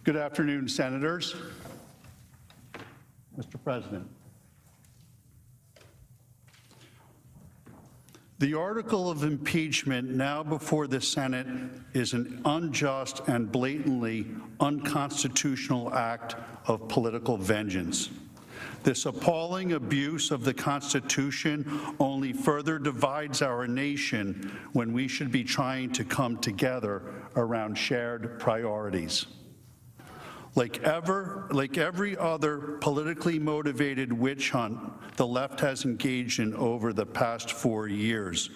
Good afternoon, Senators. Mr. President. The article of impeachment now before the Senate is an unjust and blatantly unconstitutional act of political vengeance. This appalling abuse of the Constitution only further divides our nation when we should be trying to come together around shared priorities. Like every other politically motivated witch hunt the left has engaged in over the past 4 years,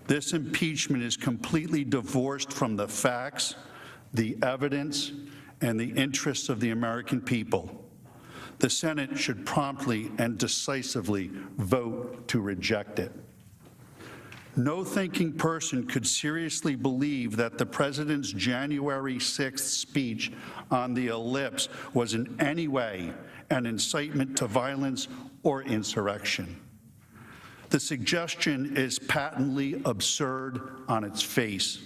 this impeachment is completely divorced from the facts, the evidence, and the interests of the American people. The Senate should promptly and decisively vote to reject it. No thinking person could seriously believe that the President's January 6th speech on the ellipse was in any way an incitement to violence or insurrection. The suggestion is patently absurd on its face.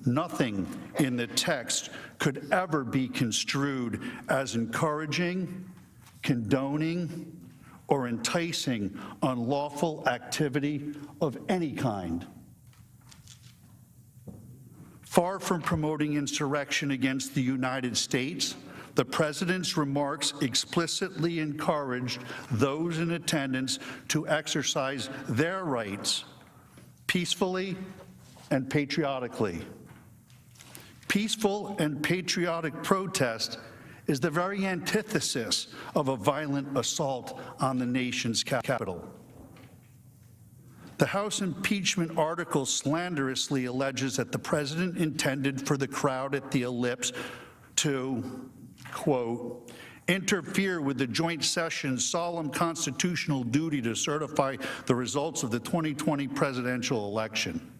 Nothing in the text could ever be construed as encouraging, condoning, or enticing unlawful activity of any kind. Far from promoting insurrection against the United States, the President's remarks explicitly encouraged those in attendance to exercise their rights peacefully and patriotically. Peaceful and patriotic protest is the very antithesis of a violent assault on the nation's capital. The House impeachment article slanderously alleges that the President intended for the crowd at the ellipse to, quote, interfere with the joint session's solemn constitutional duty to certify the results of the 2020 presidential election.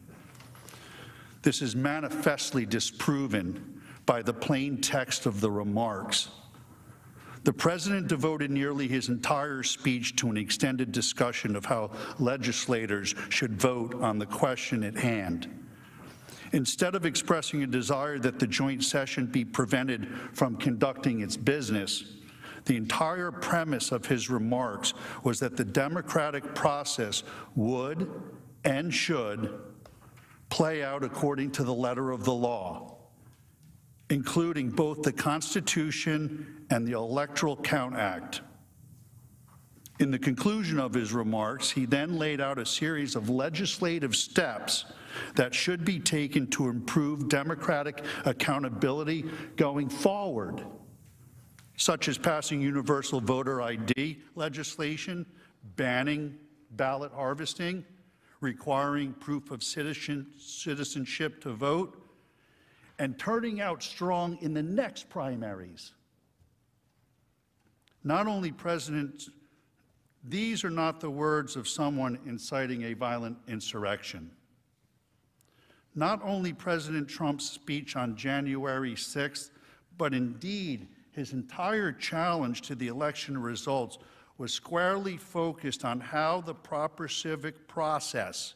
This is manifestly disproven by the plain text of the remarks. The President devoted nearly his entire speech to an extended discussion of how legislators should vote on the question at hand. Instead of expressing a desire that the joint session be prevented from conducting its business, the entire premise of his remarks was that the democratic process would and should play out according to the letter of the law, including both the Constitution and the Electoral Count Act. In the conclusion of his remarks, he then laid out a series of legislative steps that should be taken to improve democratic accountability going forward, such as passing universal voter ID legislation, banning ballot harvesting, requiring proof of citizenship to vote, and turning out strong in the next primaries. Not only these are not the words of someone inciting a violent insurrection. Not only President Trump's speech on January 6th, but indeed his entire challenge to the election results was squarely focused on how the proper civic process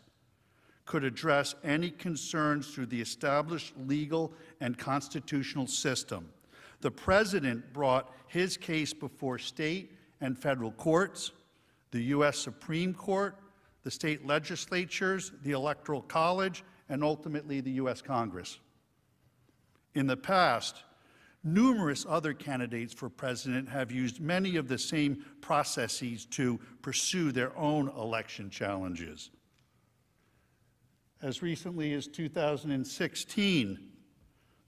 could address any concerns through the established legal and constitutional system. The President brought his case before state and federal courts, the U.S. Supreme Court, the state legislatures, the Electoral College, and ultimately the U.S. Congress. In the past, numerous other candidates for president have used many of the same processes to pursue their own election challenges. As recently as 2016,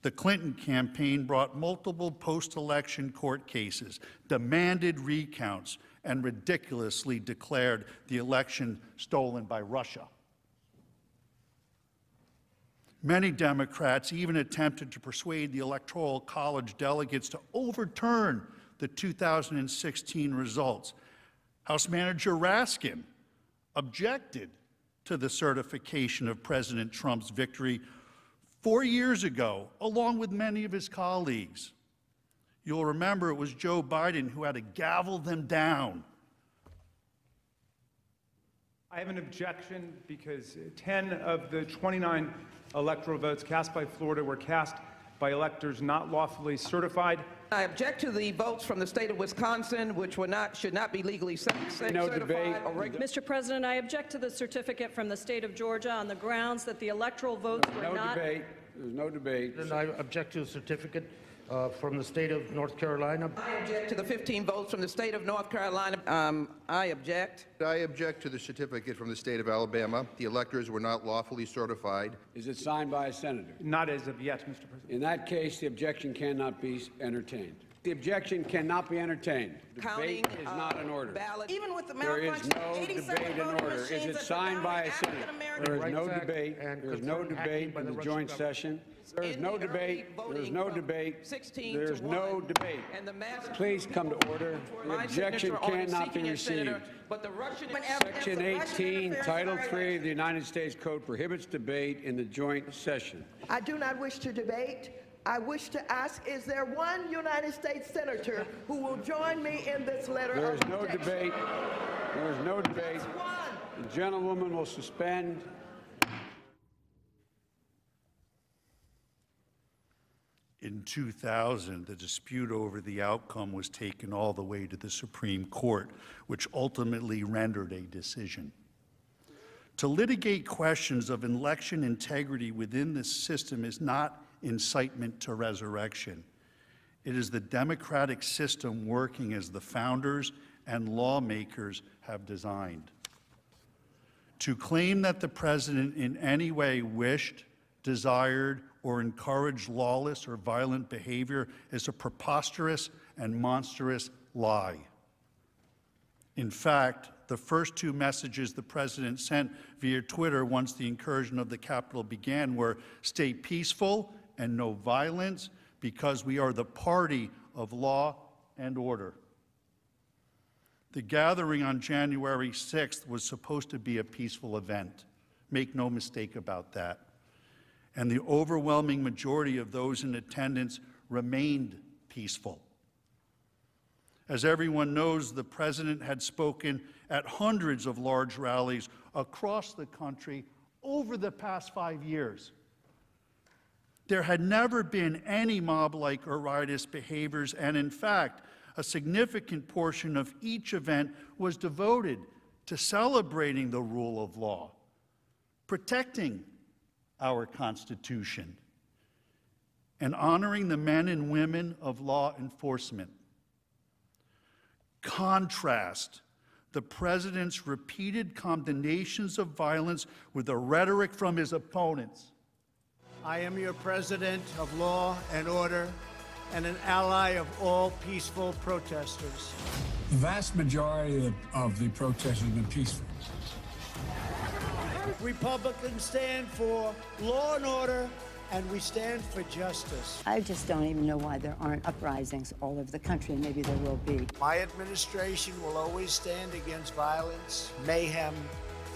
the Clinton campaign brought multiple post-election court cases, demanded recounts, and ridiculously declared the election stolen by Russia. Many Democrats even attempted to persuade the Electoral College delegates to overturn the 2016 results. House Manager Raskin objected to the certification of President Trump's victory 4 years ago, along with many of his colleagues. You'll remember it was Joe Biden who had to gavel them down. I have an objection because 10 of the 29 electoral votes cast by Florida were cast by electors not lawfully certified. I object to the votes from the state of Wisconsin, which should not be legally certified. Mr. President, I object to the certificate from the state of Georgia on the grounds that the electoral votes were not... There's no debate. And I object to the certificate from the state of North Carolina. I object to the 15 votes from the state of North Carolina. I object. I object to the certificate from the state of Alabama. The electors were not lawfully certified. Is it signed by a senator? Not as of yet, Mr. President. In that case, the objection cannot be entertained. The objection cannot be entertained. Debate is not in order. Even with the There is malfunction, no 87 debate in voting order. Is machines it that signed by a African senator? American There is no Rights Act debate. and There is no concerning debate hacking by in the the Russian joint government. session. There is In no the debate. early There is voting no from debate. 16 There is to no 1, debate. and the massive Please come to order. The my objection signature on it cannot be seeking it, Senator, received. but the Russian Section 18, Title 3 of the United States Code prohibits debate in the joint session. I do not wish to debate. I wish to ask, is there one United States senator who will join me in this letter There of is no objection? debate. There is no debate. One. The gentlewoman will suspend. In 2000, the dispute over the outcome was taken all the way to the Supreme Court, which ultimately rendered a decision. To litigate questions of election integrity within this system is not incitement to resurrection. It is the democratic system working as the founders and lawmakers have designed. To claim that the president in any way wished, desired, or encouraged lawless or violent behavior is a preposterous and monstrous lie. In fact, the first two messages the president sent via Twitter once the incursion of the Capitol began were, "Stay peaceful and no violence, because we are the party of law and order." The gathering on January 6th was supposed to be a peaceful event. Make no mistake about that. And the overwhelming majority of those in attendance remained peaceful. As everyone knows, the president had spoken at hundreds of large rallies across the country over the past 5 years. There had never been any mob-like or riotous behaviors, and in fact, a significant portion of each event was devoted to celebrating the rule of law, protecting our Constitution, and honoring the men and women of law enforcement. Contrast the president's repeated condemnations of violence with the rhetoric from his opponents. I am your president of law and order and an ally of all peaceful protesters. The vast majority of the protests have been peaceful. Republicans stand for law and order, and we stand for justice. I just don't even know why there aren't uprisings all over the country, and maybe there will be. My administration will always stand against violence, mayhem,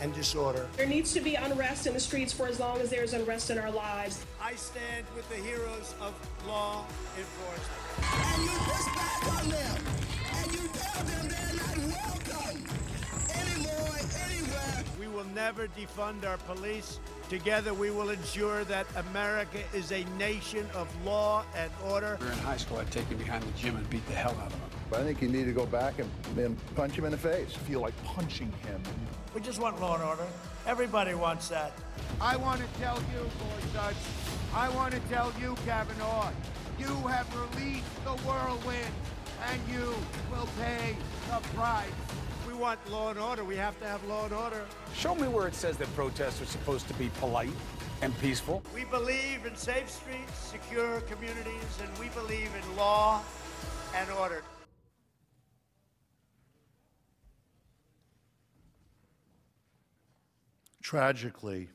and disorder. There needs to be unrest in the streets for as long as there's unrest in our lives. I stand with the heroes of law enforcement. And you push back on them, and you tell them they're not welcome anymore, anywhere. We will never defund our police. Together, we will ensure that America is a nation of law and order. We were in high school, I'd take him behind the gym and beat the hell out of him. I think you need to go back and punch him in the face. Feel like punching him. We just want law and order. Everybody wants that. I want to tell you, Gorsuch, I want to tell you, Kavanaugh, you have released the whirlwind, and you will pay the price. We want law and order. We have to have law and order. Show me where it says that protests are supposed to be polite and peaceful. We believe in safe streets, secure communities, and we believe in law and order. Tragically,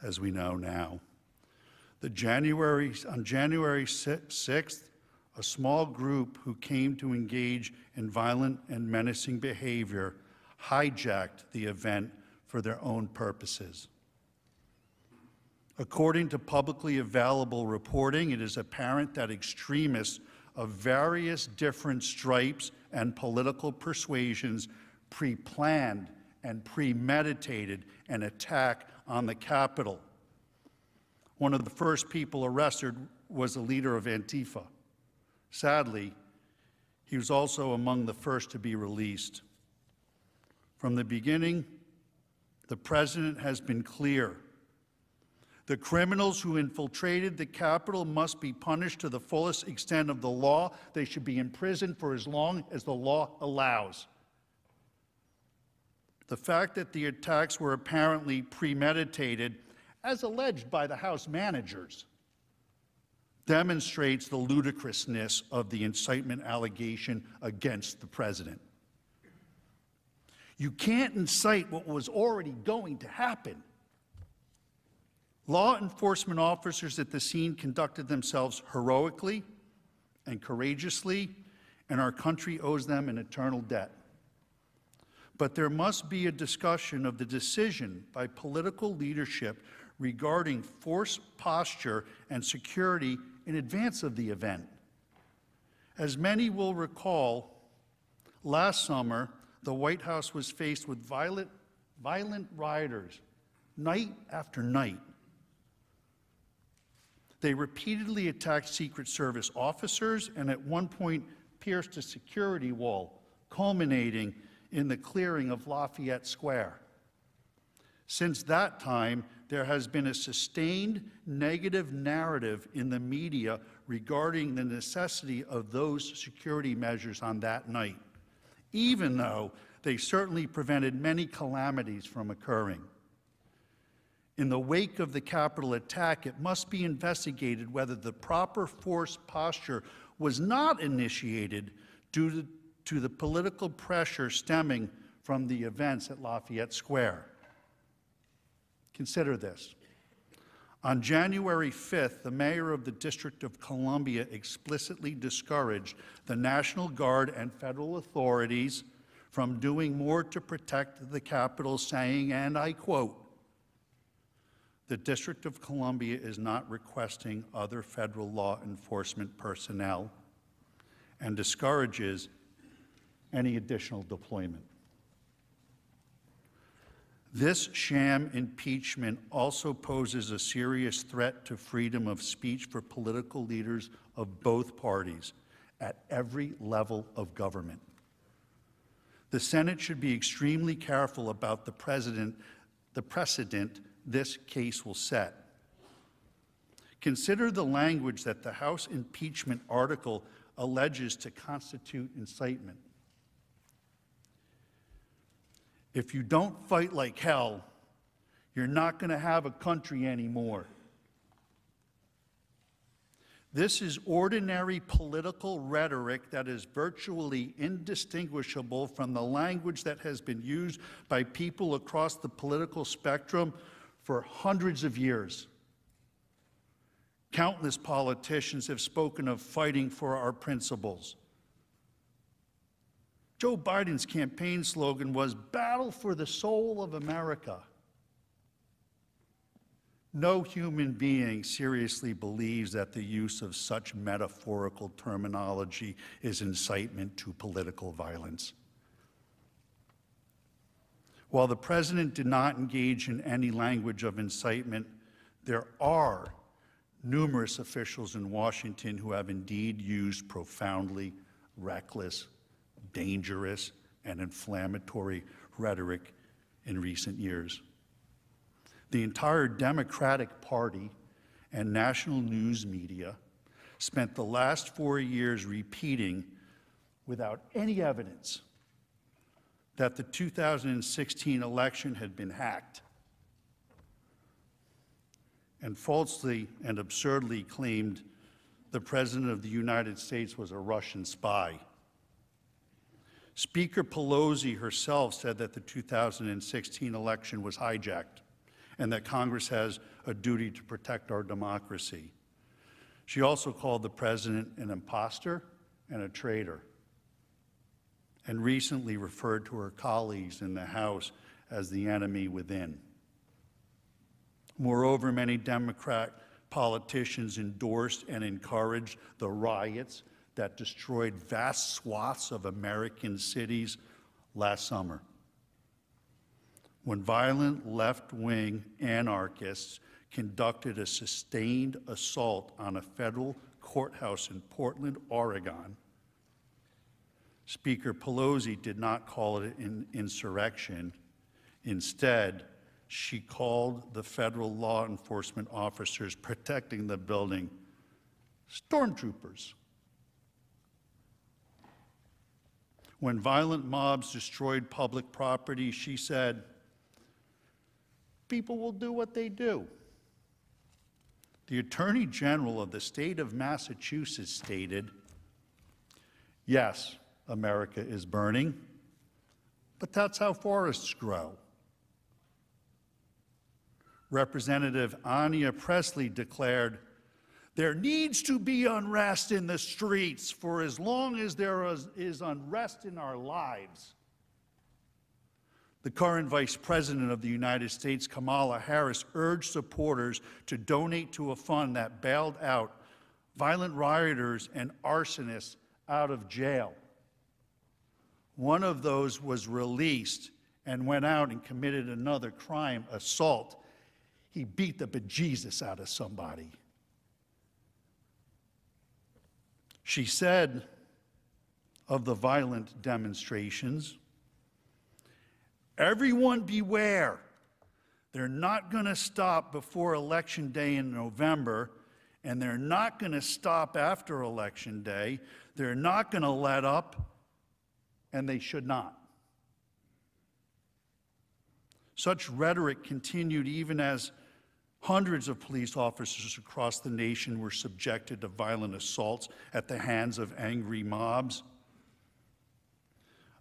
as we know now, on January 6th, a small group who came to engage in violent and menacing behavior hijacked the event for their own purposes. According to publicly available reporting, it is apparent that extremists of various different stripes and political persuasions pre-planned and premeditated an attack on the Capitol. One of the first people arrested was the leader of Antifa. Sadly, he was also among the first to be released. From the beginning, the president has been clear. The criminals who infiltrated the Capitol must be punished to the fullest extent of the law. They should be imprisoned for as long as the law allows. The fact that the attacks were apparently premeditated, as alleged by the House managers, demonstrates the ludicrousness of the incitement allegation against the president. You can't incite what was already going to happen. Law enforcement officers at the scene conducted themselves heroically and courageously, and our country owes them an eternal debt. But there must be a discussion of the decision by political leadership regarding force posture and security in advance of the event. As many will recall, last summer, the White House was faced with violent rioters night after night. They repeatedly attacked Secret Service officers and at one point pierced a security wall, culminating in the clearing of Lafayette Square. Since that time, there has been a sustained negative narrative in the media regarding the necessity of those security measures on that night, even though they certainly prevented many calamities from occurring. In the wake of the Capitol attack, it must be investigated whether the proper force posture was not initiated due to the political pressure stemming from the events at Lafayette Square. Consider this. On January 5th, the mayor of the District of Columbia explicitly discouraged the National Guard and federal authorities from doing more to protect the Capitol, saying, and I quote, "The District of Columbia is not requesting other federal law enforcement personnel," and discourages any additional deployment. This sham impeachment also poses a serious threat to freedom of speech for political leaders of both parties at every level of government. The Senate should be extremely careful about the precedent this case will set. Consider the language that the House impeachment article alleges to constitute incitement. If you don't fight like hell, you're not going to have a country anymore. This is ordinary political rhetoric that is virtually indistinguishable from the language that has been used by people across the political spectrum for hundreds of years. Countless politicians have spoken of fighting for our principles. Joe Biden's campaign slogan was "Battle for the Soul of America." No human being seriously believes that the use of such metaphorical terminology is incitement to political violence. While the president did not engage in any language of incitement, there are numerous officials in Washington who have indeed used profoundly reckless, dangerous, and inflammatory rhetoric in recent years. The entire Democratic Party and national news media spent the last 4 years repeating, without any evidence, that the 2016 election had been hacked, and falsely and absurdly claimed the President of the United States was a Russian spy. Speaker Pelosi herself said that the 2016 election was hijacked and that Congress has a duty to protect our democracy. She also called the president an imposter and a traitor, and recently referred to her colleagues in the House as the enemy within. Moreover, many Democrat politicians endorsed and encouraged the riots that destroyed vast swaths of American cities last summer, when violent left-wing anarchists conducted a sustained assault on a federal courthouse in Portland, Oregon. Speaker Pelosi did not call it an insurrection. Instead, she called the federal law enforcement officers protecting the building stormtroopers. When violent mobs destroyed public property, she said, people will do what they do. The Attorney General of the state of Massachusetts stated, yes, America is burning, but that's how forests grow. Representative Anya Presley declared, there needs to be unrest in the streets for as long as there is unrest in our lives. The current Vice President of the United States, Kamala Harris, urged supporters to donate to a fund that bailed out violent rioters and arsonists out of jail. One of those was released and went out and committed another crime, assault. He beat the bejesus out of somebody. She said of the violent demonstrations, everyone beware. They're not going to stop before Election Day in November, and they're not going to stop after Election Day. They're not going to let up, and they should not. Such rhetoric continued even as hundreds of police officers across the nation were subjected to violent assaults at the hands of angry mobs.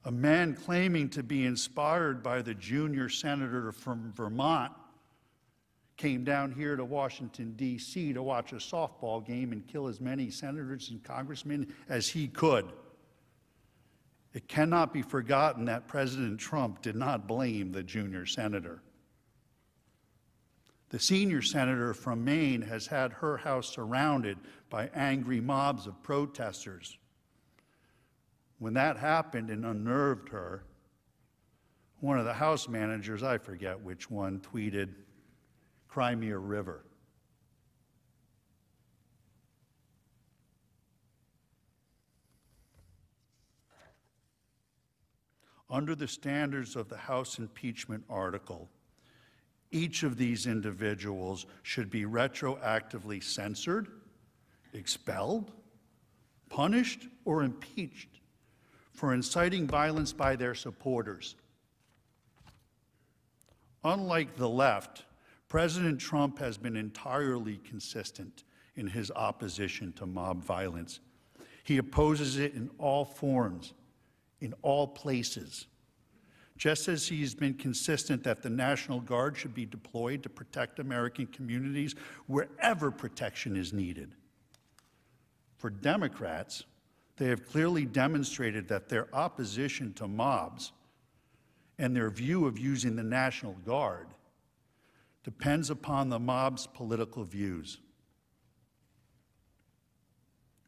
A man claiming to be inspired by the junior senator from Vermont came down here to Washington, D.C. to watch a softball game and kill as many senators and congressmen as he could. It cannot be forgotten that President Trump did not blame the junior senator. The senior senator from Maine has had her house surrounded by angry mobs of protesters. When that happened and unnerved her, one of the House managers, I forget which one, tweeted, "Cry me a river." Under the standards of the House impeachment article, each of these individuals should be retroactively censored, expelled, punished, or impeached for inciting violence by their supporters. Unlike the left, President Trump has been entirely consistent in his opposition to mob violence. He opposes it in all forms, in all places. Just as he's been consistent that the National Guard should be deployed to protect American communities wherever protection is needed. For Democrats, they have clearly demonstrated that their opposition to mobs and their view of using the National Guard depends upon the mob's political views.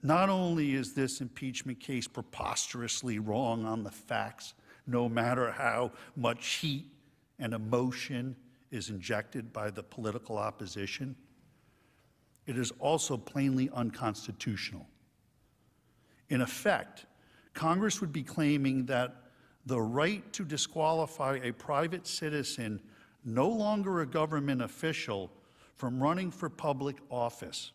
Not only is this impeachment case preposterously wrong on the facts, no matter how much heat and emotion is injected by the political opposition, it is also plainly unconstitutional. In effect, Congress would be claiming that the right to disqualify a private citizen, no longer a government official, from running for public office.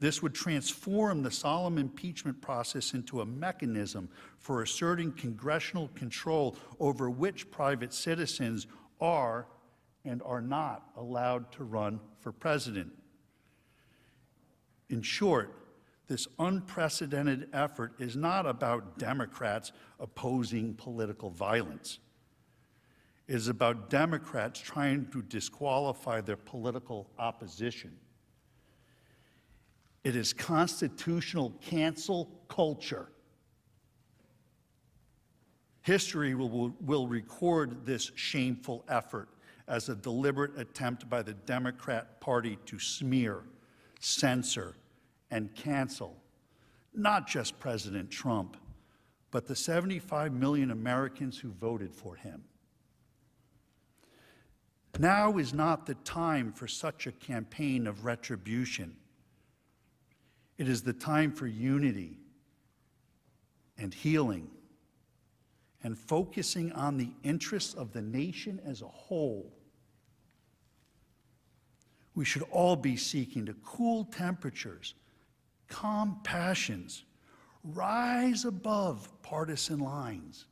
This would transform the solemn impeachment process into a mechanism for asserting congressional control over which private citizens are and are not allowed to run for president. In short, this unprecedented effort is not about Democrats opposing political violence. It is about Democrats trying to disqualify their political opposition. It is constitutional cancel culture. History will record this shameful effort as a deliberate attempt by the Democrat Party to smear, censor, and cancel not just President Trump, but the 75 million Americans who voted for him. Now is not the time for such a campaign of retribution. It is the time for unity and healing and focusing on the interests of the nation as a whole. We should all be seeking to cool temperatures, calm passions, rise above partisan lines.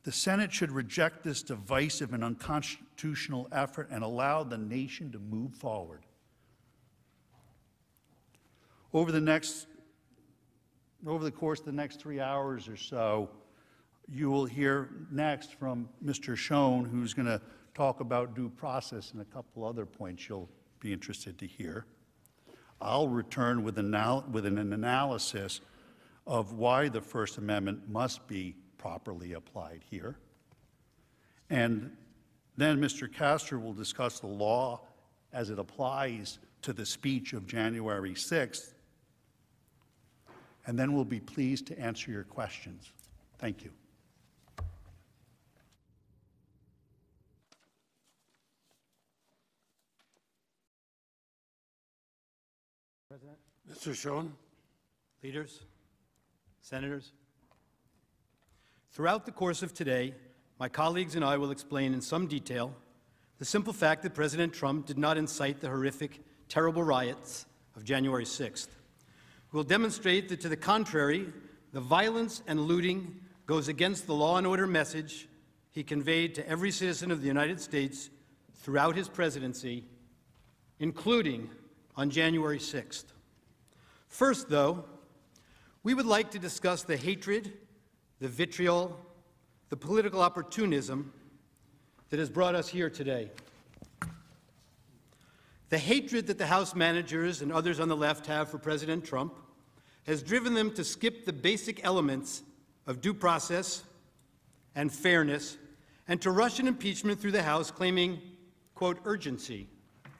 The Senate should reject this divisive and unconstitutional effort and allow the nation to move forward. Over the course of the next 3 hours or so, you will hear next from Mr. Schoen, who's going to talk about due process and a couple other points you'll be interested to hear. I'll return with an analysis of why the First Amendment must be properly applied here. And then Mr. Castor will discuss the law as it applies to the speech of January 6th. And then we'll be pleased to answer your questions. Thank you. President, Mr. Schoen. leaders, senators. Throughout the course of today, my colleagues and I will explain in some detail the simple fact that President Trump did not incite the horrific, terrible riots of January 6th. We'll demonstrate that, to the contrary, the violence and looting goes against the law and order message he conveyed to every citizen of the United States throughout his presidency, including on January 6th. First, though, we would like to discuss the hatred, the vitriol, the political opportunism that has brought us here today. The hatred that the House managers and others on the left have for President Trump has driven them to skip the basic elements of due process and fairness and to rush an impeachment through the House claiming, quote, urgency,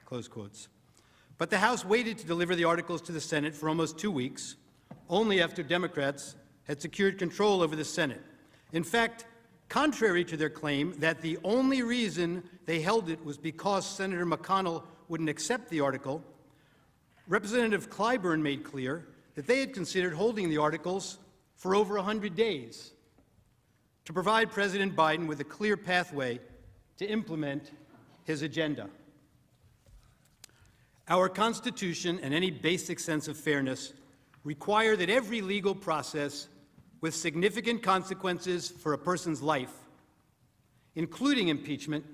close quotes. But the House waited to deliver the articles to the Senate for almost 2 weeks, only after Democrats had secured control over the Senate. In fact, contrary to their claim that the only reason they held it was because Senator McConnell wouldn't accept the article, Representative Clyburn made clear that they had considered holding the articles for over 100 days to provide President Biden with a clear pathway to implement his agenda. Our Constitution and any basic sense of fairness require that every legal process with significant consequences for a person's life, including impeachment,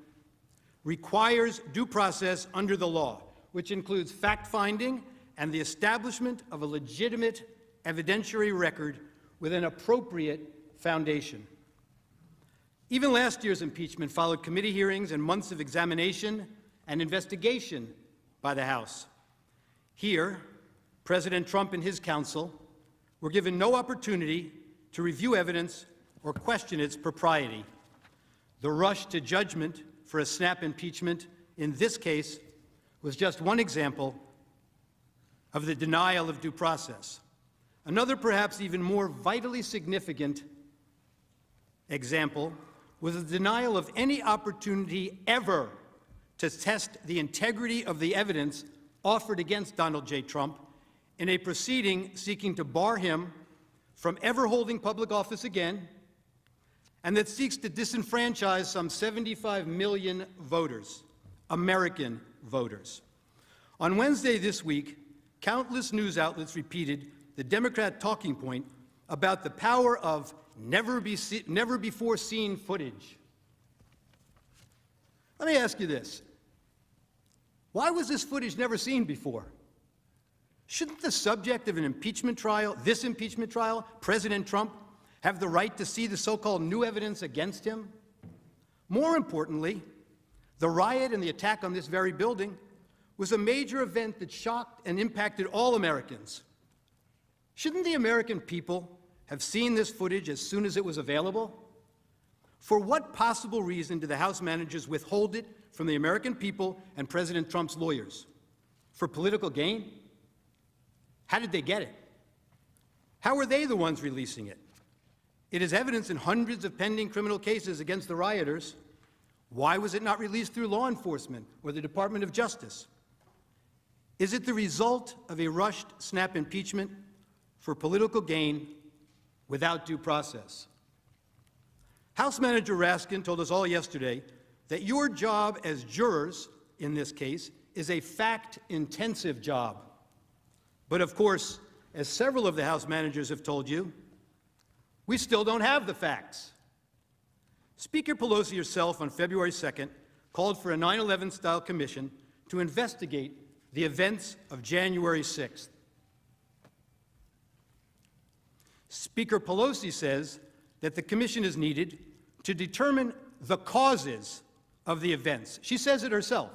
requires due process under the law, which includes fact-finding and the establishment of a legitimate evidentiary record with an appropriate foundation. Even last year's impeachment followed committee hearings and months of examination and investigation by the House. Here, President Trump and his counsel were given no opportunity to review evidence or question its propriety. The rush to judgment for a snap impeachment in this case was just one example of the denial of due process. Another, perhaps even more vitally significant example was the denial of any opportunity ever to test the integrity of the evidence offered against Donald J. Trump in a proceeding seeking to bar him from ever holding public office again, and that seeks to disenfranchise some 75 million voters, American voters. On Wednesday this week, countless news outlets repeated the Democrat talking point about the power of never-before-seen footage. Let me ask you this. Why was this footage never seen before? Shouldn't the subject of an impeachment trial, this impeachment trial, President Trump, have the right to see the so-called new evidence against him? More importantly, the riot and the attack on this very building was a major event that shocked and impacted all Americans. Shouldn't the American people have seen this footage as soon as it was available? For what possible reason did the House managers withhold it from the American people and President Trump's lawyers? For political gain? How did they get it? How were they the ones releasing it? It is evidence in hundreds of pending criminal cases against the rioters. Why was it not released through law enforcement or the Department of Justice? Is it the result of a rushed snap impeachment for political gain without due process? House Manager Raskin told us all yesterday that your job as jurors in this case is a fact-intensive job. But of course, as several of the House managers have told you, we still don't have the facts. Speaker Pelosi herself on February 2nd called for a 9/11-style commission to investigate the events of January 6th. Speaker Pelosi says that the commission is needed to determine the causes of the events. She says it herself.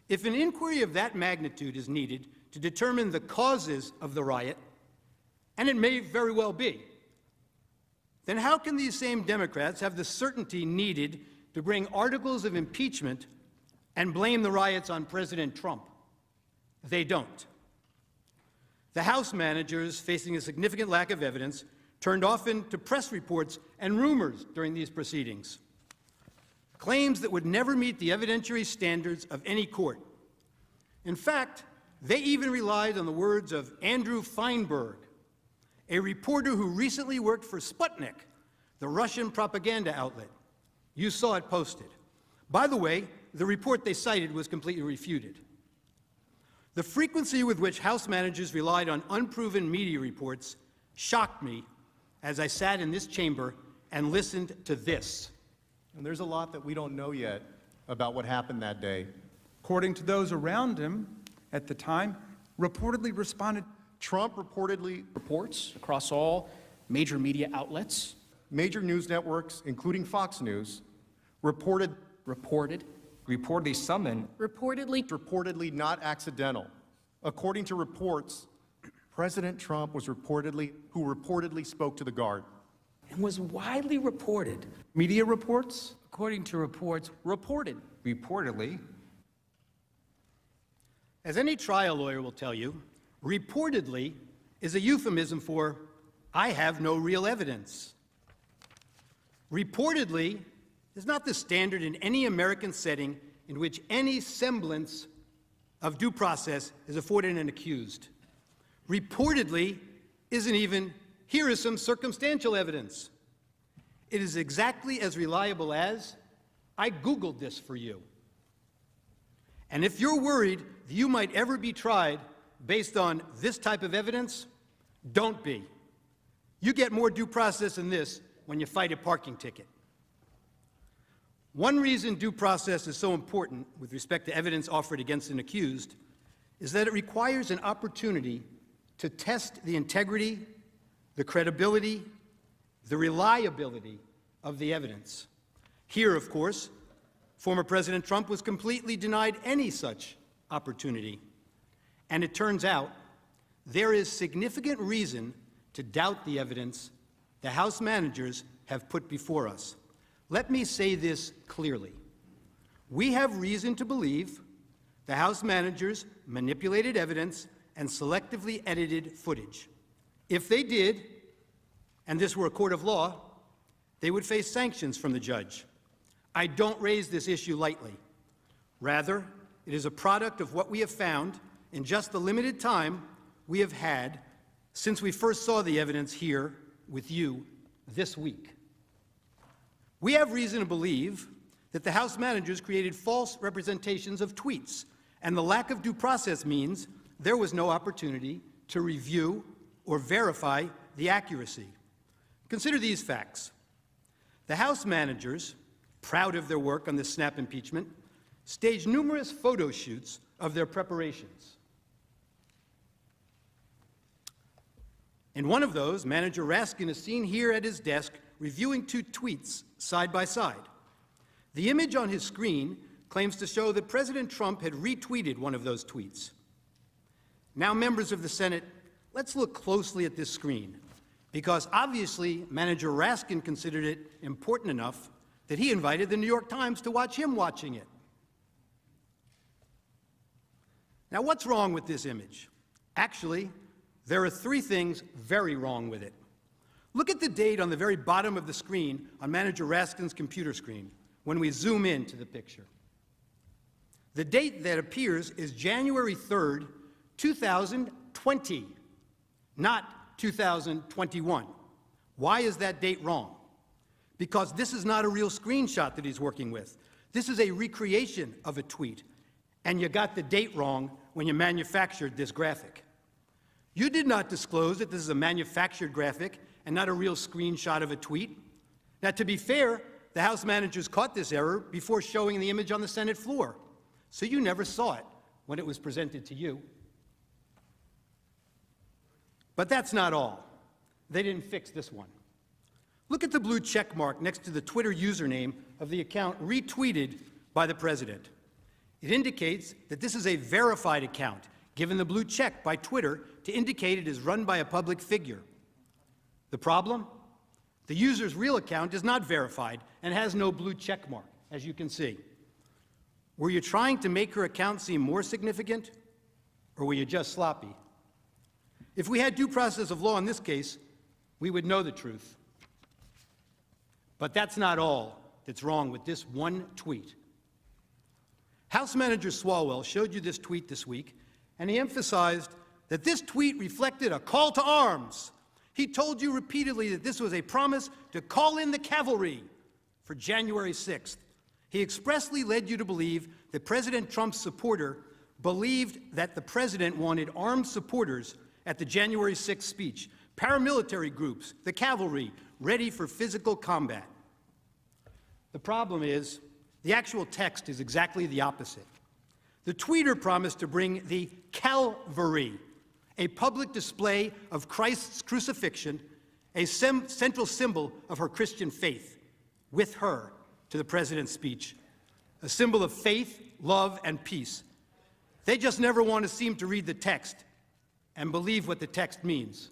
If an inquiry of that magnitude is needed to determine the causes of the riot, and it may very well be, then how can these same Democrats have the certainty needed to bring articles of impeachment and blame the riots on President Trump? They don't. The House managers, facing a significant lack of evidence, turned often to press reports and rumors during these proceedings, claims that would never meet the evidentiary standards of any court. In fact, they even relied on the words of Andrew Feinberg, a reporter who recently worked for Sputnik, the Russian propaganda outlet. You saw it posted. By the way, the report they cited was completely refuted. The frequency with which House managers relied on unproven media reports shocked me as I sat in this chamber and listened to this. And there's a lot that we don't know yet about what happened that day. According to those around him at the time, reportedly responded. Trump reportedly reports across all major media outlets. Major news networks, including Fox News, reportedly summoned. Reportedly not accidental. According to reports, President Trump was reportedly spoke to the guard. And was widely reported. Media reports? According to reports, reportedly. As any trial lawyer will tell you, reportedly is a euphemism for, I have no real evidence. Reportedly is not the standard in any American setting in which any semblance of due process is afforded an accused. Reportedly isn't even, here is some circumstantial evidence. It is exactly as reliable as, I Googled this for you. And if you're worried that you might ever be tried based on this type of evidence, don't be. You get more due process than this when you fight a parking ticket. One reason due process is so important with respect to evidence offered against an accused is that it requires an opportunity to test the integrity, the credibility, the reliability of the evidence. Here, of course, former President Trump was completely denied any such opportunity. And it turns out there is significant reason to doubt the evidence the House managers have put before us. Let me say this clearly. We have reason to believe the House managers manipulated evidence and selectively edited footage. If they did, and this were a court of law, they would face sanctions from the judge. I don't raise this issue lightly. Rather, it is a product of what we have found in just the limited time we have had since we first saw the evidence here with you this week. We have reason to believe that the House managers created false representations of tweets, and the lack of due process means there was no opportunity to review or verify the accuracy. Consider these facts. The House managers, proud of their work on the snap impeachment, staged numerous photo shoots of their preparations. In one of those, Manager Raskin is seen here at his desk reviewing two tweets side by side. The image on his screen claims to show that President Trump had retweeted one of those tweets. Now, members of the Senate, let's look closely at this screen, because obviously Manager Raskin considered it important enough that he invited the New York Times to watch him watching it. Now, what's wrong with this image? Actually, there are three things very wrong with it. Look at the date on the very bottom of the screen on Manager Raskin's computer screen when we zoom into the picture. The date that appears is January 3rd, 2020, not 2021. Why is that date wrong? Because this is not a real screenshot that he's working with. This is a recreation of a tweet, and you got the date wrong when you manufactured this graphic. You did not disclose that this is a manufactured graphic and not a real screenshot of a tweet. Now, to be fair, the House managers caught this error before showing the image on the Senate floor, so you never saw it when it was presented to you. But that's not all. They didn't fix this one. Look at the blue check mark next to the Twitter username of the account retweeted by the president. It indicates that this is a verified account, given the blue check by Twitter to indicate it is run by a public figure. The problem? The user's real account is not verified and has no blue check mark, as you can see. Were you trying to make her account seem more significant, or were you just sloppy? If we had due process of law in this case, we would know the truth. But that's not all that's wrong with this one tweet. House Manager Swalwell showed you this tweet this week, and he emphasized that this tweet reflected a call to arms. He told you repeatedly that this was a promise to call in the cavalry for January 6th. He expressly led you to believe that President Trump's supporter believed that the president wanted armed supporters at the January 6th speech, paramilitary groups, the cavalry, ready for physical combat. The problem is, the actual text is exactly the opposite. The tweeter promised to bring the Calvary, a public display of Christ's crucifixion, a central symbol of her Christian faith, with her to the president's speech, a symbol of faith, love, and peace. They just never want to seem to read the text and believe what the text means.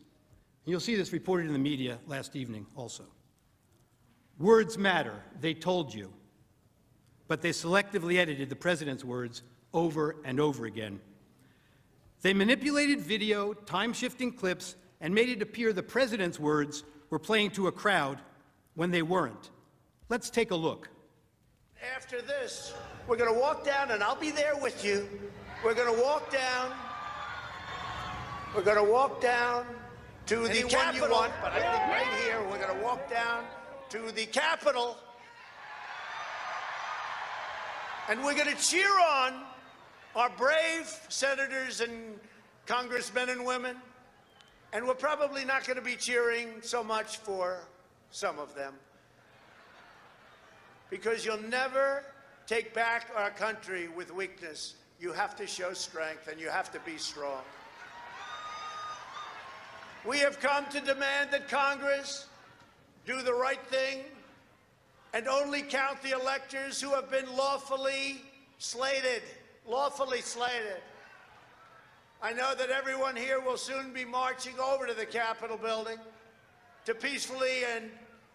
You'll see this reported in the media last evening also. Words matter, they told you, but they selectively edited the president's words over and over again. They manipulated video, time-shifting clips, and made it appear the president's words were playing to a crowd when they weren't. Let's take a look. After this, we're going to walk down, and I'll be there with you. We're going to walk down. We're going to walk down to the Capitol. You want, but I think right here, we're going to walk down to the Capitol, and we're going to cheer on our brave senators and congressmen and women, and we're probably not going to be cheering so much for some of them, because you'll never take back our country with weakness. You have to show strength, and you have to be strong. We have come to demand that Congress do the right thing and only count the electors who have been lawfully slated. Lawfully slated. I know that everyone here will soon be marching over to the Capitol building to peacefully and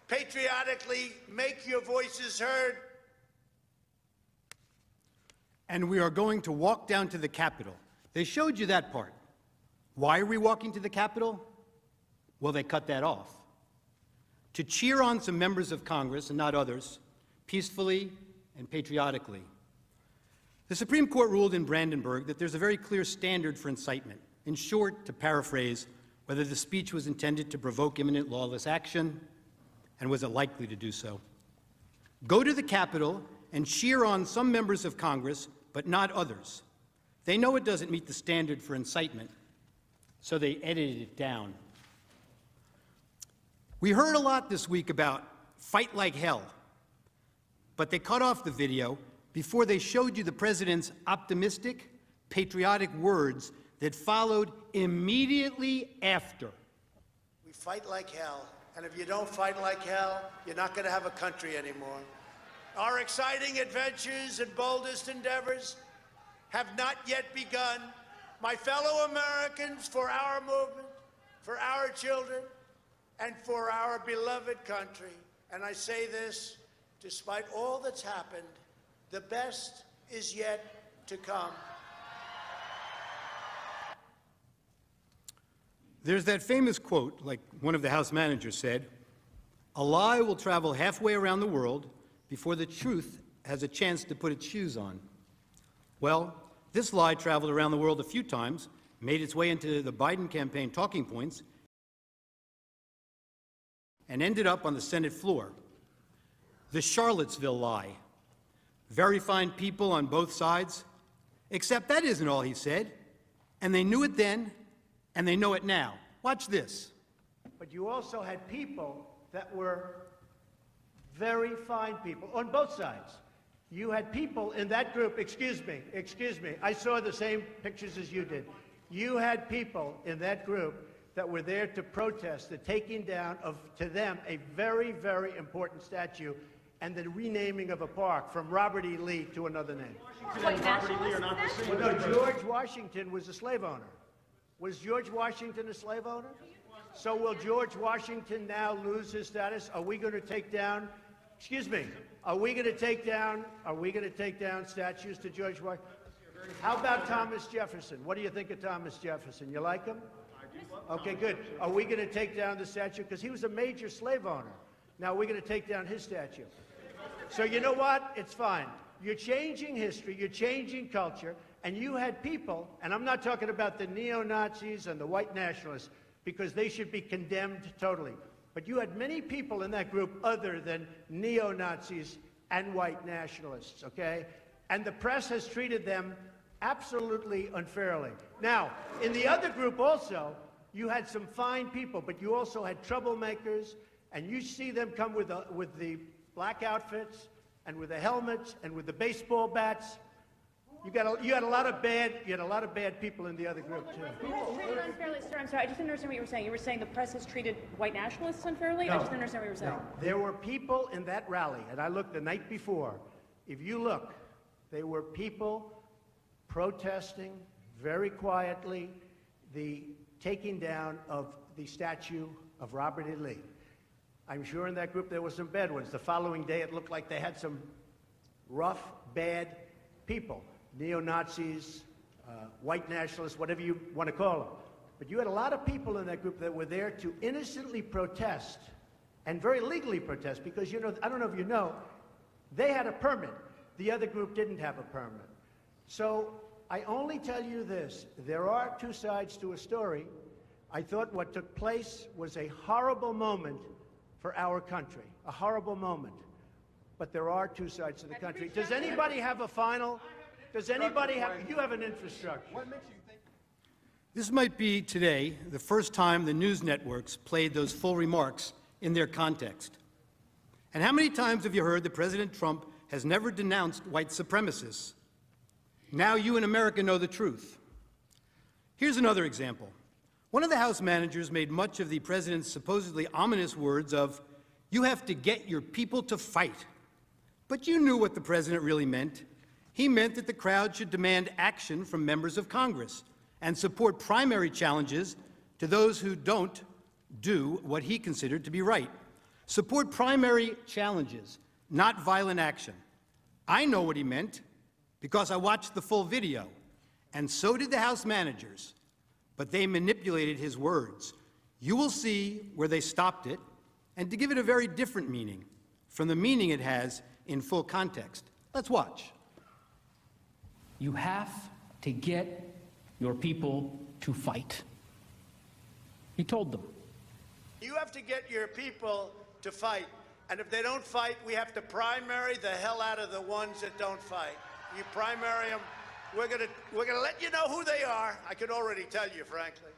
patriotically make your voices heard. And we are going to walk down to the Capitol. They showed you that part. Why are we walking to the Capitol? Well, they cut that off. To cheer on some members of Congress, and not others, peacefully and patriotically. The Supreme Court ruled in Brandenburg that there's a very clear standard for incitement. In short, to paraphrase, whether the speech was intended to provoke imminent lawless action, and was it likely to do so. Go to the Capitol and cheer on some members of Congress, but not others. They know it doesn't meet the standard for incitement, so they edited it down. We heard a lot this week about fight like hell, but they cut off the video before they showed you the president's optimistic, patriotic words that followed immediately after. We fight like hell, and if you don't fight like hell, you're not going to have a country anymore. Our exciting adventures and boldest endeavors have not yet begun. My fellow Americans, for our movement, for our children, and for our beloved country. And I say this, despite all that's happened, the best is yet to come. There's that famous quote, like one of the House managers said, "A lie will travel halfway around the world before the truth has a chance to put its shoes on." Well, this lie traveled around the world a few times, made its way into the Biden campaign talking points, and ended up on the Senate floor. The Charlottesville lie. Very fine people on both sides, except that isn't all he said, and they knew it then, and they know it now. Watch this. But you also had people that were very fine people on both sides. You had people in that group, excuse me, I saw the same pictures as you did. You had people in that group that were there to protest the taking down of, to them, a very, very important statue and the renaming of a park from Robert E. Lee to another name. White nationalists are not the same. Well, no, George Washington was a slave owner. Was George Washington a slave owner? So will George Washington now lose his status? Are we going to take down, excuse me, are we going to take down statues to George Washington? How about Thomas Jefferson? What do you think of Thomas Jefferson? You like him? Okay, good. Are we going to take down the statue? Because he was a major slave owner. Now we're going to take down his statue. So you know what? It's fine. You're changing history, you're changing culture, and you had people, and I'm not talking about the neo-Nazis and the white nationalists, because they should be condemned totally. But you had many people in that group other than neo-Nazis and white nationalists, okay? And the press has treated them absolutely unfairly. Now, in the other group also, you had some fine people, but you also had troublemakers, and you see them come with the black outfits and with the helmets and with the baseball bats. You had a lot of bad people in the other group too. Treated unfairly, sir. I'm sorry, I just didn't understand what you were saying. You were saying the press has treated white nationalists unfairly? No, I just didn't understand what you were saying. No. There were people in that rally, and I looked the night before. If you look, there were people protesting very quietly the taking down of the statue of Robert E. Lee. I'm sure in that group there were some bad ones. The following day it looked like they had some rough, bad people. Neo-Nazis, white nationalists, whatever you want to call them. But you had a lot of people in that group that were there to innocently protest and very legally protest because, you know, I don't know if you know, they had a permit. The other group didn't have a permit. So I only tell you this. There are two sides to a story. I thought what took place was a horrible moment for our country, a horrible moment. But there are two sides to the country. Does anybody have a final? Does anybody have, you have an infrastructure. What makes you think? This might be today the first time the news networks played those full remarks in their context. And how many times have you heard that President Trump has never denounced white supremacists? Now you in America know the truth. Here's another example. One of the House managers made much of the president's supposedly ominous words of, "You have to get your people to fight." But you knew what the president really meant. He meant that the crowd should demand action from members of Congress and support primary challenges to those who don't do what he considered to be right. Support primary challenges, not violent action. I know what he meant because I watched the full video, and so did the House managers, but they manipulated his words. You will see where they stopped it, and to give it a very different meaning from the meaning it has in full context. Let's watch. You have to get your people to fight. He told them. You have to get your people to fight. And if they don't fight, we have to primary the hell out of the ones that don't fight. You primary them, we're gonna let you know who they are. I could already tell you, frankly.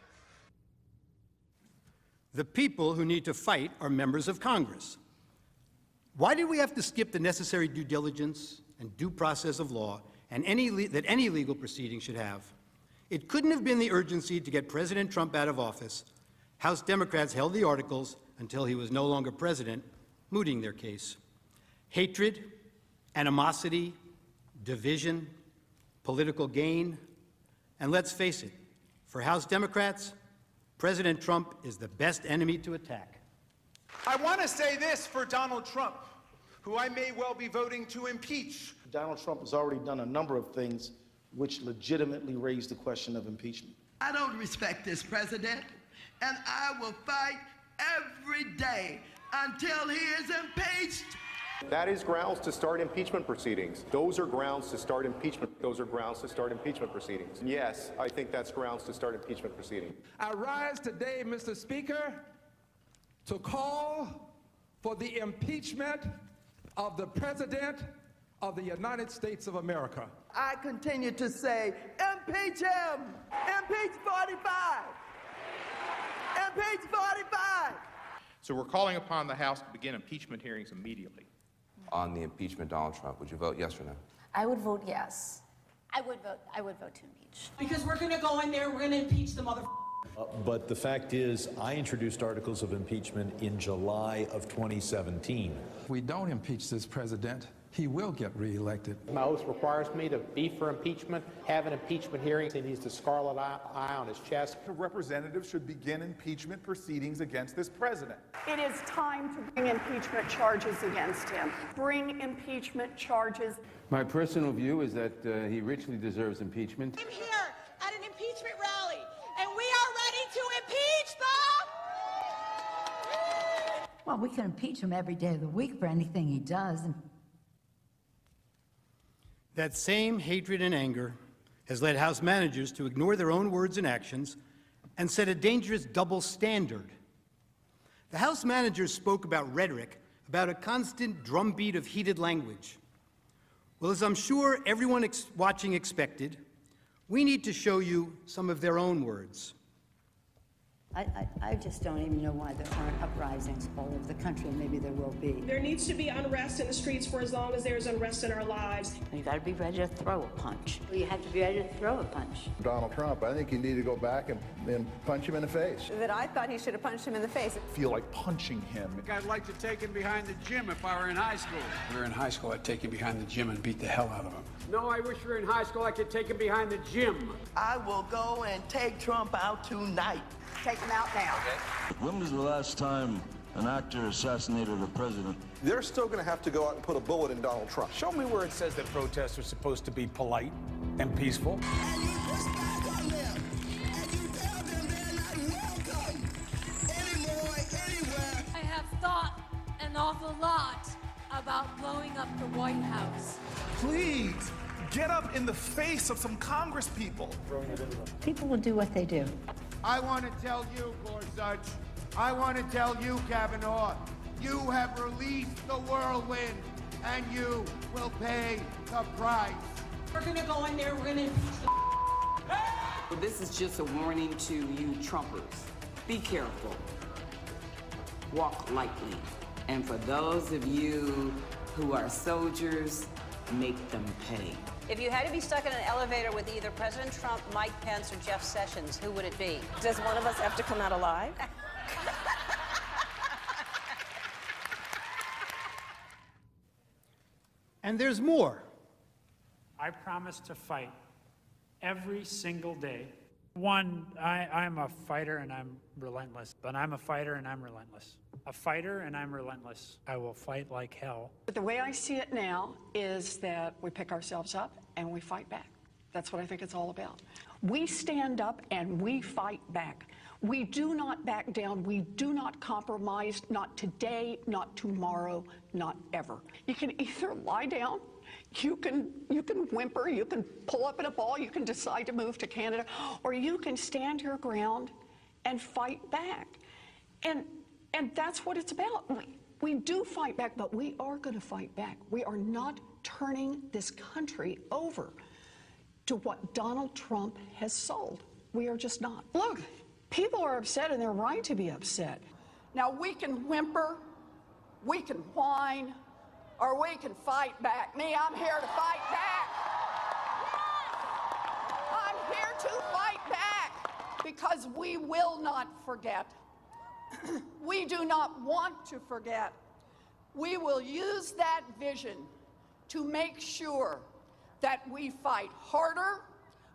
The people who need to fight are members of Congress. Why did we have to skip the necessary due diligence and due process of law and that any legal proceeding should have? It couldn't have been the urgency to get President Trump out of office. House Democrats held the articles until he was no longer president, mooting their case. Hatred, animosity, division, political gain, and let's face it, for House Democrats, President Trump is the best enemy to attack. I want to say this for Donald Trump, who I may well be voting to impeach. Donald Trump has already done a number of things which legitimately raise the question of impeachment. I don't respect this president. and I will fight every day until he is impeached. That is grounds to start impeachment proceedings. Those are grounds to start impeachment. Those are grounds to start impeachment proceedings. Yes, I think that's grounds to start impeachment proceedings. I rise today, Mr. Speaker, to call for the impeachment of the President of the United States of America. I continue to say, impeach him! Impeach 45! Impeach 45! So we're calling upon the House to begin impeachment hearings immediately. On the impeachment of Donald Trump, would you vote yes or no? I would vote yes. I would vote to impeach. Because we're going to go in there, we're going to impeach the mother. But the fact is, I introduced articles of impeachment in July of 2017. If we don't impeach this president, he will get reelected. My oath requires me to be for impeachment, have an impeachment hearing. He needs the scarlet eye on his chest. The representatives should begin impeachment proceedings against this president. It is time to bring impeachment charges against him. Bring impeachment charges. My personal view is that he richly deserves impeachment. I'm here at an impeachment rally, and we are ready to impeach them! Well, we can impeach him every day of the week for anything he does. That same hatred and anger has led House managers to ignore their own words and actions and set a dangerous double standard. The House managers spoke about rhetoric, about a constant drumbeat of heated language. Well, as I'm sure everyone watching expected, we need to show you some of their own words. I just don't even know why there aren't uprisings all over the country. Maybe there will be. There needs to be unrest in the streets for as long as there's unrest in our lives. You got to be ready to throw a punch. You have to be ready to throw a punch. Donald Trump, I think you need to go back and punch him in the face. That I thought he should have punched him in the face. I feel like punching him. I'd like to take him behind the gym if I were in high school. If we were in high school, I'd take him behind the gym and beat the hell out of him. No, I wish we were in high school. I could take him behind the gym. I will go and take Trump out tonight. Take him out now. When was the last time an actor assassinated a president? They're still going to have to go out and put a bullet in Donald Trump. Show me where it says that protests are supposed to be polite and peaceful. And you push back on them, and you tell them they're not welcome anymore, anywhere. I have thought an awful lot about blowing up the White House. Please, get up in the face of some Congress people. People will do what they do. I want to tell you, Gorsuch, I want to tell you, Kavanaugh, you have released the whirlwind, and you will pay the price. We're going to go in there, we're going to impeach them. This is just a warning to you Trumpers. Be careful. Walk lightly. And for those of you who are soldiers, make them pay. If you had to be stuck in an elevator with either President Trump, Mike Pence, or Jeff Sessions, who would it be? Does one of us have to come out alive? And there's more. I promise to fight every single day. One, I'm a fighter and I'm relentless. But I'm a fighter and I'm relentless. A fighter and I'm relentless. I will fight like hell. But the way I see it now is that we pick ourselves up and we fight back. That's what I think it's all about. We stand up and we fight back. We do not back down. We do not compromise, not today, not tomorrow, not ever. You can either lie down, you can whimper, you can pull up in a ball, you can decide to move to Canada, or you can stand your ground and fight back. And that's what it's about. We do fight back, but we are going to fight back. We are not turning this country over to what Donald Trump has sold. We are just not. Look, people are upset, and they're right to be upset. Now, we can whimper, we can whine, or we can fight back. Me, I'm here to fight back. I'm here to fight back because we will not forget. We do not want to forget. We will use that vision to make sure that we fight harder,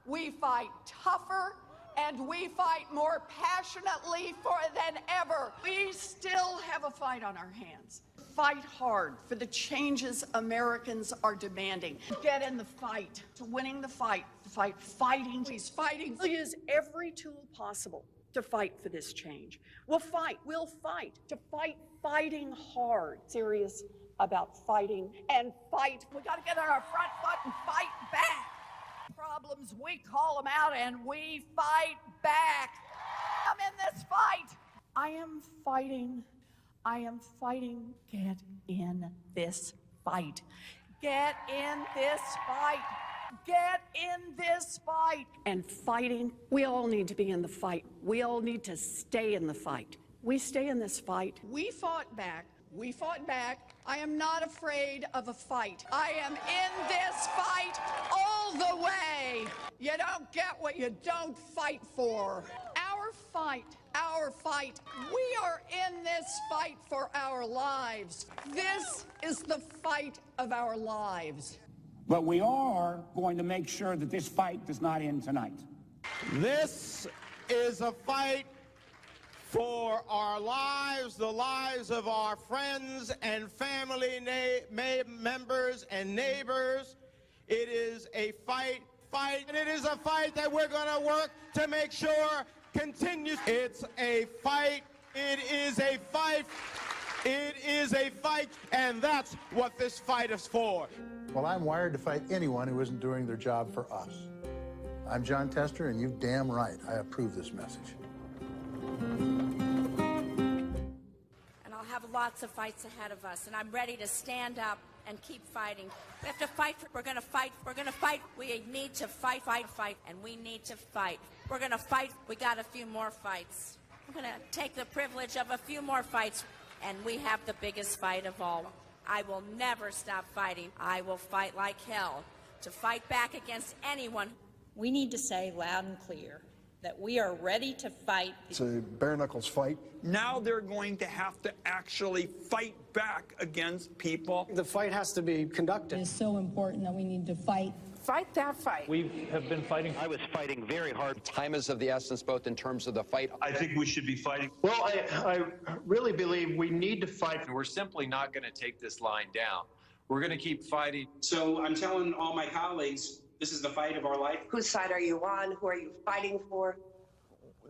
we fight tougher, and we fight more passionately than ever. We still have a fight on our hands. Fight hard for the changes Americans are demanding. Get in the fight, to winning the fight, fighting. He's fighting. We'll use every tool possible to fight for this change. We'll fight to fight, fighting hard, serious about fighting and fight. We got to get on our front foot and fight back. Problems, we call them out and we fight back. I'm in this fight. I am fighting. Get in this fight. Get in this fight. Get in this fight. And fighting, we all need to be in the fight. We all need to stay in the fight. We stay in this fight. We fought back. We fought back. I am not afraid of a fight. I am in this fight all the way. You don't get what you don't fight for. Our fight. We are in this fight for our lives. This is the fight of our lives. But we are going to make sure that this fight does not end tonight. This is a fight for our lives, the lives of our friends and family members and neighbors. It is a fight, and it is a fight that we're going to work to make sure continues. It's a fight. It is a fight. It is a fight, and that's what this fight is for. Well, I'm wired to fight anyone who isn't doing their job for us. I'm John Tester, and you damn right I approve this message. And I'll have lots of fights ahead of us, and I'm ready to stand up and keep fighting. We have to fight. We're going to fight. We're going to fight. We need to fight, and we need to fight. We're going to fight. We got a few more fights. We're going to take the privilege of a few more fights, and we have the biggest fight of all. I will never stop fighting. I will fight like hell to fight back against anyone. We need to say loud and clear that we are ready to fight. It's a bare-knuckles fight. Now they're going to have to actually fight back against people. The fight has to be conducted. It's so important that we need to fight. Fight that fight. We have been fighting. I was fighting very hard. Time is of the essence, both in terms of the fight. I think we should be fighting. Well, I really believe we need to fight. We're simply not going to take this line down. We're going to keep fighting. So I'm telling all my colleagues, this is the fight of our life. Whose side are you on? Who are you fighting for?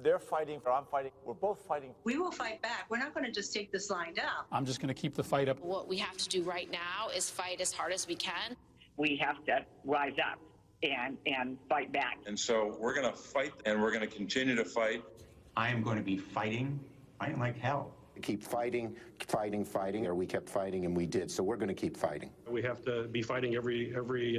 They're fighting, or I'm fighting. We're both fighting. We will fight back. We're not going to just take this line down. I'm just going to keep the fight up. What we have to do right now is fight as hard as we can. We have to rise up and fight back. And so we're going to fight, and we're going to continue to fight. I am going to be fighting like hell. Keep fighting, or we kept fighting and we did. So we're going to keep fighting. We have to be fighting every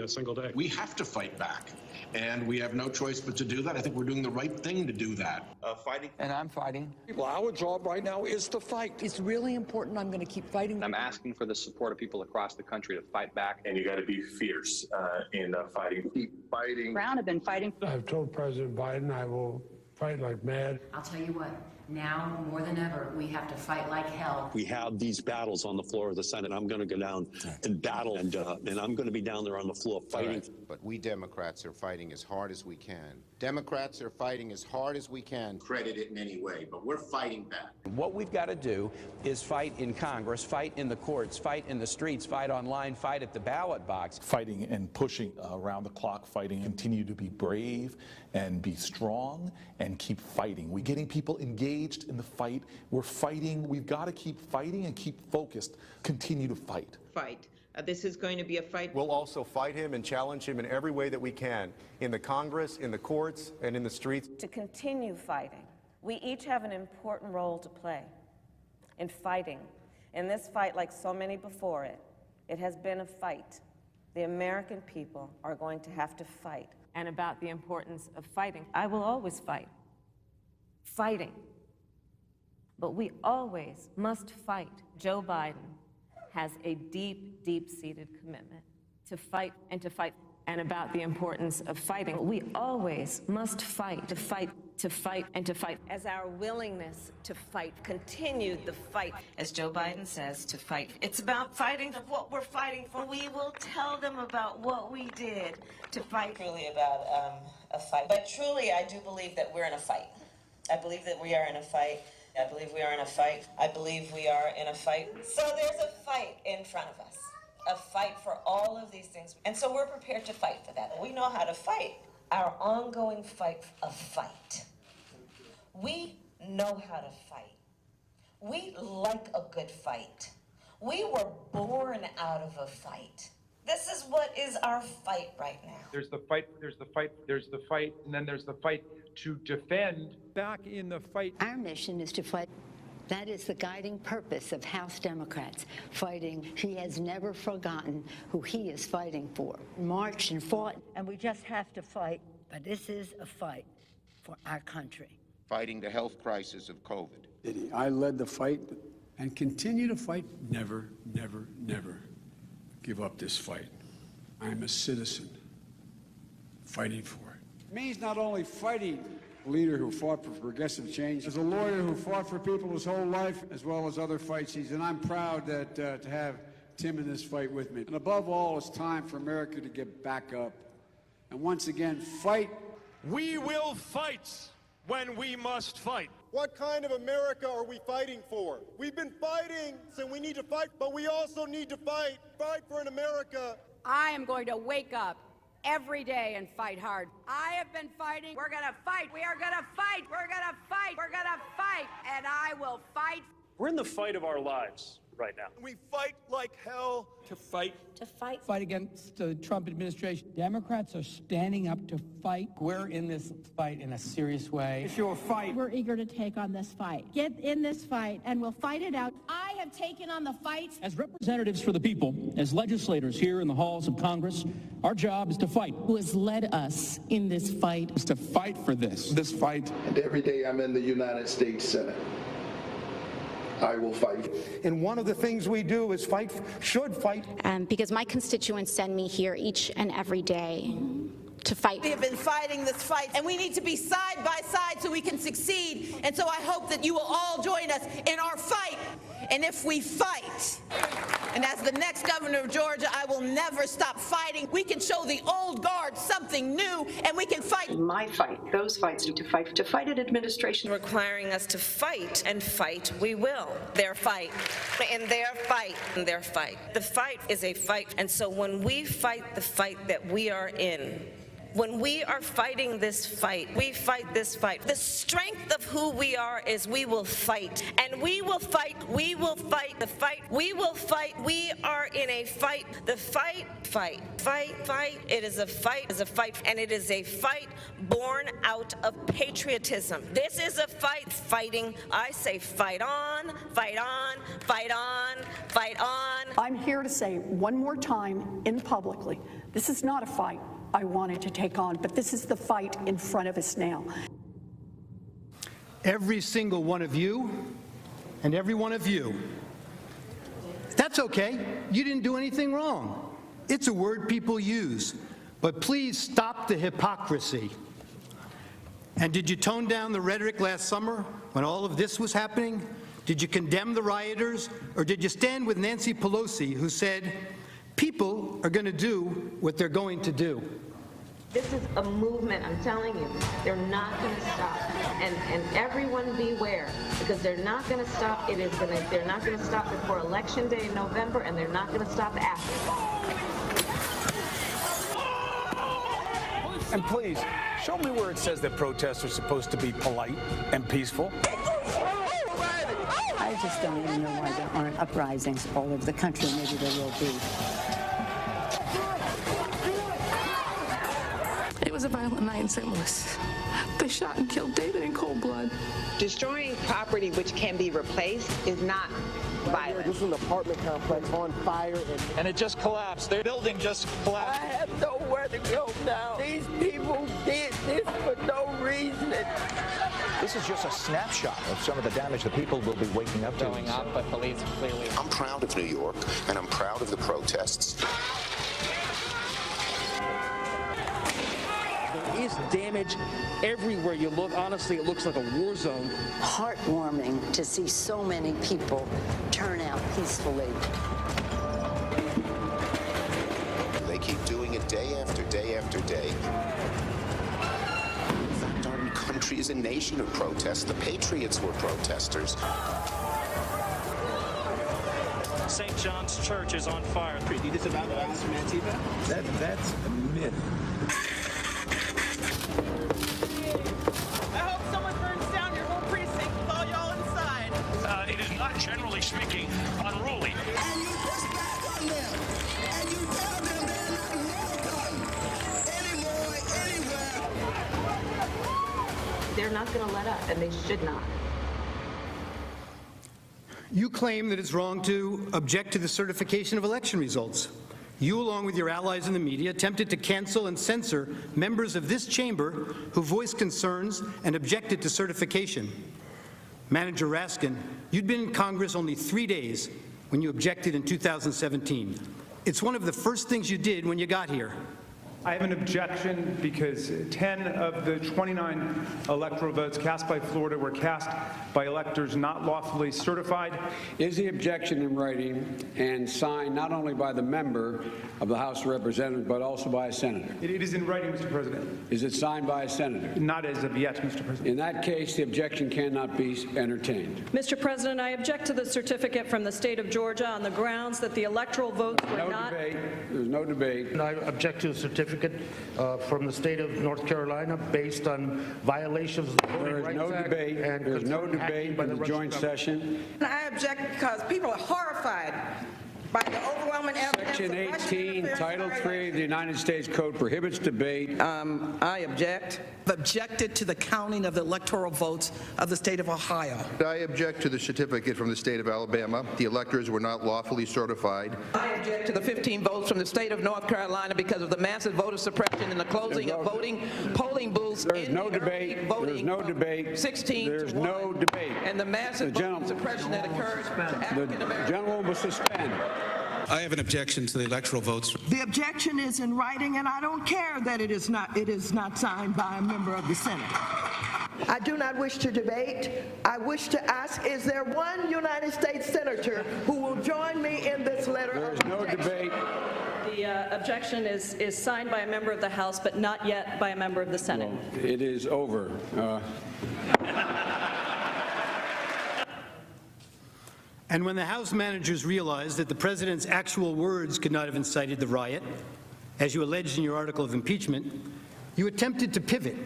single day. We have to fight back, and we have no choice but to do that. I think we're doing the right thing to do that. Fighting. And I'm fighting. Well, our job right now is to fight. It's really important. I'm going to keep fighting. I'm asking for the support of people across the country to fight back. And you got to be fierce in fighting. Keep fighting. Brown have been fighting. I've told President Biden I will fight like mad. I'll tell you what. Now, more than ever, we have to fight like hell. We have these battles on the floor of the Senate. I'm going to go down and battle, and I'm going to be down there on the floor fighting. Right. But we Democrats are fighting as hard as we can. Democrats are fighting as hard as we can. Credit it in any way, but we're fighting back. What we've got to do is fight in Congress, fight in the courts, fight in the streets, fight online, fight at the ballot box. Fighting and pushing around the clock, fighting, continue to be brave and be strong and keep fighting. We're getting people engaged in the fight. We're fighting. We've got to keep fighting and keep focused. Continue to fight. Fight. This is going to be a fight. We'll also fight him and challenge him in every way that we can, in the Congress, in the courts, and in the streets. To continue fighting, we each have an important role to play in fighting. In this fight, like so many before it, it has been a fight. The American people are going to have to fight. And about the importance of fighting, I will always fight. Fighting. But we always must fight. Joe Biden has a deep, deep-seated commitment to fight and to fight. And about the importance of fighting, we always must fight, to fight, to fight, and to fight. As our willingness to fight continued the fight, as Joe Biden says, to fight. It's about fighting of what we're fighting for. We will tell them about what we did to fight. Really about a fight. But truly, I do believe that we're in a fight. I believe that we are in a fight. I believe we are in a fight. I believe we are in a fight. So there's a fight in front of us, a fight for all of these things. And so we're prepared to fight for that. We know how to fight. Our ongoing fight of fight. We know how to fight. We like a good fight. We were born out of a fight. This is what is our fight right now. There's the fight, there's the fight, there's the fight, and then there's the fight to defend. Back in the fight. Our mission is to fight. That is the guiding purpose of House Democrats, fighting. He has never forgotten who he is fighting for. Marched and fought. And we just have to fight. But this is a fight for our country. Fighting the health crisis of COVID. I led the fight and continue to fight. Never, never, never give up this fight. I'm a citizen fighting for it. It means not only fighting a leader who fought for progressive change, as a lawyer who fought for people his whole life, as well as other fights and I'm proud that to have Tim in this fight with me. And above all, it's time for America to get back up and once again fight. We will fight when we must fight. What kind of America are we fighting for? We've been fighting, so we need to fight, but we also need to fight for an America. I am going to wake up every day and fight hard. I have been fighting. We're gonna fight. We are gonna fight. We're gonna fight. We're gonna fight. And I will fight. We're in the fight of our lives right now. We fight like hell. To fight. To fight. Fight against the Trump administration. Democrats are standing up to fight. We're in this fight in a serious way. It's your fight. We're eager to take on this fight. Get in this fight, and we'll fight it out. I have taken on the fight. As representatives for the people, as legislators here in the halls of Congress, our job is to fight. Who has led us in this fight? Is to fight for this fight. And every day I'm in the United States Senate, I will fight. And one of the things we do is fight, should fight. Because my constituents send me here each and every day to fight. We have been fighting this fight, and we need to be side by side so we can succeed. And so I hope that you will all join us in our fight. And if we fight, and as the next governor of Georgia, I will never stop fighting. We can show the old guard something new, and we can fight. My fight, those fights, to fight an administration requiring us to fight, and fight we will. Their fight, and their fight, and their fight. The fight is a fight, and so when we fight the fight that we are in, when we are fighting this fight, we fight this fight. The strength of who we are is we will fight. And we will fight, we will fight the fight, we will fight. We are in a fight. The fight. It is a fight, and it is a fight born out of patriotism. This is a fight, fighting. I say fight on, fight on, fight on, fight on. I'm here to say one more time in publicly, this is not a fight I wanted to take on, but this is the fight in front of us now. Every single one of you and every one of you, that's okay. You didn't do anything wrong. It's a word people use, but please stop the hypocrisy. And did you tone down the rhetoric last summer when all of this was happening? Did you condemn the rioters, or did you stand with Nancy Pelosi, who said, people are going to do what they're going to do? This is a movement, I'm telling you. They're not going to stop. And everyone beware, because they're not going to stop. They're not going to stop before Election Day in November, and they're not going to stop after. And please, show me where it says that protests are supposed to be polite and peaceful. I just don't even know why there aren't uprisings all over the country. Maybe there will be. It was a violent night in St. Louis. They shot and killed David in cold blood. Destroying property which can be replaced is not violent. This is an apartment complex on fire. And it just collapsed. Their building just collapsed. I have nowhere to go now. These people did this for no reason. This is just a snapshot of some of the damage that people will be waking up to. Going up, but police clearly. I'm proud of New York, and I'm proud of the protests. There is damage everywhere you look. Honestly, it looks like a war zone. Heartwarming to see so many people turn out peacefully. They keep doing it day after day after day. In fact, our country is a nation of protests. The Patriots were protesters. St. John's Church is on fire. Do you disavow that this from Antifa? That's a myth. I hope someone burns down your whole precinct. going to let up, and they should not. You claim that it's wrong to object to the certification of election results. You, along with your allies in the media, attempted to cancel and censor members of this chamber who voiced concerns and objected to certification. Manager Raskin, you'd been in Congress only 3 days when you objected in 2017. It's one of the first things you did when you got here. I have an objection because 10 of the 29 electoral votes cast by Florida were cast by electors not lawfully certified. Is the objection in writing and signed not only by the member of the House of Representatives, but also by a senator? It is in writing, Mr. President. Is it signed by a senator? Not as of yet, Mr. President. In that case, the objection cannot be entertained. Mr. President, I object to the certificate from the state of Georgia on the grounds that the electoral votes were not... There's no debate. And I object to the certificate from the state of North Carolina based on violations of the Voting Rights Act. There's no debate in the joint session. I object because people are horrified by the overwhelming evidence. Section 18, Title 3 of the United States Code prohibits debate. I object. Objected to the counting of the electoral votes of the state of Ohio. I object to the certificate from the state of Alabama. The electors were not lawfully certified. I object to the 15 votes from the state of North Carolina because of the massive voter suppression and the closing of polling booths. There's no debate. There's no debate. 16 There's to 1, no debate. And the massive voter suppression that occurred to African Americans. The gentleman will suspend. I have an objection to the electoral votes. The objection is in writing, and I don't care that it is not signed by a member of the Senate. I do not wish to debate. I wish to ask, is there one United States senator who will join me in this letter of objection? There's no debate. The objection is signed by a member of the House, but not yet by a member of the Senate. Well, it is over. And when the House managers realized that the president's actual words could not have incited the riot, as you alleged in your article of impeachment, you attempted to pivot.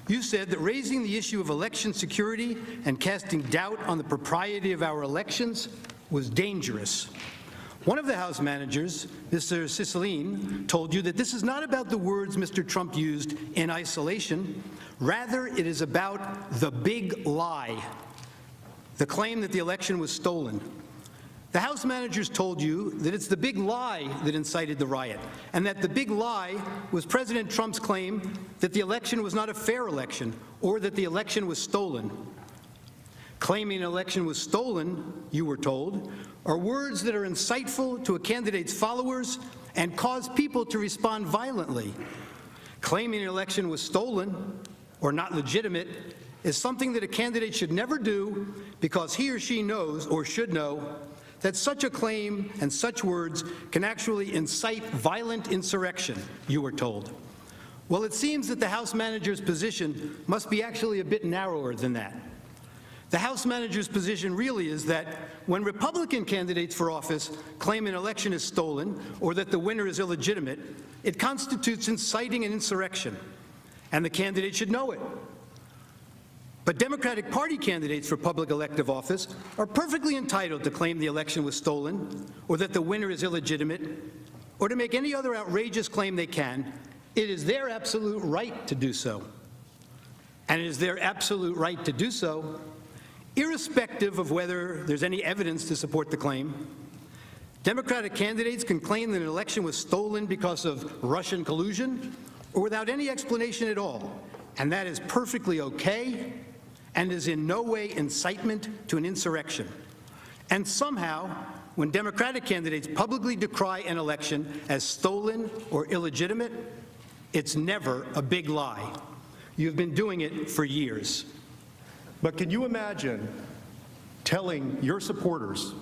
You said that raising the issue of election security and casting doubt on the propriety of our elections was dangerous. One of the House managers, Mr. Cicilline, told you that this is not about the words Mr. Trump used in isolation. Rather, it is about the big lie. The claim that the election was stolen. The House managers told you that it's the big lie that incited the riot, and that the big lie was President Trump's claim that the election was not a fair election, or that the election was stolen. Claiming an election was stolen, you were told, are words that are insightful to a candidate's followers and cause people to respond violently. Claiming an election was stolen or not legitimate is something that a candidate should never do because he or she knows, or should know, that such a claim and such words can actually incite violent insurrection, you were told. Well, it seems that the House manager's position must be actually a bit narrower than that. The House manager's position really is that when Republican candidates for office claim an election is stolen or that the winner is illegitimate, it constitutes inciting an insurrection, and the candidate should know it. But Democratic Party candidates for public elective office are perfectly entitled to claim the election was stolen or that the winner is illegitimate or to make any other outrageous claim they can. It is their absolute right to do so. And it is their absolute right to do so irrespective of whether there's any evidence to support the claim. Democratic candidates can claim that an election was stolen because of Russian collusion or without any explanation at all, and that is perfectly okay and is in no way incitement to an insurrection. And somehow, when Democratic candidates publicly decry an election as stolen or illegitimate, it's never a big lie. You've been doing it for years. But can you imagine telling your supporters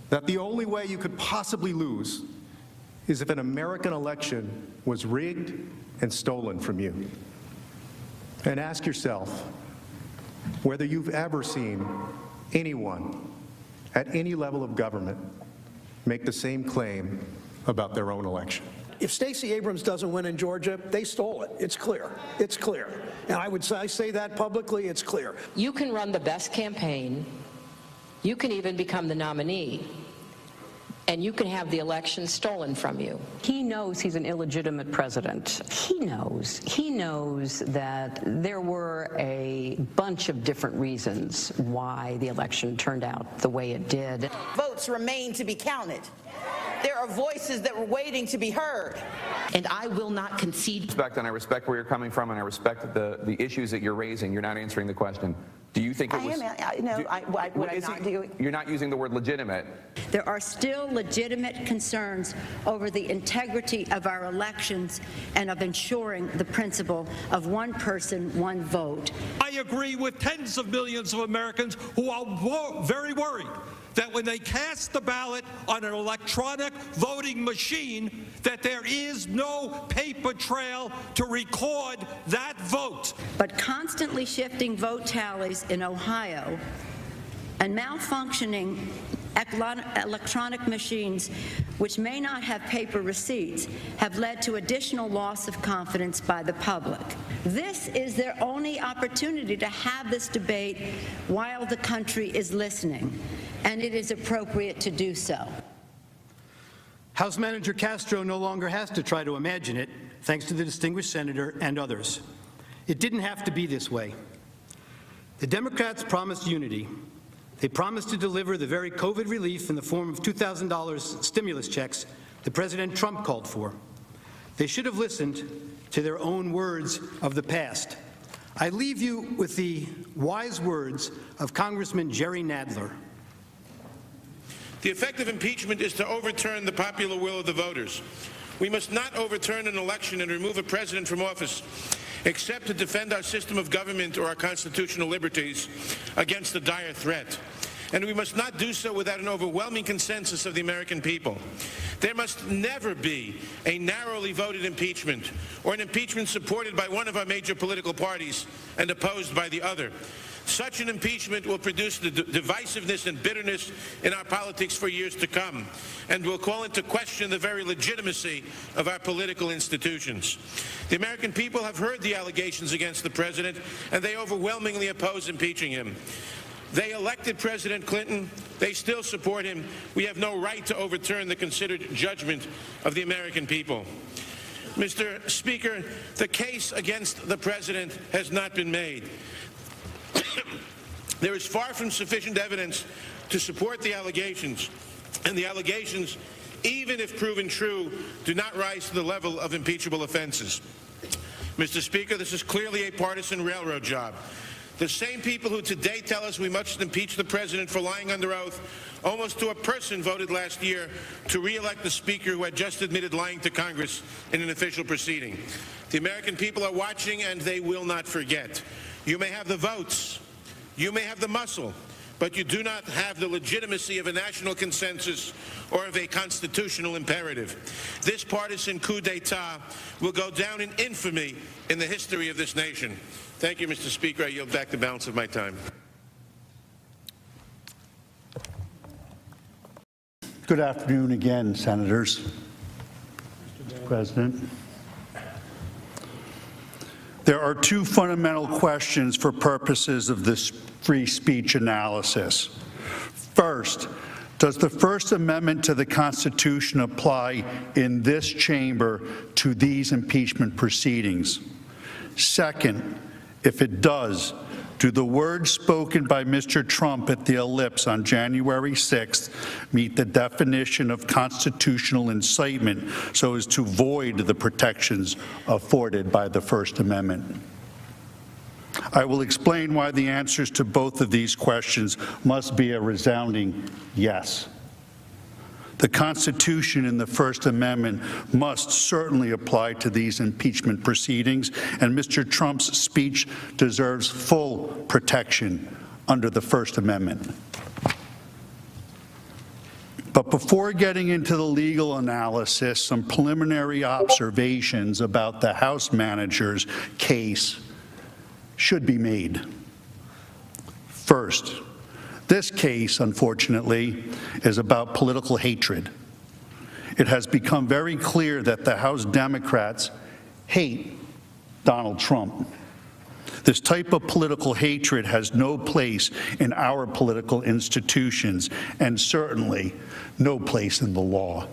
that the only way you could possibly lose is if an American election was rigged and stolen from you? And ask yourself whether you've ever seen anyone at any level of government make the same claim about their own election. If Stacey Abrams doesn't win in Georgia, they stole it. It's clear. It's clear. And I say that publicly, it's clear. You can run the best campaign. You can even become the nominee. and you can have the election stolen from you. He knows he's an illegitimate president. He knows that there were a bunch of different reasons why the election turned out the way it did. Votes remain to be counted. There are voices that were waiting to be heard. And I will not concede. And I respect where you're coming from, and I respect the issues that you're raising. You're not answering the question. Do you think it was... You're not using the word legitimate. There are still legitimate concerns over the integrity of our elections and of ensuring the principle of one person, one vote. I agree with tens of millions of Americans who are very worried that when they cast the ballot on an electronic voting machine, that there is no paper trail to record that vote. But constantly shifting vote tallies in Ohio and malfunctioning electronic machines, which may not have paper receipts, have led to additional loss of confidence by the public. This is their only opportunity to have this debate while the country is listening, and it is appropriate to do so. House Manager Castro no longer has to try to imagine it, thanks to the distinguished senator and others. It didn't have to be this way. The Democrats promised unity. They promised to deliver the very COVID relief in the form of $2,000 stimulus checks that President Trump called for. They should have listened to their own words of the past. I leave you with the wise words of Congressman Jerry Nadler. The effect of impeachment is to overturn the popular will of the voters. We must not overturn an election and remove a president from office except to defend our system of government or our constitutional liberties against a dire threat. And we must not do so without an overwhelming consensus of the American people. There must never be a narrowly voted impeachment or an impeachment supported by one of our major political parties and opposed by the other. Such an impeachment will produce the divisiveness and bitterness in our politics for years to come, and will call into question the very legitimacy of our political institutions. The American people have heard the allegations against the president, and they overwhelmingly oppose impeaching him. They elected President Clinton. They still support him. We have no right to overturn the considered judgment of the American people. Mr. Speaker, the case against the president has not been made. There is far from sufficient evidence to support the allegations, and the allegations, even if proven true, do not rise to the level of impeachable offenses. Mr. Speaker, this is clearly a partisan railroad job. The same people who today tell us we must impeach the president for lying under oath almost to a person voted last year to re-elect the speaker who had just admitted lying to Congress in an official proceeding. The American people are watching, and they will not forget. You may have the votes, you may have the muscle, but you do not have the legitimacy of a national consensus or of a constitutional imperative. This partisan coup d'etat will go down in infamy in the history of this nation. Thank you, Mr. Speaker. I yield back the balance of my time. Good afternoon again, Senators. Mr. President. There are two fundamental questions for purposes of this free speech analysis. First, does the First Amendment to the Constitution apply in this chamber to these impeachment proceedings? Second, if it does, do the words spoken by Mr. Trump at the Ellipse on January 6th meet the definition of constitutional incitement so as to void the protections afforded by the First Amendment? I will explain why the answers to both of these questions must be a resounding yes. The Constitution and the First Amendment must certainly apply to these impeachment proceedings, and Mr. Trump's speech deserves full protection under the First Amendment. But before getting into the legal analysis, some preliminary observations about the House manager's case should be made. First, this case, unfortunately, is about political hatred. It has become very clear that the House Democrats hate Donald Trump. This type of political hatred has no place in our political institutions and certainly no place in the law.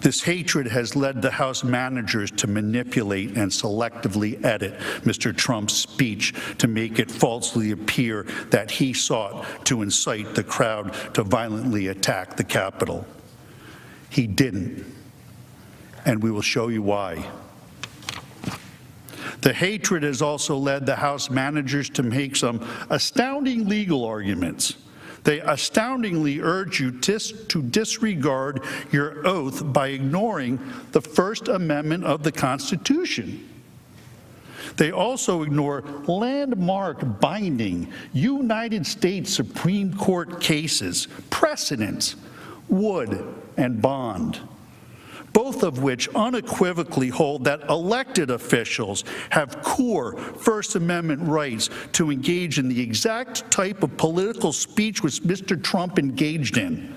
This hatred has led the House managers to manipulate and selectively edit Mr. Trump's speech to make it falsely appear that he sought to incite the crowd to violently attack the Capitol. He didn't, and we will show you why. The hatred has also led the House managers to make some astounding legal arguments. They astoundingly urge you to disregard your oath by ignoring the First Amendment of the Constitution. They also ignore landmark binding United States Supreme Court cases, precedents, Wood and Bond, both of which unequivocally hold that elected officials have core First Amendment rights to engage in the exact type of political speech which Mr. Trump engaged in.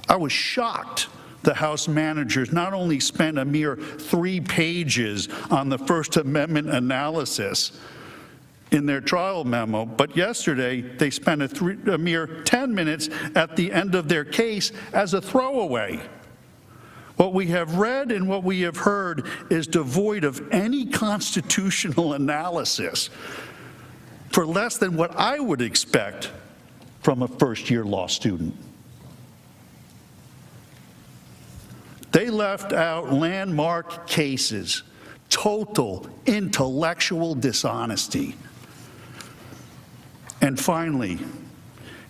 I was shocked the House managers not only spent a mere 3 pages on the First Amendment analysis in their trial memo, but yesterday they spent a mere 10 minutes at the end of their case as a throwaway. What we have read and what we have heard is devoid of any constitutional analysis for less than what I would expect from a first-year law student. They left out landmark cases, total intellectual dishonesty. And finally,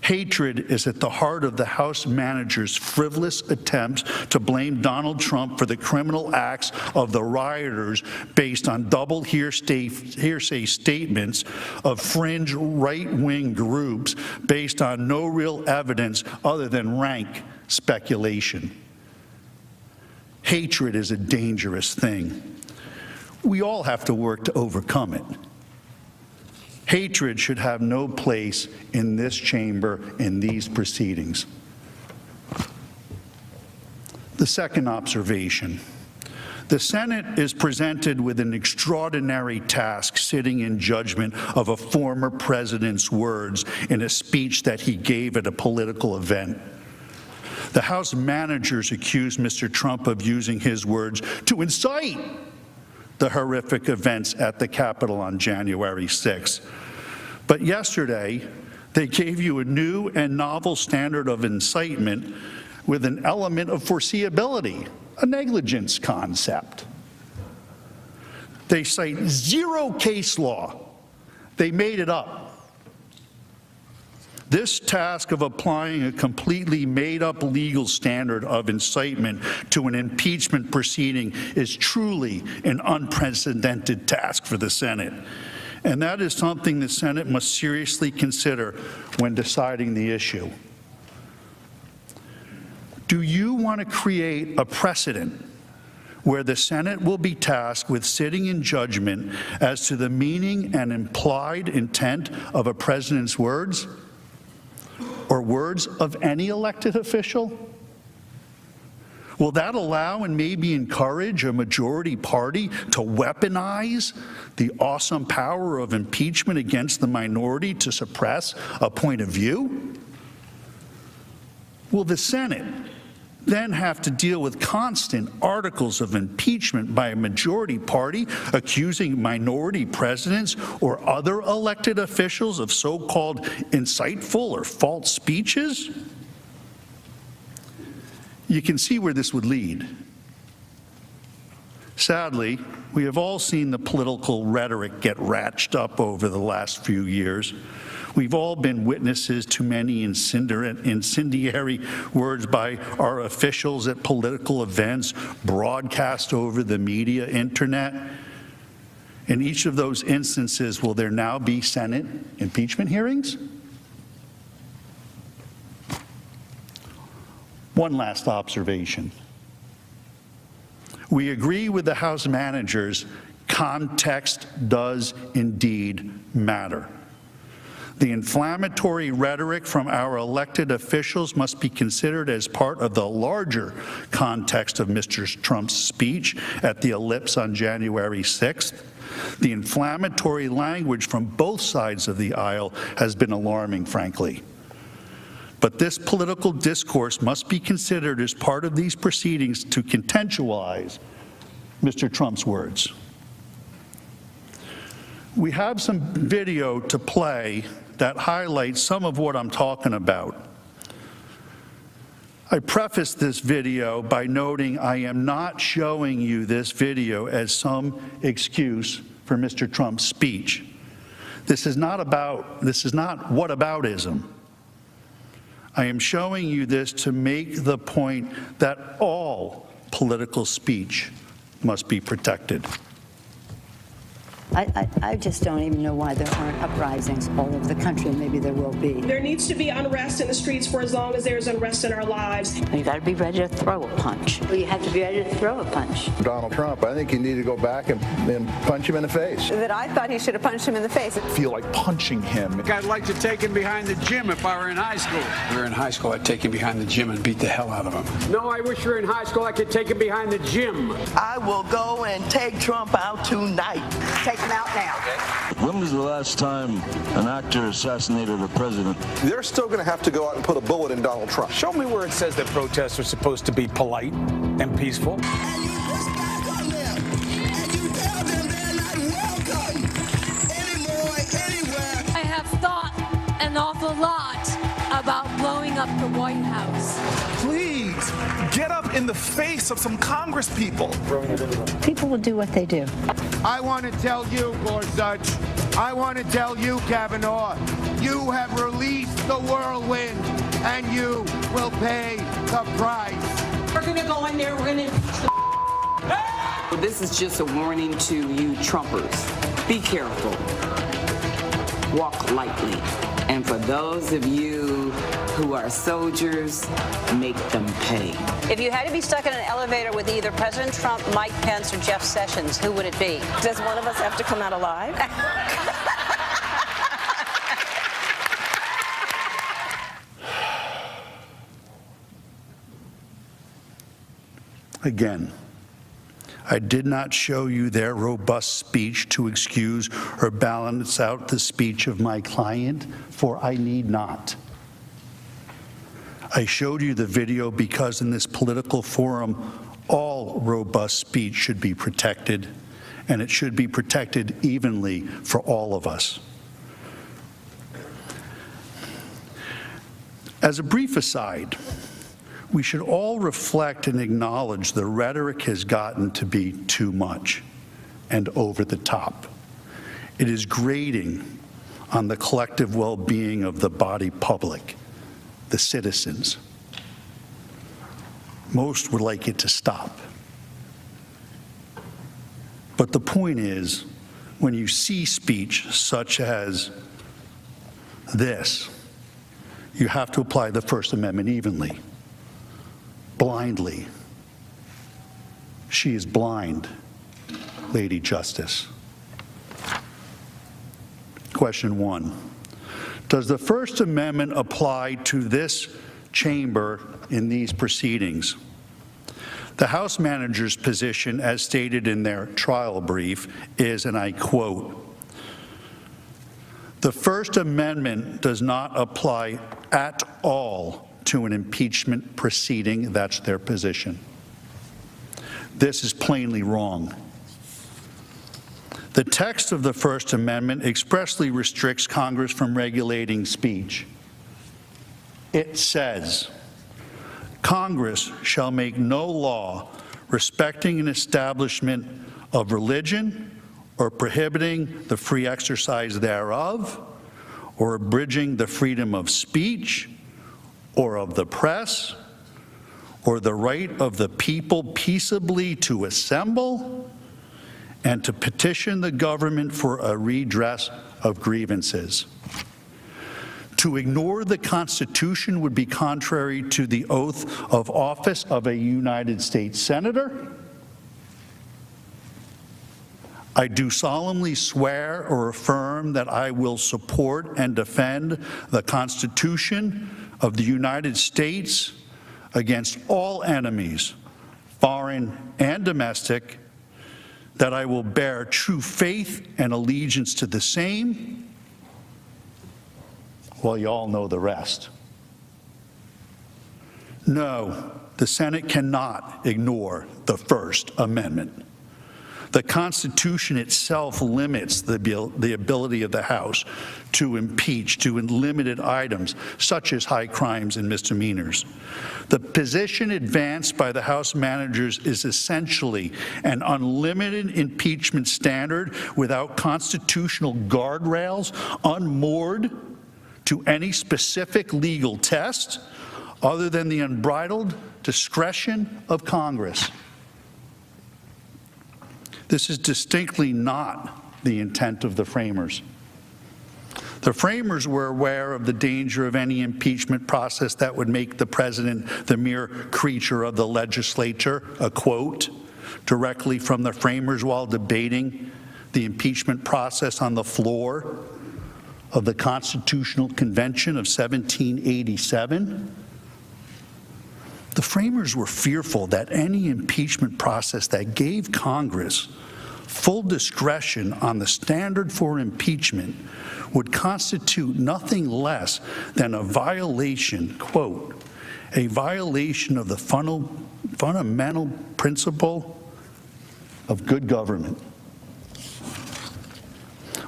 hatred is at the heart of the House managers' frivolous attempts to blame Donald Trump for the criminal acts of the rioters based on double hearsay statements of fringe right-wing groups based on no real evidence other than rank speculation. Hatred is a dangerous thing. We all have to work to overcome it. Hatred should have no place in this chamber in these proceedings. The second observation. The Senate is presented with an extraordinary task sitting in judgment of a former president's words in a speech that he gave at a political event. The House managers accused Mr. Trump of using his words to incite the horrific events at the Capitol on January 6th. But yesterday, they gave you a new and novel standard of incitement with an element of foreseeability, a negligence concept. They cite zero case law. They made it up. This task of applying a completely made-up legal standard of incitement to an impeachment proceeding is truly an unprecedented task for the Senate. And that is something the Senate must seriously consider when deciding the issue. Do you want to create a precedent where the Senate will be tasked with sitting in judgment as to the meaning and implied intent of a president's words? Or words of any elected official? Will that allow and maybe encourage a majority party to weaponize the awesome power of impeachment against the minority to suppress a point of view? Will the Senate then have to deal with constant articles of impeachment by a majority party accusing minority presidents or other elected officials of so-called insightful or false speeches? You can see where this would lead. Sadly, we have all seen the political rhetoric get ratcheted up over the last few years. We've all been witnesses to many incendiary words by our officials at political events, broadcast over the media, internet. In each of those instances, will there now be Senate impeachment hearings? One last observation. We agree with the House managers, context does indeed matter. The inflammatory rhetoric from our elected officials must be considered as part of the larger context of Mr. Trump's speech at the Ellipse on January 6th. The inflammatory language from both sides of the aisle has been alarming, frankly. But this political discourse must be considered as part of these proceedings to contextualize Mr. Trump's words. We have some video to play that highlights some of what I'm talking about. I preface this video by noting I am not showing you this video as some excuse for Mr. Trump's speech. This is not whataboutism. I am showing you this to make the point that all political speech must be protected. I just don't even know why there aren't uprisings all over the country, and maybe there will be. There needs to be unrest in the streets for as long as there's unrest in our lives. You got to be ready to throw a punch. Well, you have to be ready to throw a punch. Donald Trump, I think you need to go back and punch him in the face. That I thought he should have punched him in the face. I feel like punching him. I'd like to take him behind the gym if I were in high school. If we were in high school, I'd take him behind the gym and beat the hell out of him. No, I wish we were in high school. I could take him behind the gym. I will go and take Trump out tonight. Take him out now. When was the last time an actor assassinated a president? They're still going to have to go out and put a bullet in Donald Trump. Show me where it says that protests are supposed to be polite and peaceful. I have thought an awful lot about blowing up the White House. Please, get up in the face of some Congress people. People will do what they do. I want to tell you, Gorsuch, I want to tell you, Kavanaugh, you have released the whirlwind, and you will pay the price. We're going to go in there, we're going to impeach the Well, this is just a warning to you Trumpers. Be careful. Walk lightly. And for those of you who are soldiers, make them pay. If you had to be stuck in an elevator with either President Trump, Mike Pence, or Jeff Sessions, who would it be? Does one of us have to come out alive? Again, I did not show you their robust speech to excuse or balance out the speech of my client, for I need not. I showed you the video because in this political forum, all robust speech should be protected, and it should be protected evenly for all of us. As a brief aside, we should all reflect and acknowledge the rhetoric has gotten to be too much and over the top. It is grating on the collective well-being of the body politic, the citizens. Most would like it to stop. But the point is, when you see speech such as this, you have to apply the First Amendment evenly. Blindly. She is blind, Lady Justice. Question 1. Does the First Amendment apply to this chamber in these proceedings? The House manager's position, as stated in their trial brief, is, and I quote, "The First Amendment does not apply at all to an impeachment proceeding." That's their position. This is plainly wrong. The text of the First Amendment expressly restricts Congress from regulating speech. It says, "Congress shall make no law respecting an establishment of religion or prohibiting the free exercise thereof or abridging the freedom of speech or of the press, or the right of the people peaceably to assemble and to petition the government for a redress of grievances." To ignore the Constitution would be contrary to the oath of office of a United States Senator. I do solemnly swear or affirm that I will support and defend the Constitution of the United States against all enemies, foreign and domestic, that I will bear true faith and allegiance to the same. Well, you all know the rest. No, the Senate cannot ignore the First Amendment. The Constitution itself limits the ability of the House to impeach to limited items, such as high crimes and misdemeanors. The position advanced by the House managers is essentially an unlimited impeachment standard without constitutional guardrails, unmoored to any specific legal test other than the unbridled discretion of Congress. This is distinctly not the intent of the framers. The framers were aware of the danger of any impeachment process that would make the president the mere creature of the legislature, a quote directly from the framers while debating the impeachment process on the floor of the Constitutional Convention of 1787. The framers were fearful that any impeachment process that gave Congress full discretion on the standard for impeachment would constitute nothing less than a violation, quote, a violation of the fundamental principle of good government.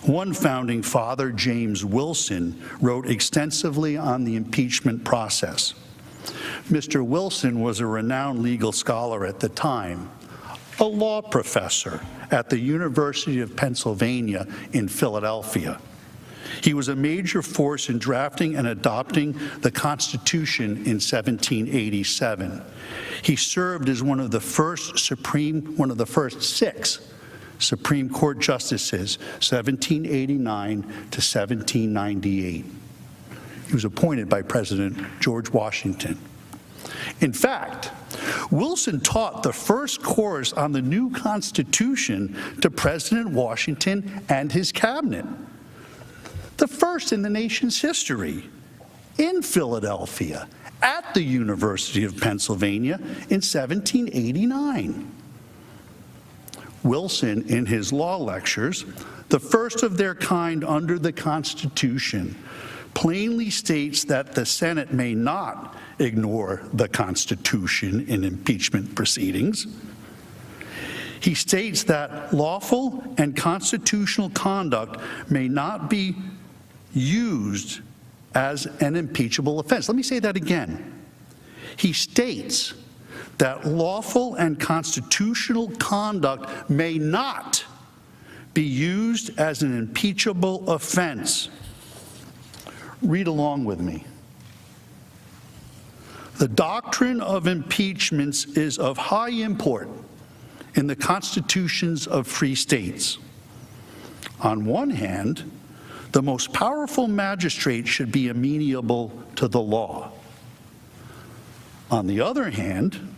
One founding father, James Wilson, wrote extensively on the impeachment process. Mr. Wilson was a renowned legal scholar at the time, a law professor at the University of Pennsylvania in Philadelphia. He was a major force in drafting and adopting the Constitution in 1787. He served as one of the first six Supreme Court justices, 1789 to 1798. He was appointed by President George Washington. In fact, Wilson taught the first course on the new Constitution to President Washington and his cabinet, the first in the nation's history, in Philadelphia, at the University of Pennsylvania in 1789. Wilson, in his law lectures, the first of their kind under the Constitution, plainly states that the Senate may not ignore the Constitution in impeachment proceedings. He states that lawful and constitutional conduct may not be used as an impeachable offense. Let me say that again. He states that lawful and constitutional conduct may not be used as an impeachable offense. Read along with me. The doctrine of impeachments is of high import in the constitutions of free states. On one hand, the most powerful magistrate should be amenable to the law. On the other hand,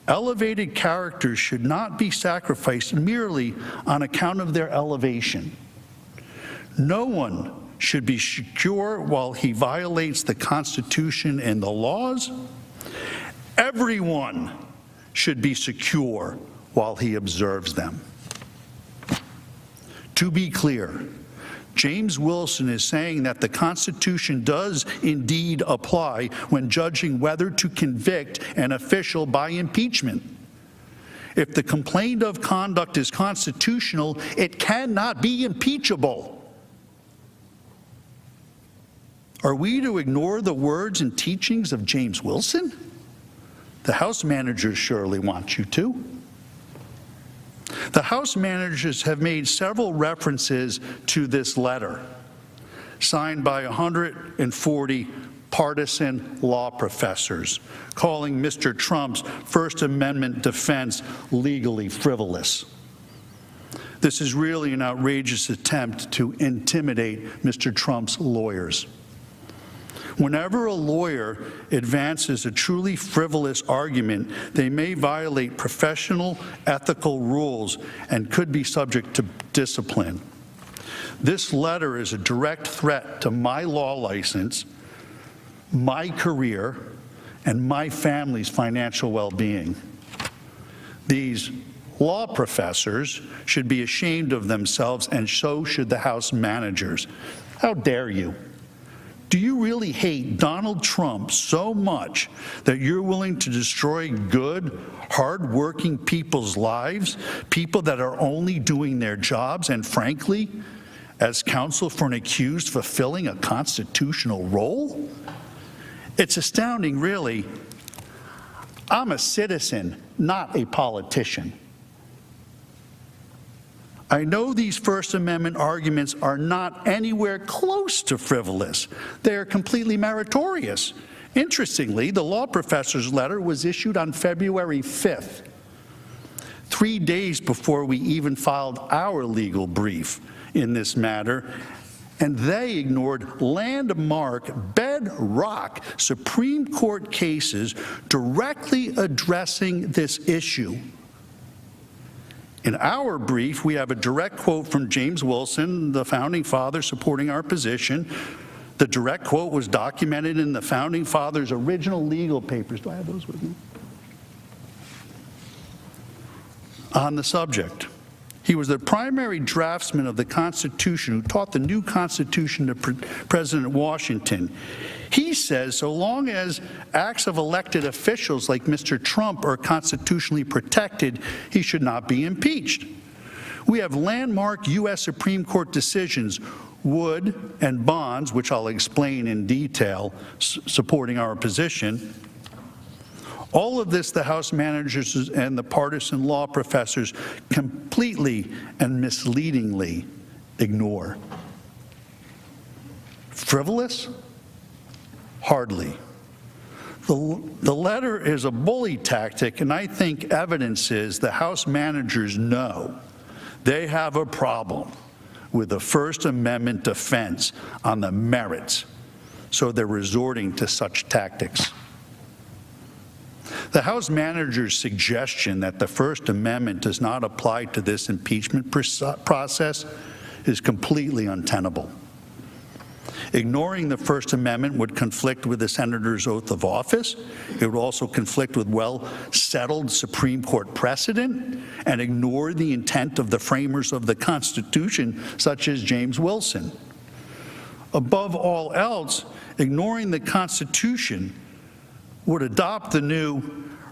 elevated characters should not be sacrificed merely on account of their elevation. No one should be secure while he violates the Constitution and the laws. Everyone should be secure while he observes them. To be clear, James Wilson is saying that the Constitution does indeed apply when judging whether to convict an official by impeachment. If the complaint of conduct is constitutional, it cannot be impeachable. Are we to ignore the words and teachings of James Wilson? The House managers surely want you to. The House managers have made several references to this letter, signed by 140 partisan law professors, calling Mr. Trump's First Amendment defense legally frivolous. This is really an outrageous attempt to intimidate Mr. Trump's lawyers. Whenever a lawyer advances a truly frivolous argument, they may violate professional ethical rules and could be subject to discipline. This letter is a direct threat to my law license, my career, and my family's financial well-being. These law professors should be ashamed of themselves, and so should the House managers. How dare you? Do you really hate Donald Trump so much that you're willing to destroy good, hard-working people's lives, people that are only doing their jobs, and frankly, as counsel for an accused fulfilling a constitutional role? It's astounding, really. I'm a citizen, not a politician. I know these First Amendment arguments are not anywhere close to frivolous. They are completely meritorious. Interestingly, the law professor's letter was issued on February 5th, 3 days before we even filed our legal brief in this matter, and they ignored landmark, bedrock Supreme Court cases directly addressing this issue. In our brief, we have a direct quote from James Wilson, the founding father supporting our position. The direct quote was documented in the founding fathers' original legal papers. Do I have those with me? On the subject. He was the primary draftsman of the Constitution who taught the new Constitution to President Washington. He says so long as acts of elected officials like Mr. Trump are constitutionally protected, he should not be impeached. We have landmark U.S. Supreme Court decisions, Wood and Bonds, which I'll explain in detail, supporting our position. All of this the House managers and the partisan law professors completely and misleadingly ignore. Frivolous? Hardly. The letter is a bully tactic, and I think evidence is the House managers know they have a problem with the First Amendment defense on the merits, so they're resorting to such tactics. The House manager's suggestion that the First Amendment does not apply to this impeachment process is completely untenable. Ignoring the First Amendment would conflict with the senator's oath of office. It would also conflict with well-settled Supreme Court precedent and ignore the intent of the framers of the Constitution, such as James Wilson. Above all else, ignoring the Constitution would adopt the new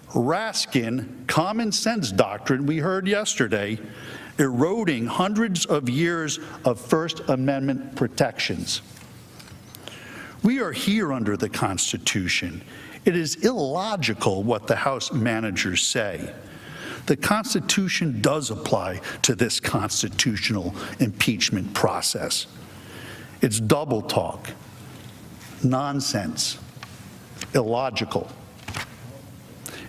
Raskin common sense doctrine we heard yesterday, eroding hundreds of years of First Amendment protections. We are here under the Constitution. It is illogical what the House managers say. The Constitution does apply to this constitutional impeachment process. It's double talk, nonsense, illogical.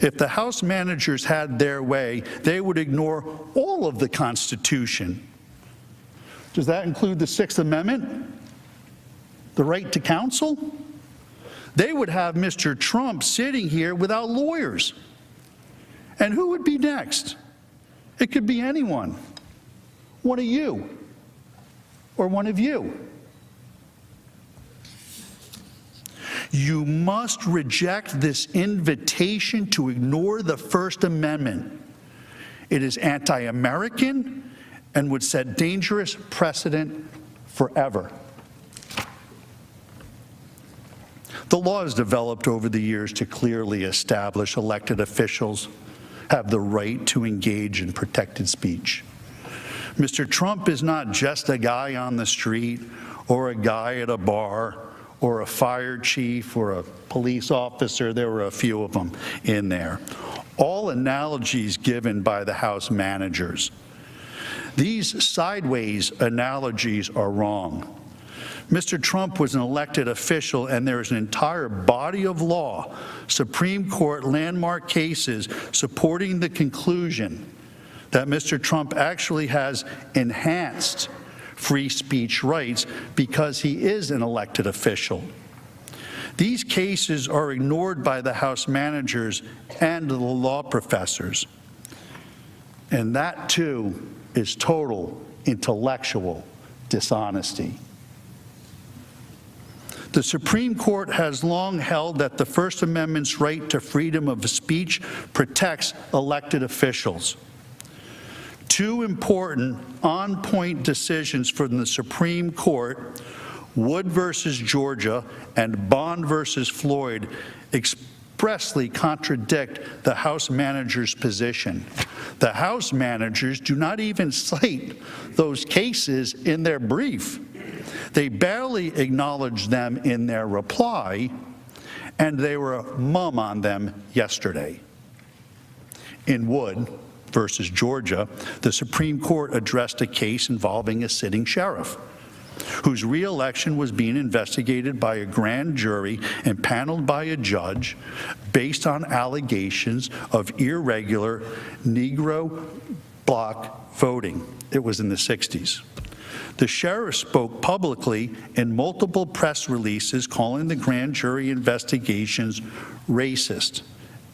If the House managers had their way, they would ignore all of the Constitution. Does that include the Sixth Amendment? The right to counsel? They would have Mr. Trump sitting here without lawyers. And who would be next? It could be anyone. One of you or one of you. You must reject this invitation to ignore the First Amendment. It is anti-American and would set dangerous precedent forever. The law has developed over the years to clearly establish elected officials have the right to engage in protected speech. Mr. Trump is not just a guy on the street or a guy at a bar or a fire chief or a police officer. There were a few of them in there. All analogies given by the House managers. These sideways analogies are wrong. Mr. Trump was an elected official, and there is an entire body of law, Supreme Court landmark cases supporting the conclusion that Mr. Trump actually has enhanced free speech rights because he is an elected official. These cases are ignored by the House managers and the law professors. And that, too, is total intellectual dishonesty. The Supreme Court has long held that the First Amendment's right to freedom of speech protects elected officials. Two important on-point decisions from the Supreme Court, Wood versus Georgia and Bond versus Floyd, expressly contradict the House managers' position. The House managers do not even cite those cases in their brief. They barely acknowledge them in their reply, and they were mum on them yesterday. In Wood versus Georgia, the Supreme Court addressed a case involving a sitting sheriff whose re-election was being investigated by a grand jury and paneled by a judge based on allegations of irregular Negro bloc voting. It was in the 60s. The sheriff spoke publicly in multiple press releases calling the grand jury investigations racist,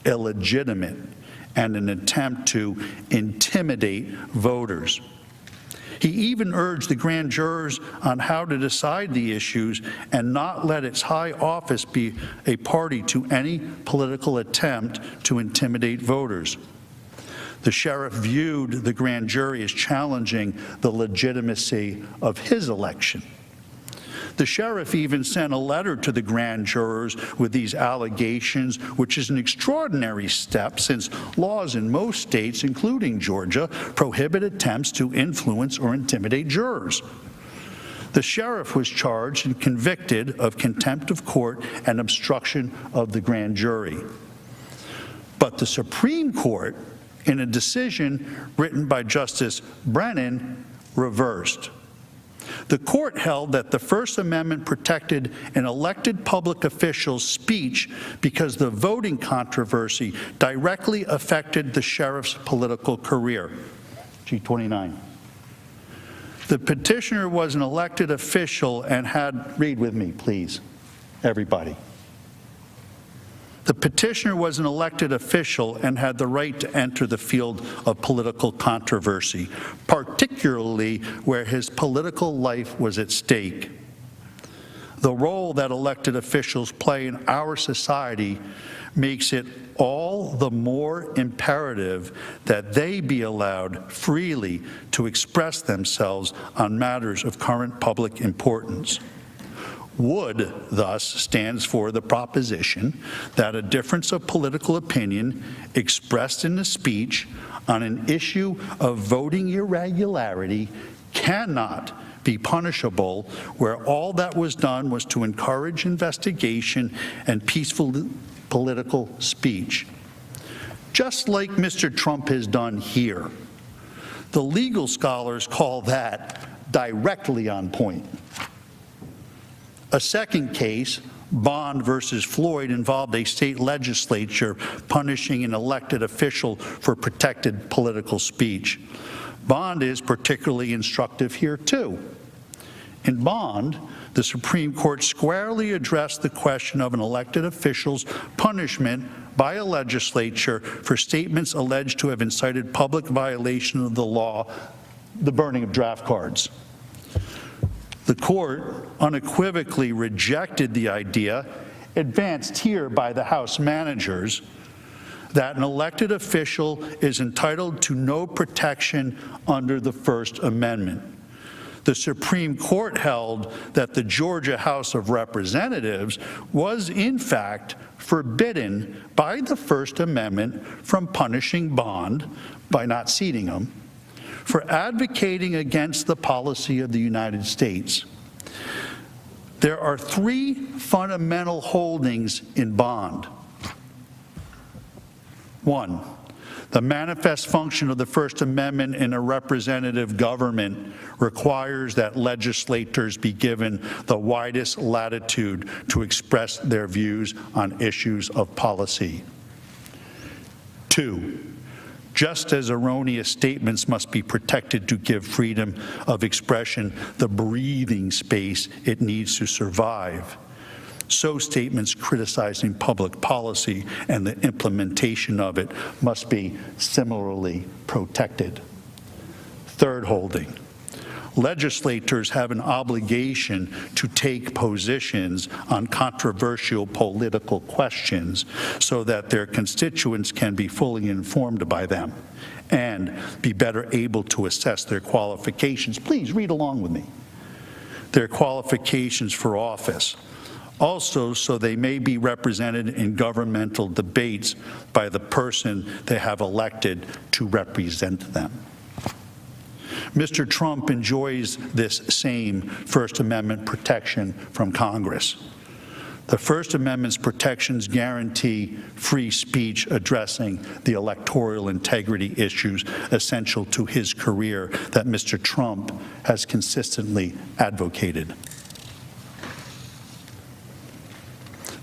illegitimate, and an attempt to intimidate voters. He even urged the grand jurors on how to decide the issues and not let its high office be a party to any political attempt to intimidate voters. The sheriff viewed the grand jury as challenging the legitimacy of his election. The sheriff even sent a letter to the grand jurors with these allegations, which is an extraordinary step since laws in most states, including Georgia, prohibit attempts to influence or intimidate jurors. The sheriff was charged and convicted of contempt of court and obstruction of the grand jury. But the Supreme Court, in a decision written by Justice Brennan, reversed. The court held that the First Amendment protected an elected public official's speech because the voting controversy directly affected the sheriff's political career. G29. The petitioner was an elected official and had, read with me, please, everybody. The petitioner was an elected official and had the right to enter the field of political controversy, particularly where his political life was at stake. The role that elected officials play in our society makes it all the more imperative that they be allowed freely to express themselves on matters of current public importance. Wood, thus, stands for the proposition that a difference of political opinion expressed in a speech on an issue of voting irregularity cannot be punishable where all that was done was to encourage investigation and peaceful political speech. Just like Mr. Trump has done here. The legal scholars call that directly on point. A second case, Bond versus Floyd, involved a state legislature punishing an elected official for protected political speech. Bond is particularly instructive here, too. In Bond, the Supreme Court squarely addressed the question of an elected official's punishment by a legislature for statements alleged to have incited public violation of the law, the burning of draft cards. The court unequivocally rejected the idea, advanced here by the House managers, that an elected official is entitled to no protection under the First Amendment. The Supreme Court held that the Georgia House of Representatives was, in fact, forbidden by the First Amendment from punishing Bond by not seating him for advocating against the policy of the United States. There are three fundamental holdings in Bond. One, the manifest function of the First Amendment in a representative government requires that legislators be given the widest latitude to express their views on issues of policy. Two, just as erroneous statements must be protected to give freedom of expression the breathing space it needs to survive, So statements criticizing public policy and the implementation of it must be similarly protected. Third holding. Legislators have an obligation to take positions on controversial political questions so that their constituents can be fully informed by them and be better able to assess their qualifications. Please read along with me. Their qualifications for office. Also, so they may be represented in governmental debates by the person they have elected to represent them. Mr. Trump enjoys this same First Amendment protection from Congress. The First Amendment's protections guarantee free speech addressing the electoral integrity issues essential to his career that Mr. Trump has consistently advocated.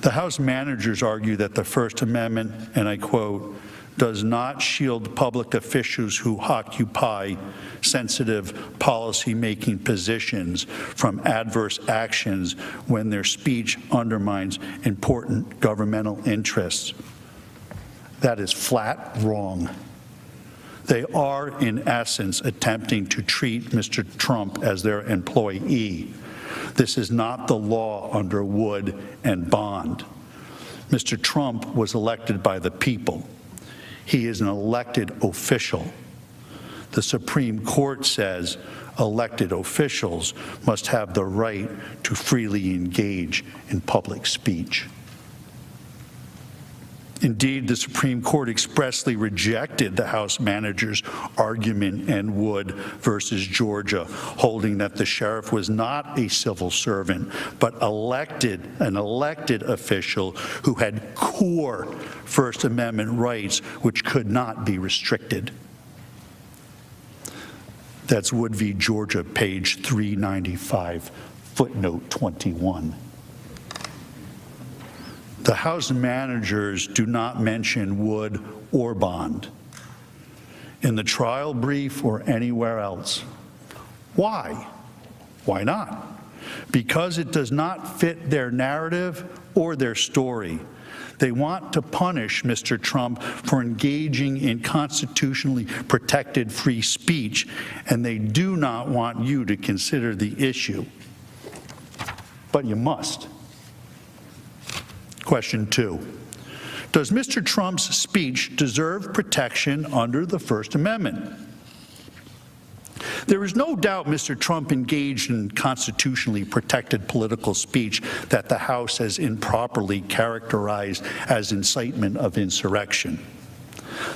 The House managers argue that the First Amendment, and I quote, does not shield public officials who occupy sensitive policy-making positions from adverse actions when their speech undermines important governmental interests. That is flat wrong. They are, in essence, attempting to treat Mr. Trump as their employee. This is not the law under Wood and Bond. Mr. Trump was elected by the people. He is an elected official. The Supreme Court says elected officials must have the right to freely engage in public speech. Indeed, the Supreme Court expressly rejected the House manager's argument in Wood versus Georgia, holding that the sheriff was not a civil servant, but an elected official who had core First Amendment rights which could not be restricted. That's Wood v. Georgia, page 395, footnote 21. The House managers do not mention Wood or Bond in the trial brief or anywhere else. Why? Why not? Because it does not fit their narrative or their story. They want to punish Mr. Trump for engaging in constitutionally protected free speech, and they do not want you to consider the issue. But you must. Question 2. Does Mr. Trump's speech deserve protection under the First Amendment? There is no doubt Mr. Trump engaged in constitutionally protected political speech that the House has improperly characterized as incitement of insurrection.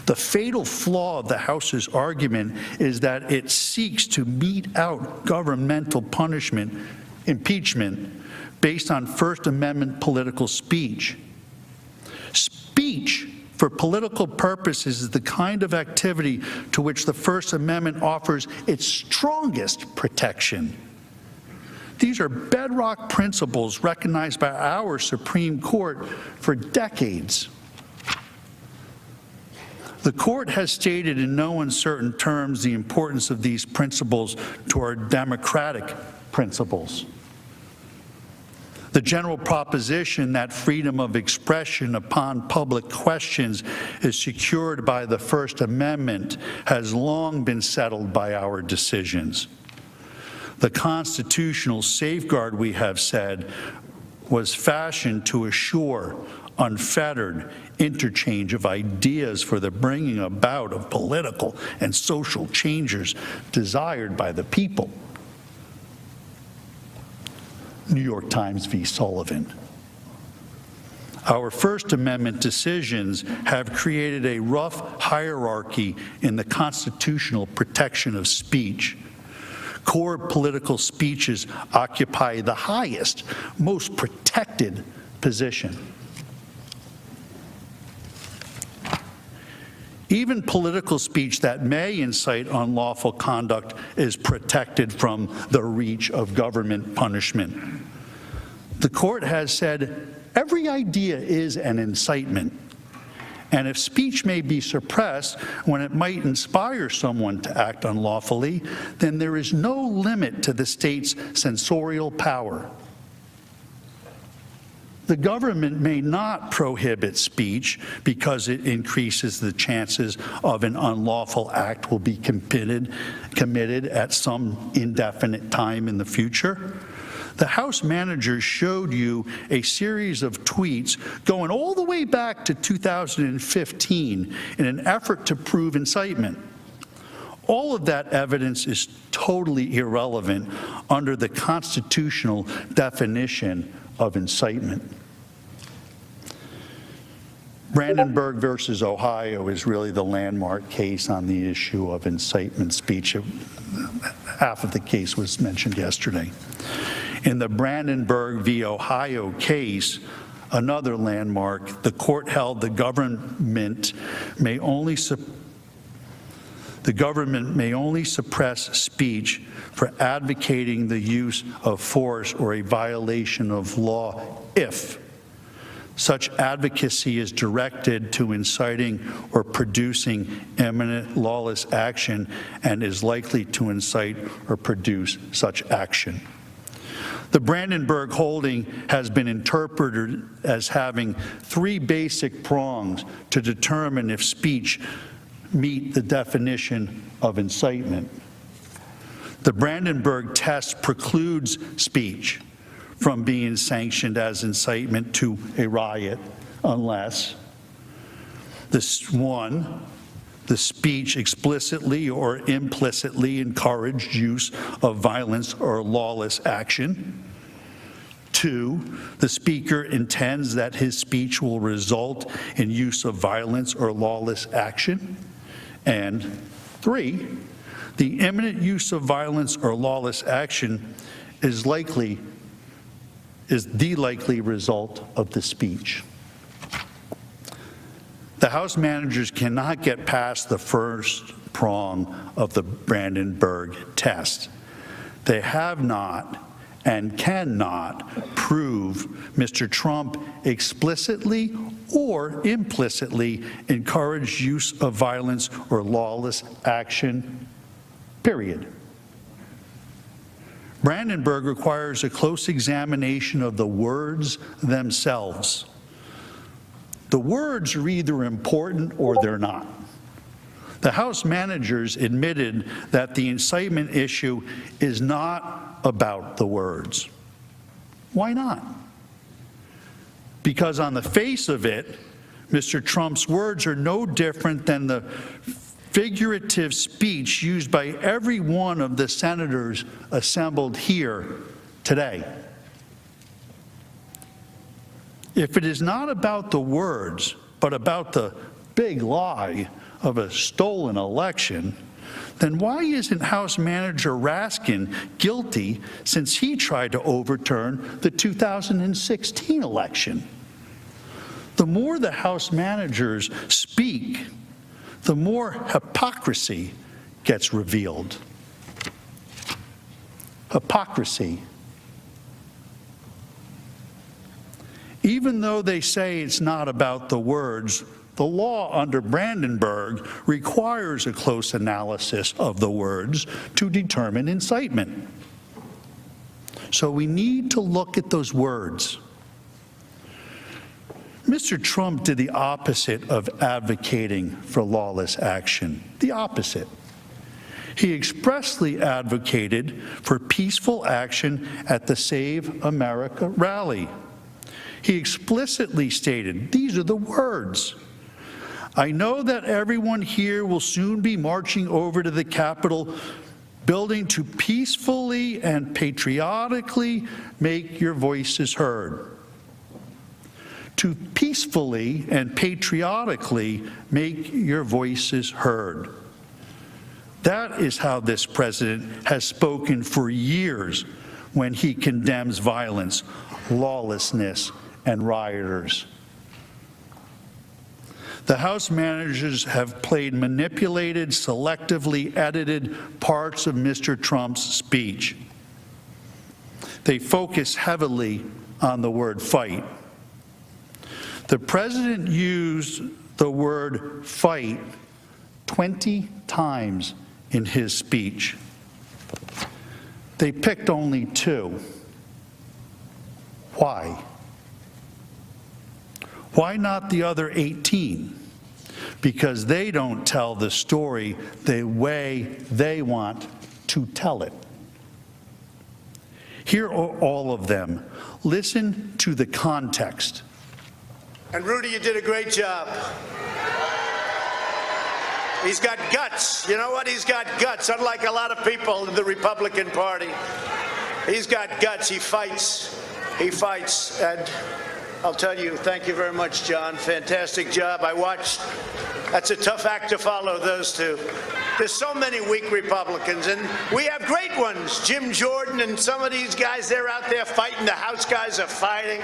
The fatal flaw of the House's argument is that it seeks to mete out governmental punishment, impeachment, based on First Amendment political speech. Speech for political purposes is the kind of activity to which the First Amendment offers its strongest protection. These are bedrock principles recognized by our Supreme Court for decades. The court has stated in no uncertain terms the importance of these principles to our democratic principles. The general proposition that freedom of expression upon public questions is secured by the First Amendment has long been settled by our decisions. The constitutional safeguard, we have said, was fashioned to assure unfettered interchange of ideas for the bringing about of political and social changes desired by the people. New York Times v. Sullivan. Our First Amendment decisions have created a rough hierarchy in the constitutional protection of speech. Core political speeches occupy the highest, most protected position. Even political speech that may incite unlawful conduct is protected from the reach of government punishment. The court has said every idea is an incitement, and if speech may be suppressed when it might inspire someone to act unlawfully, then there is no limit to the state's censorial power. The government may not prohibit speech because it increases the chances of an unlawful act will be committed at some indefinite time in the future. The House managers showed you a series of tweets going all the way back to 2015 in an effort to prove incitement. All of that evidence is totally irrelevant under the constitutional definition of incitement. Brandenburg versus Ohio is really the landmark case on the issue of incitement speech. Half of the case was mentioned yesterday. In the Brandenburg v. Ohio case, another landmark, the court held the government may only suppress speech for advocating the use of force or a violation of law if such advocacy is directed to inciting or producing imminent lawless action and is likely to incite or produce such action. The Brandenburg holding has been interpreted as having three basic prongs to determine if speech meet the definition of incitement. The Brandenburg Test precludes speech from being sanctioned as incitement to a riot unless the speech explicitly or implicitly encouraged use of violence or lawless action. 2, the speaker intends that his speech will result in use of violence or lawless action. And 3, the imminent use of violence or lawless action is the likely result of the speech. The House managers cannot get past the first prong of the Brandenburg test. They have not and cannot prove Mr. Trump explicitly or implicitly encouraged use of violence or lawless action, period. Brandenburg requires a close examination of the words themselves. The words are either important or they're not. The House managers admitted that the incitement issue is not about the words. Why not? Because on the face of it, Mr. Trump's words are no different than the figurative speech used by every one of the senators assembled here today. If it is not about the words, but about the big lie of a stolen election, then why isn't House Manager Raskin guilty since he tried to overturn the 2016 election? The more the House managers speak, the more hypocrisy gets revealed. Hypocrisy. Even though they say it's not about the words, the law under Brandenburg requires a close analysis of the words to determine incitement. So we need to look at those words. Mr. Trump did the opposite of advocating for lawless action. The opposite. He expressly advocated for peaceful action at the Save America rally. He explicitly stated, these are the words, "I know that everyone here will soon be marching over to the Capitol building to peacefully and patriotically make your voices heard." To peacefully and patriotically make your voices heard. That is how this president has spoken for years when he condemns violence, lawlessness, and rioters. The House managers have played manipulated, selectively edited parts of Mr. Trump's speech. They focus heavily on the word fight. The president used the word fight 20 times in his speech. They picked only 2. Why? Why not the other 18? Because they don't tell the story the way they want to tell it. Here are all of them. Listen to the context. And Rudy, you did a great job. He's got guts. You know what? He's got guts, unlike a lot of people in the Republican Party. He's got guts. He fights. He fights. And I'll tell you, thank you very much, John. Fantastic job. I watched. That's a tough act to follow, those two. There's so many weak Republicans, and we have great ones. Jim Jordan and some of these guys, they're out there fighting. The House guys are fighting.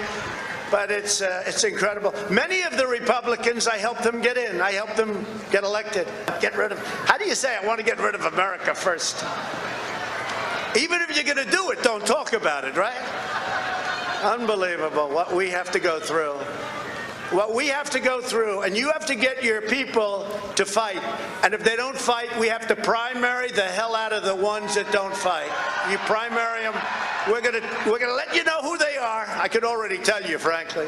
But it's incredible. Many of the Republicans, I helped them get in. I helped them get elected. Get rid of, how do you say, I want to get rid of America first? Even if you're going to do it, don't talk about it, right? Unbelievable what we have to go through. What we have to go through, and you have to get your people to fight. And if they don't fight, we have to primary the hell out of the ones that don't fight. You primary them, we're gonna let you know who they are. I could already tell you, frankly.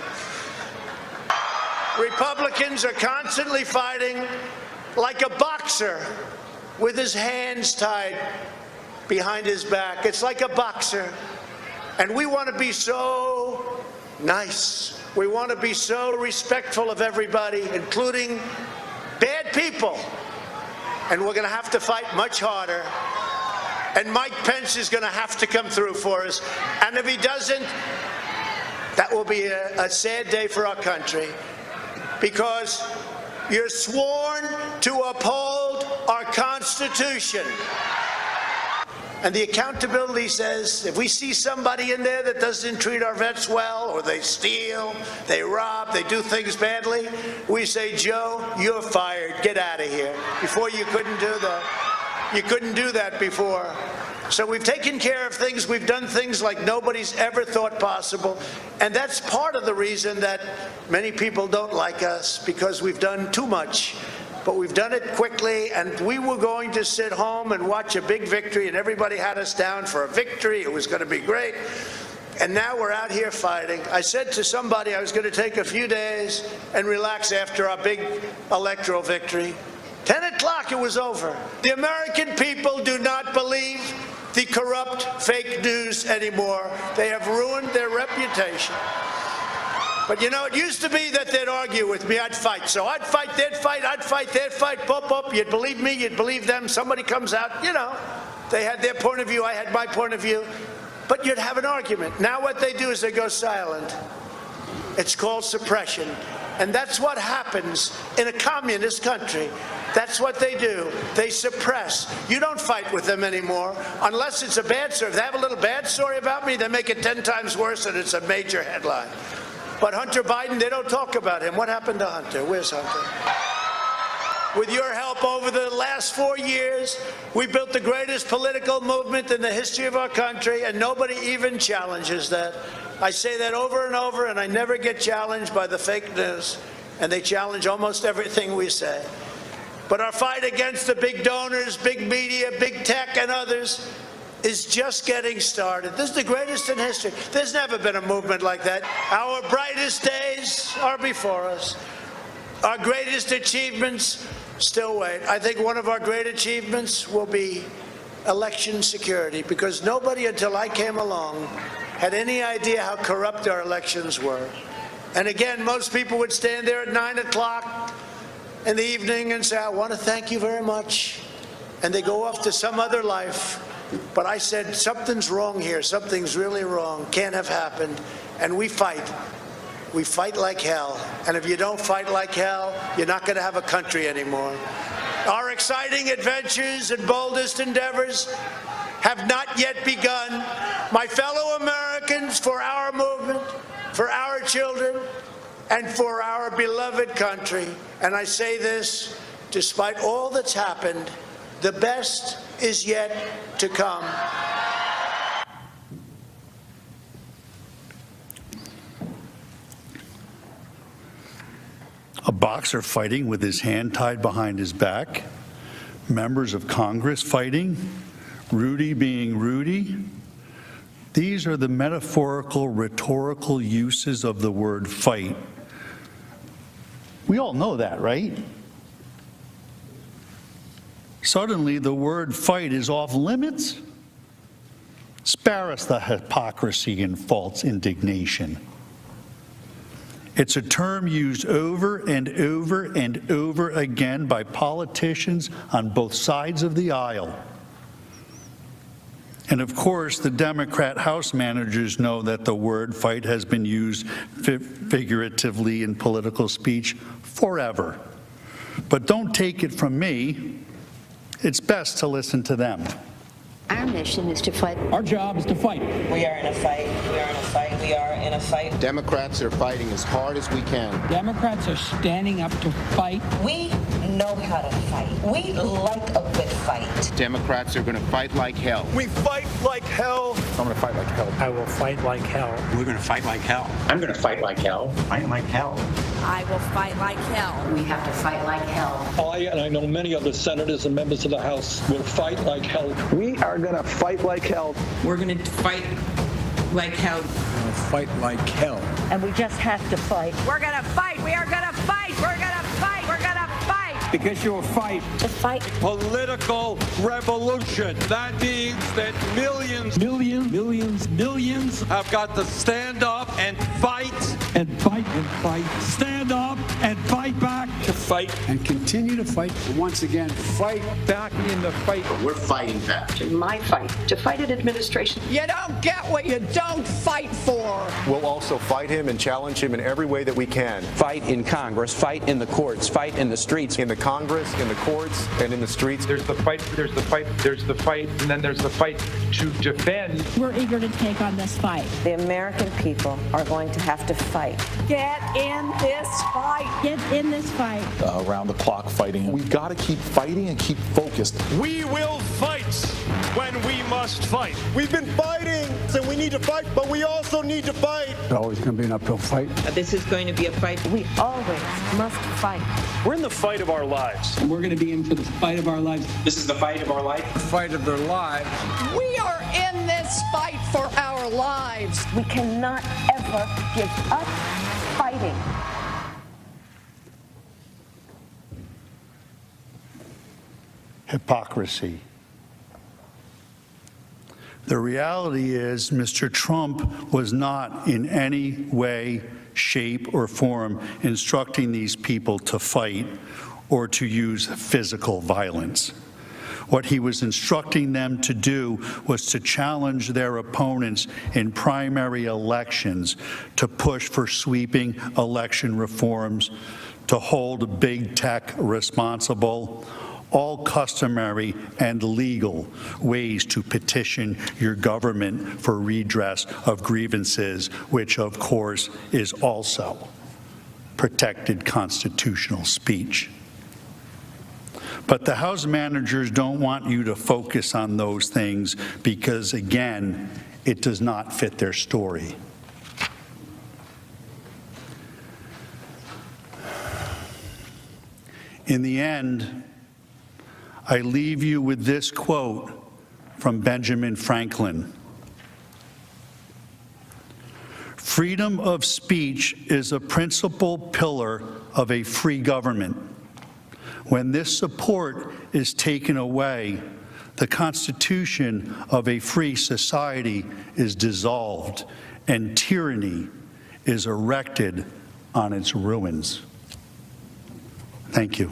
Republicans are constantly fighting like a boxer with his hands tied behind his back. It's like a boxer. And we want to be so nice. We want to be so respectful of everybody, including bad people. And we're going to have to fight much harder. And Mike Pence is going to have to come through for us. And if he doesn't, that will be a sad day for our country. Because you're sworn to uphold our Constitution. And the accountability says, if we see somebody in there that doesn't treat our vets well, or they steal, they rob, they do things badly, we say, Joe, you're fired. Get out of here. Before you couldn't do that. You couldn't do that before. So we've taken care of things. We've done things like nobody's ever thought possible. And that's part of the reason that many people don't like us, because we've done too much. But we've done it quickly, and we were going to sit home and watch a big victory, and everybody had us down for a victory. It was going to be great. And now we're out here fighting. I said to somebody I was going to take a few days and relax after our big electoral victory. 10 o'clock, it was over. The American people do not believe the corrupt fake news anymore. They have ruined their reputation. But you know, it used to be that they'd argue with me, I'd fight. So I'd fight, they'd fight, I'd fight, they'd fight, bump, bump. You'd believe me, you'd believe them. Somebody comes out, you know, they had their point of view, I had my point of view. But you'd have an argument. Now what they do is they go silent. It's called suppression. And that's what happens in a communist country. That's what they do. They suppress. You don't fight with them anymore unless it's a bad story. If they have a little bad story about me, they make it 10 times worse and it's a major headline. But Hunter Biden, they don't talk about him. What happened to Hunter? Where's Hunter? With your help over the last 4 years, we built the greatest political movement in the history of our country, and nobody even challenges that. I say that over and over, and I never get challenged by the fake news, and they challenge almost everything we say. But our fight against the big donors, big media, big tech, and others is just getting started. This is the greatest in history. There's never been a movement like that. Our brightest days are before us. Our greatest achievements still wait. I think one of our great achievements will be election security, because nobody until I came along had any idea how corrupt our elections were. And again, most people would stand there at 9 o'clock in the evening and say, I want to thank you very much. And they go off to some other life. But I said, something's wrong here. Something's really wrong. Can't have happened. And we fight. We fight like hell. And if you don't fight like hell, you're not going to have a country anymore. Our exciting adventures and boldest endeavors have not yet begun. My fellow Americans, for our movement, for our children, and for our beloved country. And I say this, despite all that's happened, the best is yet to come. A boxer fighting with his hand tied behind his back, members of Congress fighting, Rudy being Rudy. These are the metaphorical, rhetorical uses of the word fight. We all know that, right? Suddenly, the word fight is off limits? Spare us the hypocrisy and false indignation. It's a term used over and over and over again by politicians on both sides of the aisle. And of course, the Democrat House managers know that the word fight has been used figuratively in political speech forever. But don't take it from me. It's best to listen to them. Our mission is to fight. Our job is to fight. We are in a fight. We are in a fight. We are in a fight. Democrats are fighting as hard as we can. Democrats are standing up to fight. We know how to fight. We like a good fight. Democrats are going to fight like hell. We fight like hell. I'm going to fight like hell. I will fight like hell. We're going to fight like hell. I'm going to fight like hell. Fight like hell. I will fight like hell. We have to fight like hell. I, and I know many other senators and members of the House, will fight like hell. We are going to fight like hell. We're going to fight like hell. We'll fight like hell. And we just have to fight. We're going to fight. We are going to fight. We're going to fight. We're going to fight. Because you'll fight. To fight. Political revolution. That means that millions have got to stand up and fight. And fight and fight. Stand up and fight back. To fight. And continue to fight. Once again, fight back in the fight. We're fighting back. My fight. To fight an administration. You don't get what you don't fight for. We'll also fight him and challenge him in every way that we can. Fight in Congress, fight in the courts, fight in the streets. In the Congress, in the courts, and in the streets. There's the fight, there's the fight, there's the fight, and then there's the fight to defend. We're eager to take on this fight. The American people are going to have to fight. Get in this fight. Get in this fight. Around the clock fighting. We've got to keep fighting and keep focused. We will fight when we must fight. We've been fighting, so we need to fight, but we also need to fight. It's always going to be an uphill fight. This is going to be a fight. We always must fight. We're in the fight of our lives. And we're going to be in for the fight of our lives. This is the fight of our life. The fight of their lives. We are in this fight for our lives. We cannot ever give up fighting. Hypocrisy. The reality is Mr. Trump was not in any way, shape, or form instructing these people to fight or to use physical violence. What he was instructing them to do was to challenge their opponents in primary elections, to push for sweeping election reforms, to hold big tech responsible, all customary and legal ways to petition your government for redress of grievances, which of course is also protected constitutional speech. But the House managers don't want you to focus on those things because, again, it does not fit their story. In the end, I leave you with this quote from Benjamin Franklin. Freedom of speech is a principal pillar of a free government. When this support is taken away, the constitution of a free society is dissolved and tyranny is erected on its ruins. Thank you.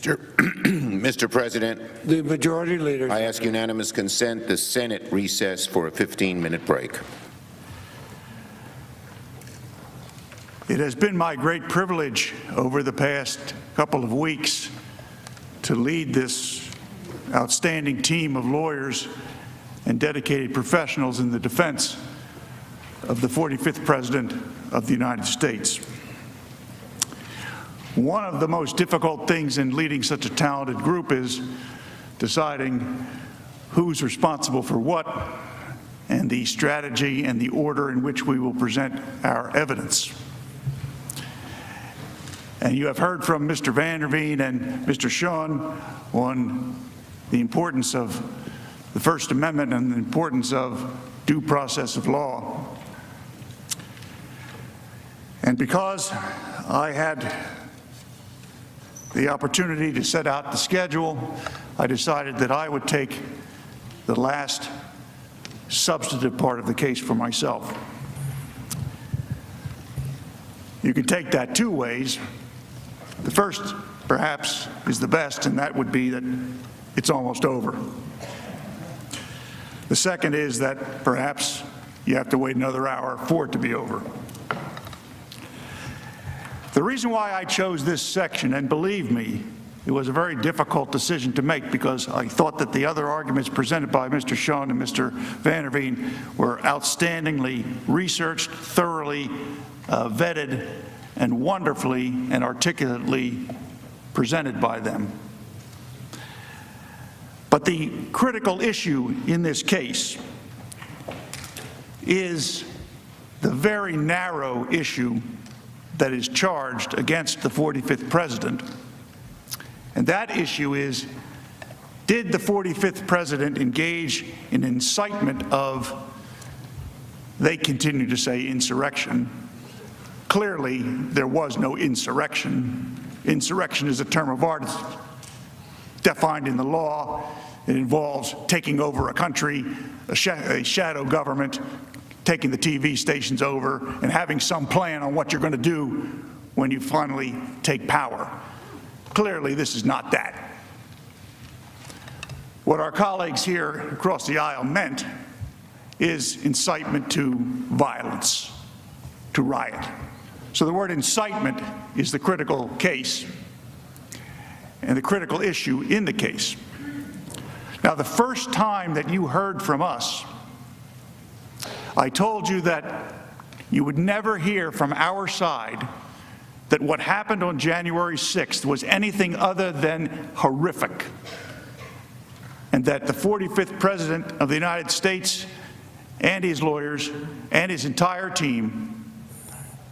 Mr. President, the majority leader. I ask unanimous consent the Senate recess for a 15-minute break. It has been my great privilege over the past couple of weeks to lead this outstanding team of lawyers and dedicated professionals in the defense of the 45th President of the United States. One of the most difficult things in leading such a talented group is deciding who's responsible for what and the strategy and the order in which we will present our evidence. And you have heard from Mr. Vanderveen and Mr. Sean on the importance of the First Amendment and the importance of due process of law. And because I had the opportunity to set out the schedule, I decided that I would take the last substantive part of the case for myself. You can take that two ways. The first, perhaps, is the best, and that would be that it's almost over. The second is that perhaps you have to wait another hour for it to be over. The reason why I chose this section, and believe me, it was a very difficult decision to make because I thought that the other arguments presented by Mr. Sean and Mr. Vanderveen were outstandingly researched, thoroughly vetted, and wonderfully and articulately presented by them. But the critical issue in this case is the very narrow issue that is charged against the 45th president. And that issue is, did the 45th president engage in incitement of, they continue to say, insurrection? Clearly, there was no insurrection. Insurrection is a term of art. It's defined in the law. It involves taking over a country, a shadow government, taking the TV stations over, and having some plan on what you're going to do when you finally take power. Clearly, this is not that. What our colleagues here across the aisle meant is incitement to violence, to riot. So the word incitement is the critical case and the critical issue in the case. Now, the first time that you heard from us, I told you that you would never hear from our side that what happened on January 6th was anything other than horrific, and that the 45th President of the United States and his lawyers and his entire team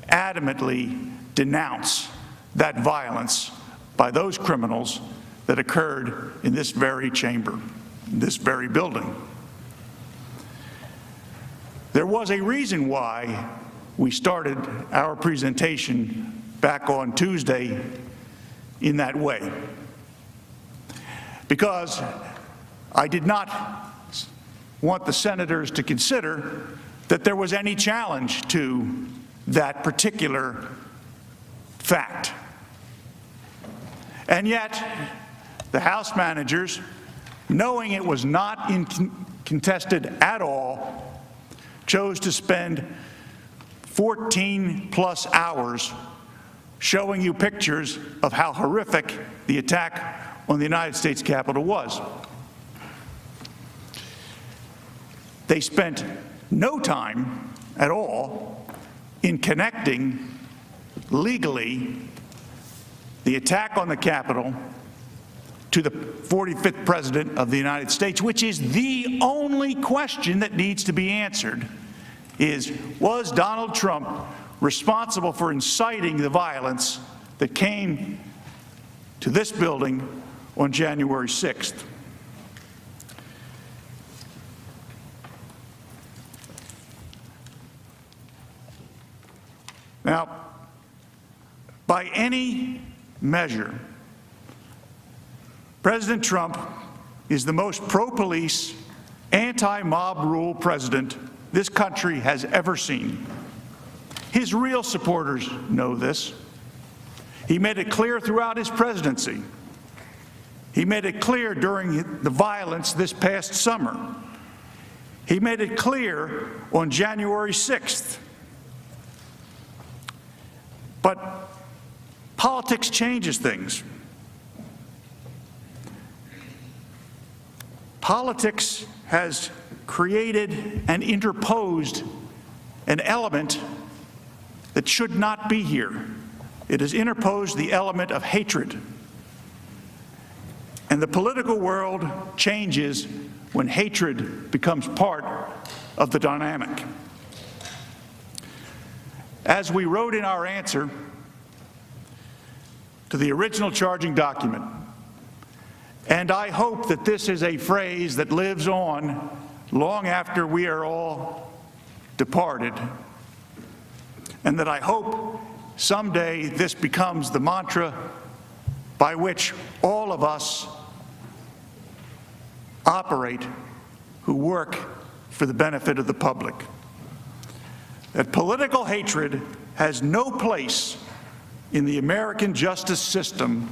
adamantly denounce that violence by those criminals that occurred in this very chamber, in this very building. There was a reason why we started our presentation back on Tuesday in that way. Because I did not want the senators to consider that there was any challenge to that particular fact. And yet, the House managers, knowing it was not contested at all, chose to spend 14+ hours showing you pictures of how horrific the attack on the United States Capitol was. They spent no time at all in connecting legally the attack on the Capitol to the 45th President of the United States, which is the only question that needs to be answered, is, was Donald Trump responsible for inciting the violence that came to this building on January 6th? Now, by any measure, President Trump is the most pro-police, anti-mob rule president this country has ever seen. His real supporters know this. He made it clear throughout his presidency. He made it clear during the violence this past summer. He made it clear on January 6th. But politics changes things. Politics has created and interposed an element that should not be here. It has interposed the element of hatred. And the political world changes when hatred becomes part of the dynamic. As we wrote in our answer, to the original charging document. And I hope that this is a phrase that lives on long after we are all departed, and that I hope someday this becomes the mantra by which all of us operate who work for the benefit of the public. That political hatred has no place in the American justice system,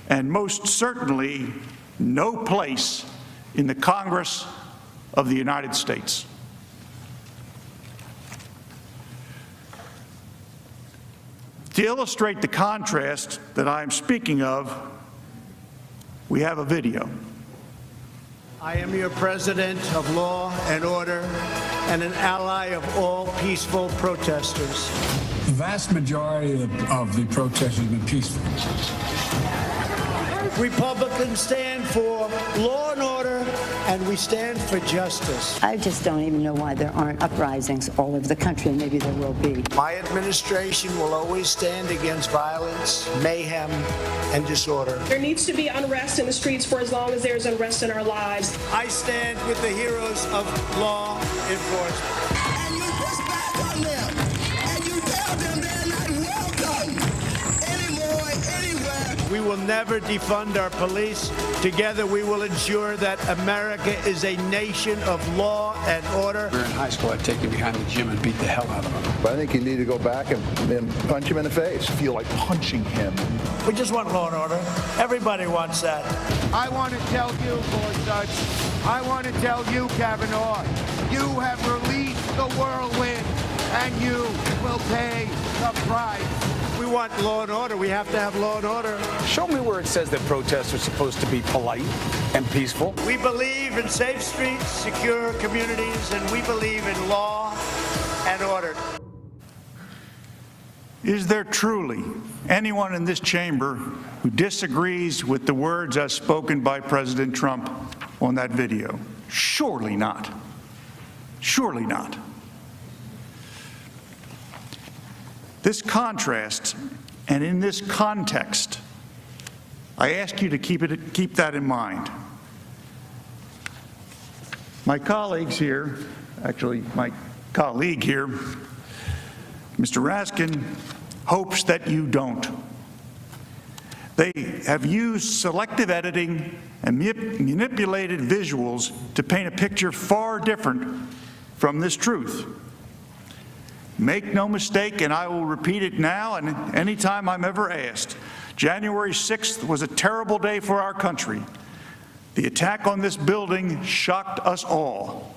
and most certainly no place in the Congress of the United States. To illustrate the contrast that I'm speaking of, we have a video. I am your president of law and order and an ally of all peaceful protesters. The vast majority of the protests have been peaceful. Republicans stand for law and order, and we stand for justice. I just don't even know why there aren't uprisings all over the country, and maybe there will be. My administration will always stand against violence, mayhem, and disorder. There needs to be unrest in the streets for as long as there's unrest in our lives. I stand with the heroes of law enforcement. And you push back on them, and you tell them they're not welcome anymore, anywhere. We will never defund our police. Together we will ensure that America is a nation of law and order. We were in high school, I'd take you behind the gym and beat the hell out of him. But I think you need to go back and punch him in the face. Feel like punching him. We just want law and order. Everybody wants that. I want to tell you, Gorsuch, I want to tell you, Kavanaugh, you have released the whirlwind, and you will pay the price. We want law and order. We have to have law and order. Show me where it says that protests are supposed to be polite and peaceful. We believe in safe streets, secure communities, and we believe in law and order. Is there truly anyone in this chamber who disagrees with the words as spoken by President Trump on that video? Surely not. Surely not. This contrast, and in this context, I ask you to keep that in mind. My colleagues here, actually my colleague here, Mr. Raskin, hopes that you don't. They have used selective editing and manipulated visuals to paint a picture far different from this truth. Make no mistake, and I will repeat it now and anytime I'm ever asked, January 6th was a terrible day for our country. The attack on this building shocked us all.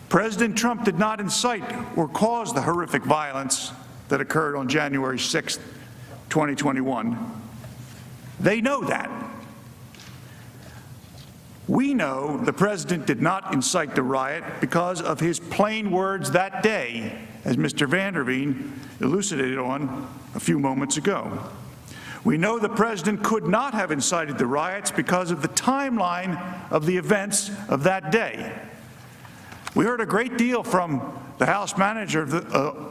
President Trump did not incite or cause the horrific violence that occurred on January 6th, 2021. They know that. We know the president did not incite the riot because of his plain words that day, as Mr. Van Veen elucidated on a few moments ago. We know the president could not have incited the riots because of the timeline of the events of that day. We heard a great deal from the House manager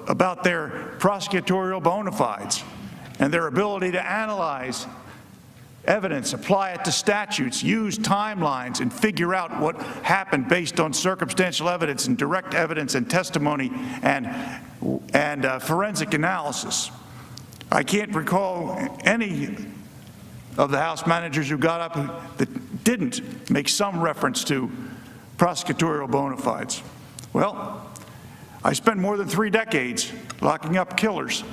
about their prosecutorial bona fides and their ability to analyze evidence, apply it to statutes, use timelines, and figure out what happened based on circumstantial evidence and direct evidence and testimony and forensic analysis. I can't recall any of the House managers who got up that didn't make some reference to prosecutorial bona fides. Well, I spent more than 3 decades locking up killers,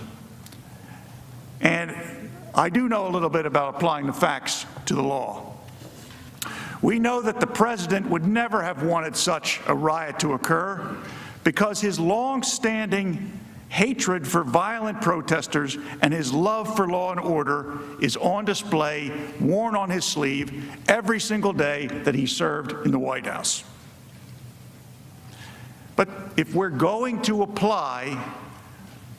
and I do know a little bit about applying the facts to the law. We know that the president would never have wanted such a riot to occur because his long-standing hatred for violent protesters and his love for law and order is on display, worn on his sleeve, every single day that he served in the White House. But if we're going to apply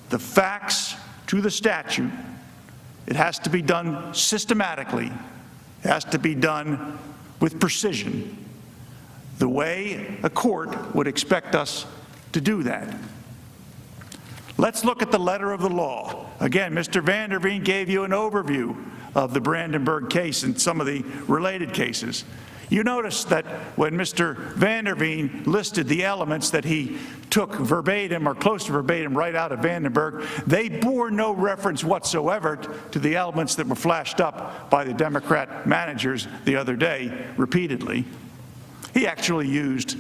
the facts to the statute, it has to be done systematically. It has to be done with precision, the way a court would expect us to do that. Let's look at the letter of the law. Again, Mr. Van der Veen gave you an overview of the Brandenburg case and some of the related cases. You notice that when Mr. Van der Veen listed the elements that he took verbatim or close to verbatim right out of Brandenburg, they bore no reference whatsoever to the elements that were flashed up by the Democrat managers the other day repeatedly. He actually used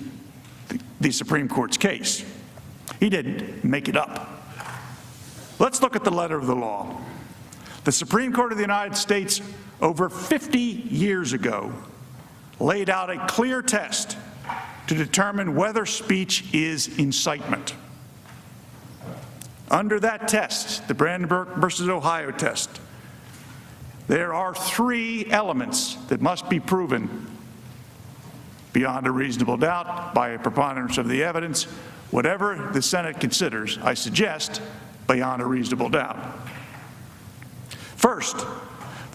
the Supreme Court's case. He didn't make it up. Let's look at the letter of the law. The Supreme Court of the United States over 50 years ago laid out a clear test to determine whether speech is incitement. Under that test, the Brandenburg versus Ohio test, there are 3 elements that must be proven beyond a reasonable doubt by a preponderance of the evidence, whatever the Senate considers, I suggest, beyond a reasonable doubt. First,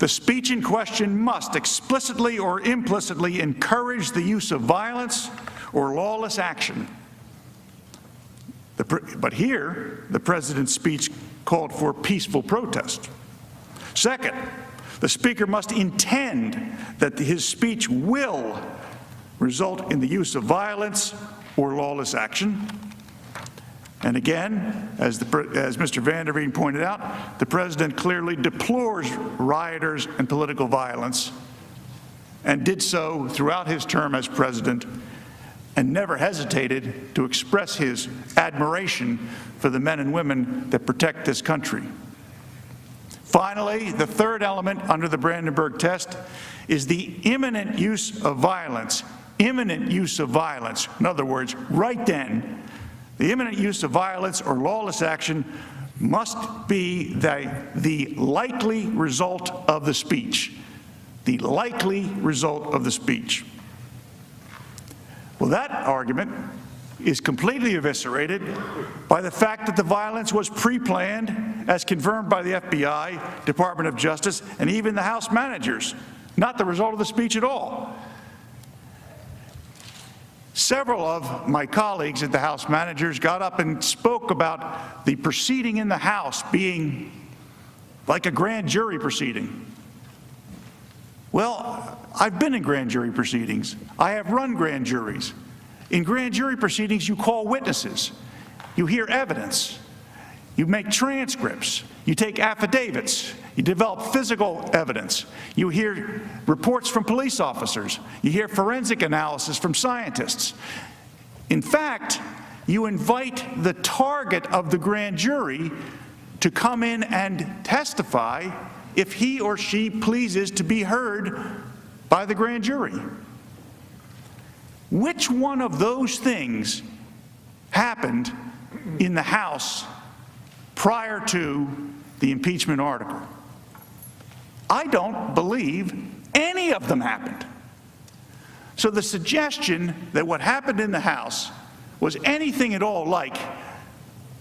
the speech in question must explicitly or implicitly encourage the use of violence or lawless action. But here, the president's speech called for peaceful protest. Second, the speaker must intend that his speech will result in the use of violence or lawless action. And again, as Mr. Van der Veen pointed out, the president clearly deplores rioters and political violence and did so throughout his term as president and never hesitated to express his admiration for the men and women that protect this country. Finally, the third element under the Brandenburg test is the imminent use of violence. Imminent use of violence. In other words, right then, the imminent use of violence or lawless action must be the likely result of the speech. The likely result of the speech. Well, that argument is completely eviscerated by the fact that the violence was pre-planned, as confirmed by the FBI, Department of Justice, and even the House managers, not the result of the speech at all. Several of my colleagues at the House managers got up and spoke about the proceeding in the House being like a grand jury proceeding. Well, I've been in grand jury proceedings. I have run grand juries. In grand jury proceedings, you call witnesses. You hear evidence. You make transcripts. You take affidavits. You develop physical evidence. You hear reports from police officers. You hear forensic analysis from scientists. In fact, you invite the target of the grand jury to come in and testify if he or she pleases to be heard by the grand jury. Which one of those things happened in the House prior to the impeachment article? I don't believe any of them happened. So the suggestion that what happened in the House was anything at all like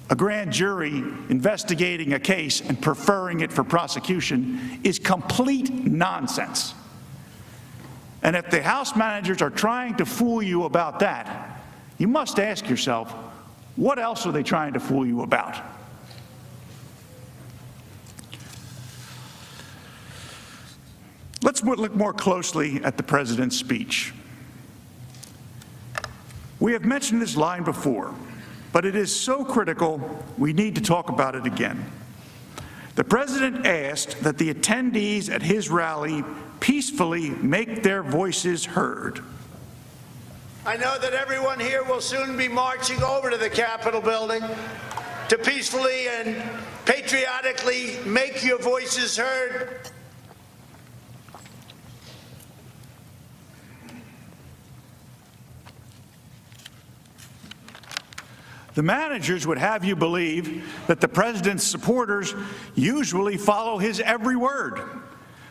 a grand jury investigating a case and preferring it for prosecution is complete nonsense. And if the House managers are trying to fool you about that, you must ask yourself, what else are they trying to fool you about? Let's look more closely at the president's speech. We have mentioned this line before, but it is so critical we need to talk about it again. The president asked that the attendees at his rally peacefully make their voices heard. I know that everyone here will soon be marching over to the Capitol building to peacefully and patriotically make your voices heard. The managers would have you believe that the president's supporters usually follow his every word,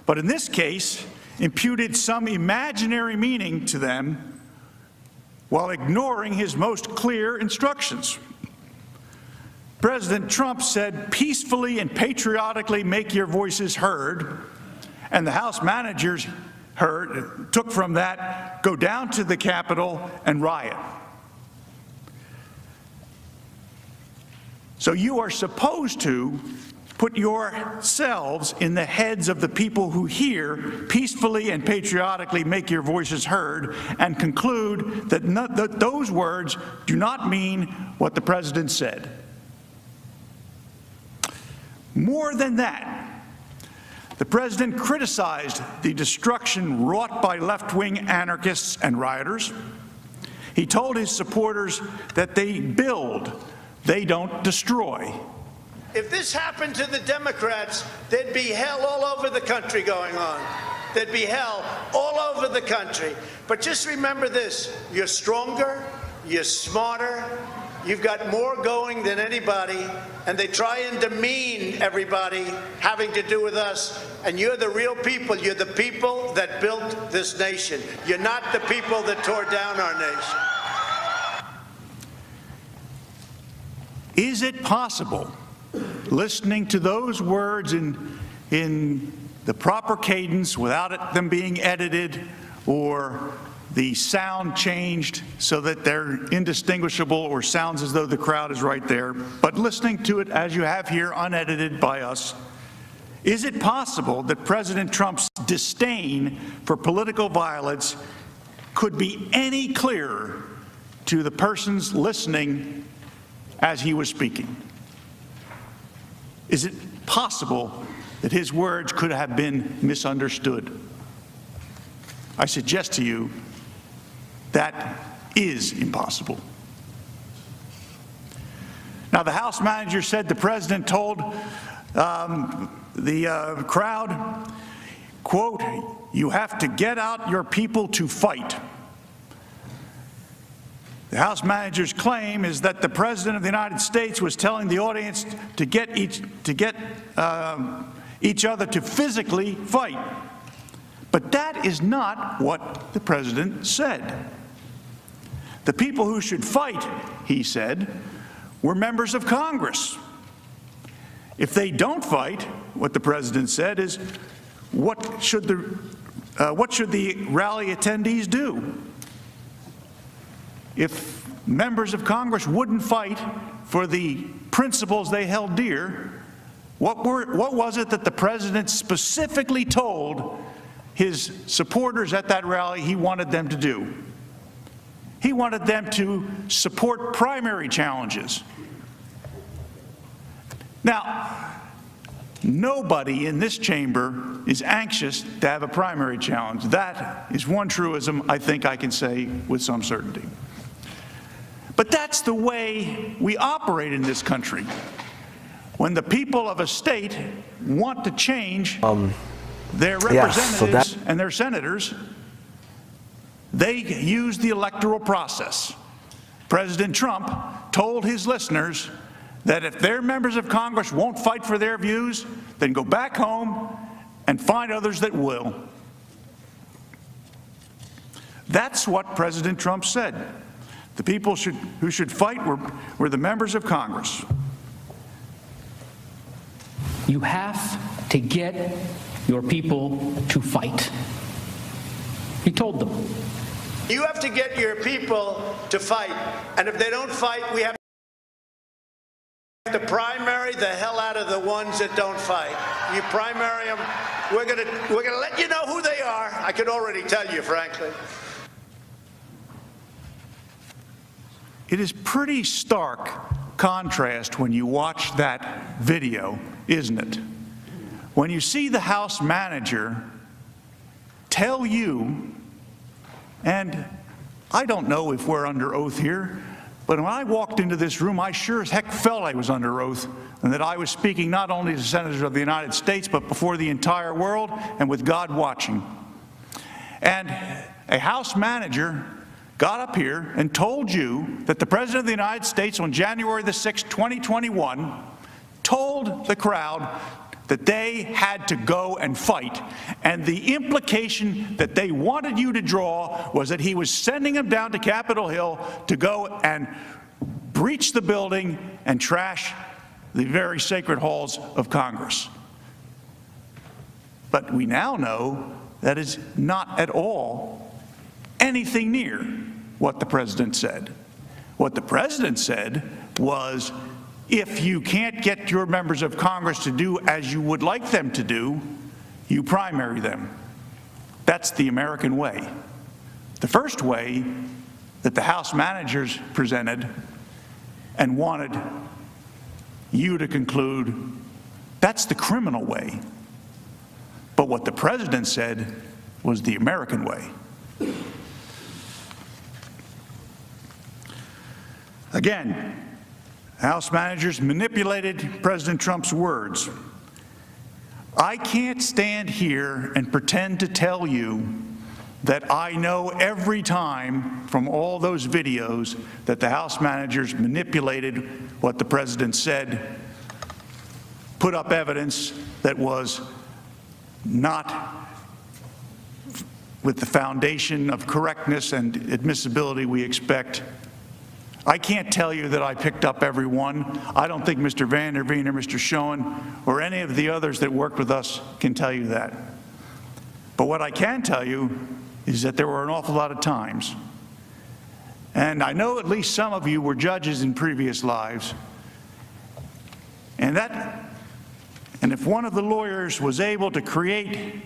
but in this case, imputed some imaginary meaning to them while ignoring his most clear instructions. President Trump said, peacefully and patriotically make your voices heard, and the House managers took from that, go down to the Capitol and riot. So you are supposed to put yourselves in the heads of the people who here peacefully and patriotically make your voices heard and conclude that those words do not mean what the president said. More than that, the president criticized the destruction wrought by left-wing anarchists and rioters. He told his supporters that they build, they don't destroy. If this happened to the Democrats, there'd be hell all over the country going on. There'd be hell all over the country. But just remember this, you're stronger, you're smarter, you've got more going than anybody, and they try and demean everybody having to do with us, and you're the real people. You're the people that built this nation. You're not the people that tore down our nation. Is it possible, listening to those words in the proper cadence without them being edited or the sound changed so that they're indistinguishable or sounds as though the crowd is right there, but listening to it as you have here, unedited by us, is it possible that President Trump's disdain for political violence could be any clearer to the persons listening as he was speaking? Is it possible that his words could have been misunderstood? I suggest to you that is impossible. Now, the House manager said the president told the crowd, quote, "You have to get out your people to fight." The House manager's claim is that the President of the United States was telling the audience to get each other to physically fight. But that is not what the President said. The people who should fight, he said, were members of Congress. If they don't fight, what the President said is, what should the rally attendees do? If members of Congress wouldn't fight for the principles they held dear, what was it that the President specifically told his supporters at that rally he wanted them to do? He wanted them to support primary challenges. Now, nobody in this chamber is anxious to have a primary challenge. That is one truism I think I can say with some certainty. But that's the way we operate in this country. When the people of a state want to change their representatives and their senators, they use the electoral process. President Trump told his listeners that if their members of Congress won't fight for their views, then go back home and find others that will. That's what President Trump said. The people who should fight were the members of Congress. You have to get your people to fight. He told them. You have to get your people to fight, and if they don't fight, we have to primary the hell out of the ones that don't fight. You primary them, we're gonna let you know who they are. I could already tell you, frankly. It is pretty stark contrast when you watch that video, isn't it? When you see the House manager tell you, and I don't know if we're under oath here, but when I walked into this room, I sure as heck felt I was under oath and that I was speaking not only to senators of the United States, but before the entire world and with God watching. And a House manager got up here and told you that the President of the United States on January the 6th, 2021, told the crowd that they had to go and fight. And the implication that they wanted you to draw was that he was sending them down to Capitol Hill to go and breach the building and trash the very sacred halls of Congress. But we now know that is not at all anything near what the President said. What the President said was, If you can't get your members of Congress to do as you would like them to do, you primary them. That's the American way. The first way that the House managers presented and wanted you to conclude, that's the criminal way. But what the president said was the American way. Again, House managers manipulated President Trump's words. I can't stand here and pretend to tell you that I know every time from all those videos that the House managers manipulated what the president said, put up evidence that was not with the foundation of correctness and admissibility we expect. I can't tell you that I picked up every one. I don't think Mr. Van der Veen or Mr. Schoen or any of the others that worked with us can tell you that. But what I can tell you is that there were an awful lot of times, and I know at least some of you were judges in previous lives, and if one of the lawyers was able to create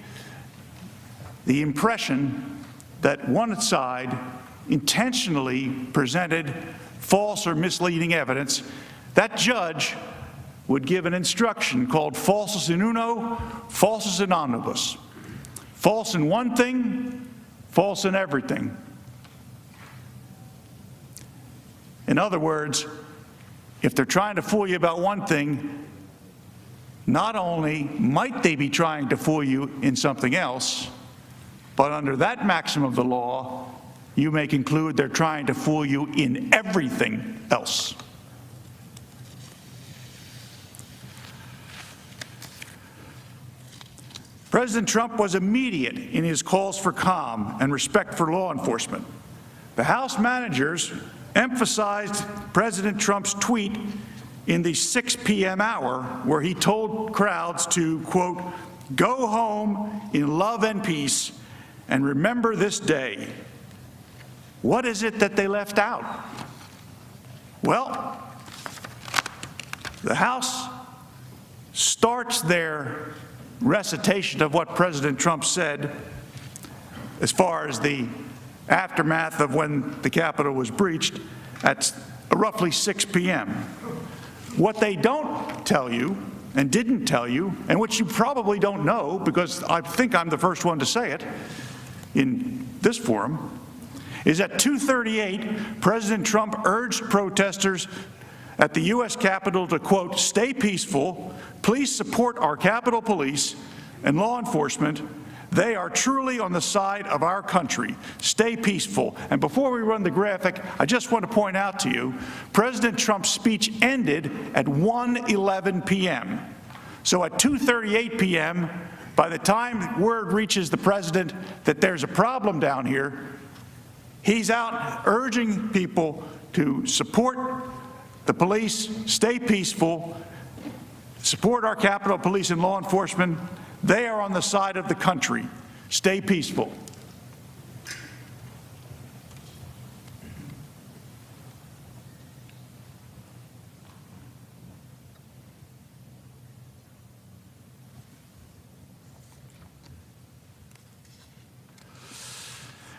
the impression that one side intentionally presented false or misleading evidence, that judge would give an instruction called falsus in uno, falsus in omnibus. False in one thing, false in everything. In other words, if they're trying to fool you about one thing, not only might they be trying to fool you in something else, but under that maxim of the law, you may conclude they're trying to fool you in everything else. President Trump was immediate in his calls for calm and respect for law enforcement. The House managers emphasized President Trump's tweet in the 6 p.m. hour where he told crowds to, quote, go home in love and peace and remember this day. What is it that they left out? Well, the House starts their recitation of what President Trump said as far as the aftermath of when the Capitol was breached at roughly 6 p.m. What they don't tell you and didn't tell you, and which you probably don't know because I think I'm the first one to say it in this forum, is at 2:38, President Trump urged protesters at the U.S. Capitol to, quote, stay peaceful, please support our Capitol Police and law enforcement. They are truly on the side of our country. Stay peaceful. And before we run the graphic, I just want to point out to you, President Trump's speech ended at 1:11 p.m. So at 2:38 p.m., by the time word reaches the president that there's a problem down here, he's out urging people to support the police, stay peaceful, support our Capitol Police and law enforcement. They are on the side of the country. Stay peaceful.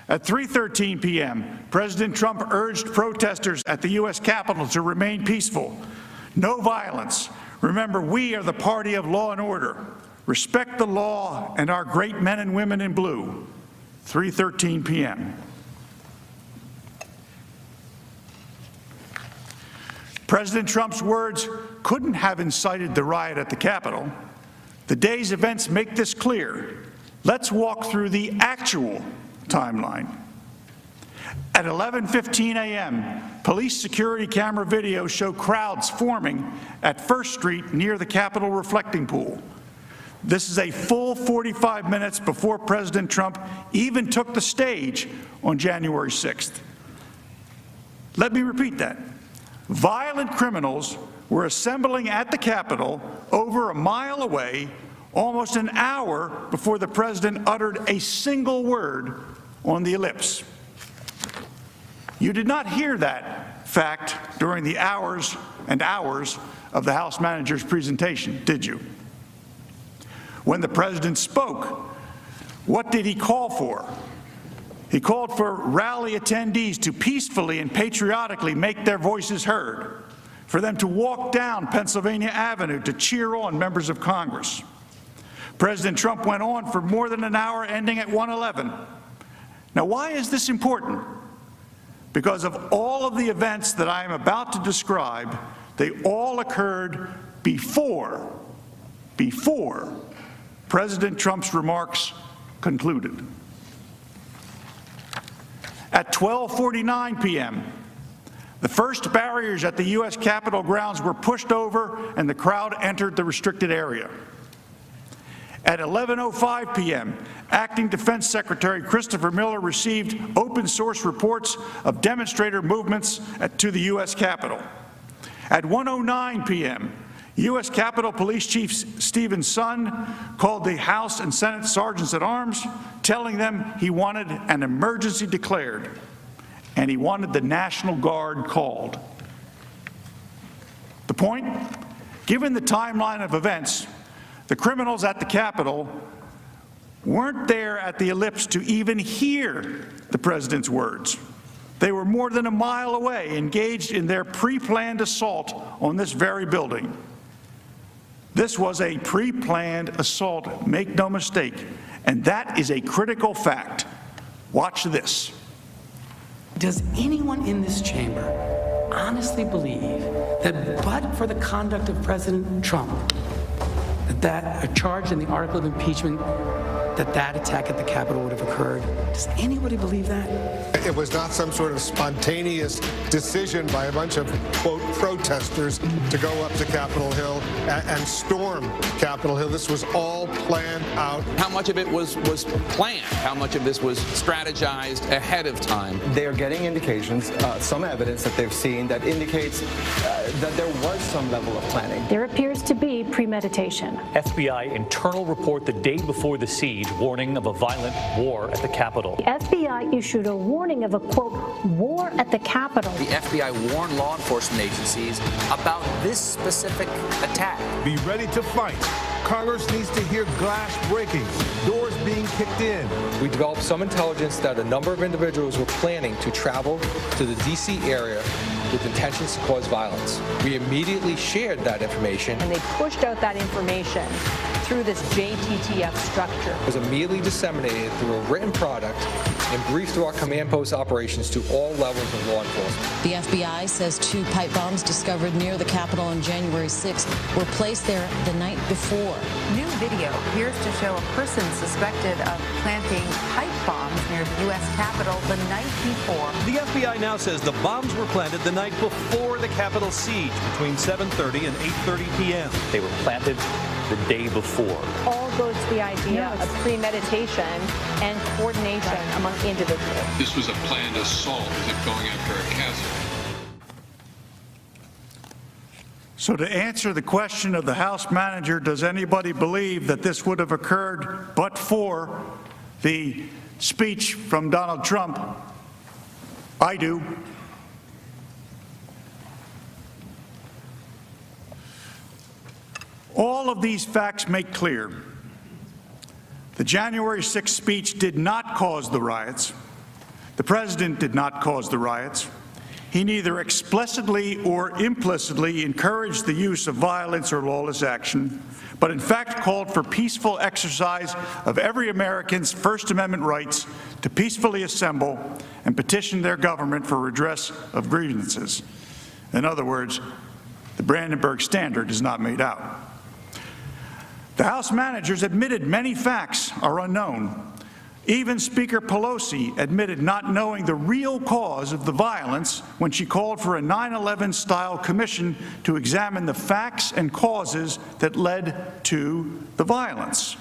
At 3:13 p.m., President Trump urged protesters at the U.S. Capitol to remain peaceful. No violence. Remember, we are the party of law and order. Respect the law and our great men and women in blue. 3:13 p.m. President Trump's words couldn't have incited the riot at the Capitol. The day's events make this clear. Let's walk through the actual timeline. At 11:15 a.m., police security camera videos show crowds forming at First Street near the Capitol reflecting pool. This is a full 45 minutes before President Trump even took the stage on January 6th. Let me repeat that. Violent criminals were assembling at the Capitol over a mile away almost an hour before the president uttered a single word on the ellipse. You did not hear that fact during the hours and hours of the House manager's presentation, did you? When the president spoke, what did he call for? He called for rally attendees to peacefully and patriotically make their voices heard, for them to walk down Pennsylvania Avenue to cheer on members of Congress. President Trump went on for more than an hour, ending at 1:11. Now, why is this important? Because of all of the events that I am about to describe, they all occurred before President Trump's remarks concluded. At 12:49 p.m., the first barriers at the U.S. Capitol grounds were pushed over and the crowd entered the restricted area. At 11:05 p.m., Acting Defense Secretary Christopher Miller received open-source reports of demonstrator movements to the U.S. Capitol. At 1:09 p.m., U.S. Capitol Police Chief Stephen Sund called the House and Senate Sergeants at Arms, telling them he wanted an emergency declared, and he wanted the National Guard called. The point? Given the timeline of events, the criminals at the Capitol weren't there at the ellipse to even hear the president's words. They were more than a mile away, engaged in their pre-planned assault on this very building. This was a pre-planned assault, make no mistake, and that is a critical fact. Watch this. Does anyone in this chamber honestly believe that but for the conduct of President Trump, that a charge in the article of impeachment, that attack at the Capitol would have occurred? Does anybody believe that? It was not some sort of spontaneous decision by a bunch of, quote, protesters to go up to Capitol Hill and storm Capitol Hill. This was all planned out. How much of it was planned? How much of this was strategized ahead of time? They are getting indications, some evidence that they've seen that indicates that there was some level of planning. There appears to be premeditation. FBI internal report the day before the siege, warning of a violent war at the Capitol. The FBI issued a warning of a, quote, war at the Capitol. The FBI warned law enforcement agencies about this specific attack. Be ready to fight. Congress needs to hear glass breaking, doors being kicked in. We developed some intelligence that a number of individuals were planning to travel to the D.C. area with intentions to cause violence. We immediately shared that information. And they pushed out that information through this JTTF structure. It was immediately disseminated through a written product and briefed through our command post operations to all levels of law enforcement. The FBI says 2 pipe bombs discovered near the Capitol on January 6th were placed there the night before. New video appears to show a person suspected of planting pipe bombs near the U.S. Capitol the night before. The FBI now says the bombs were planted the night before the Capitol siege between 7:30 and 8:30 p.m. They were planted the day before. All goes to the idea of premeditation and coordination among individuals. This was a planned assault going after a castle. So to answer the question of the House manager, does anybody believe that this would have occurred but for the speech from Donald Trump? I do. All of these facts make clear the January 6th speech did not cause the riots. The president did not cause the riots. He neither explicitly or implicitly encouraged the use of violence or lawless action, but in fact called for peaceful exercise of every American's First Amendment rights to peacefully assemble and petition their government for redress of grievances. In other words, the Brandenburg Standard is not made out. The House managers admitted many facts are unknown. Even Speaker Pelosi admitted not knowing the real cause of the violence when she called for a 9/11-style commission to examine the facts and causes that led to the violence.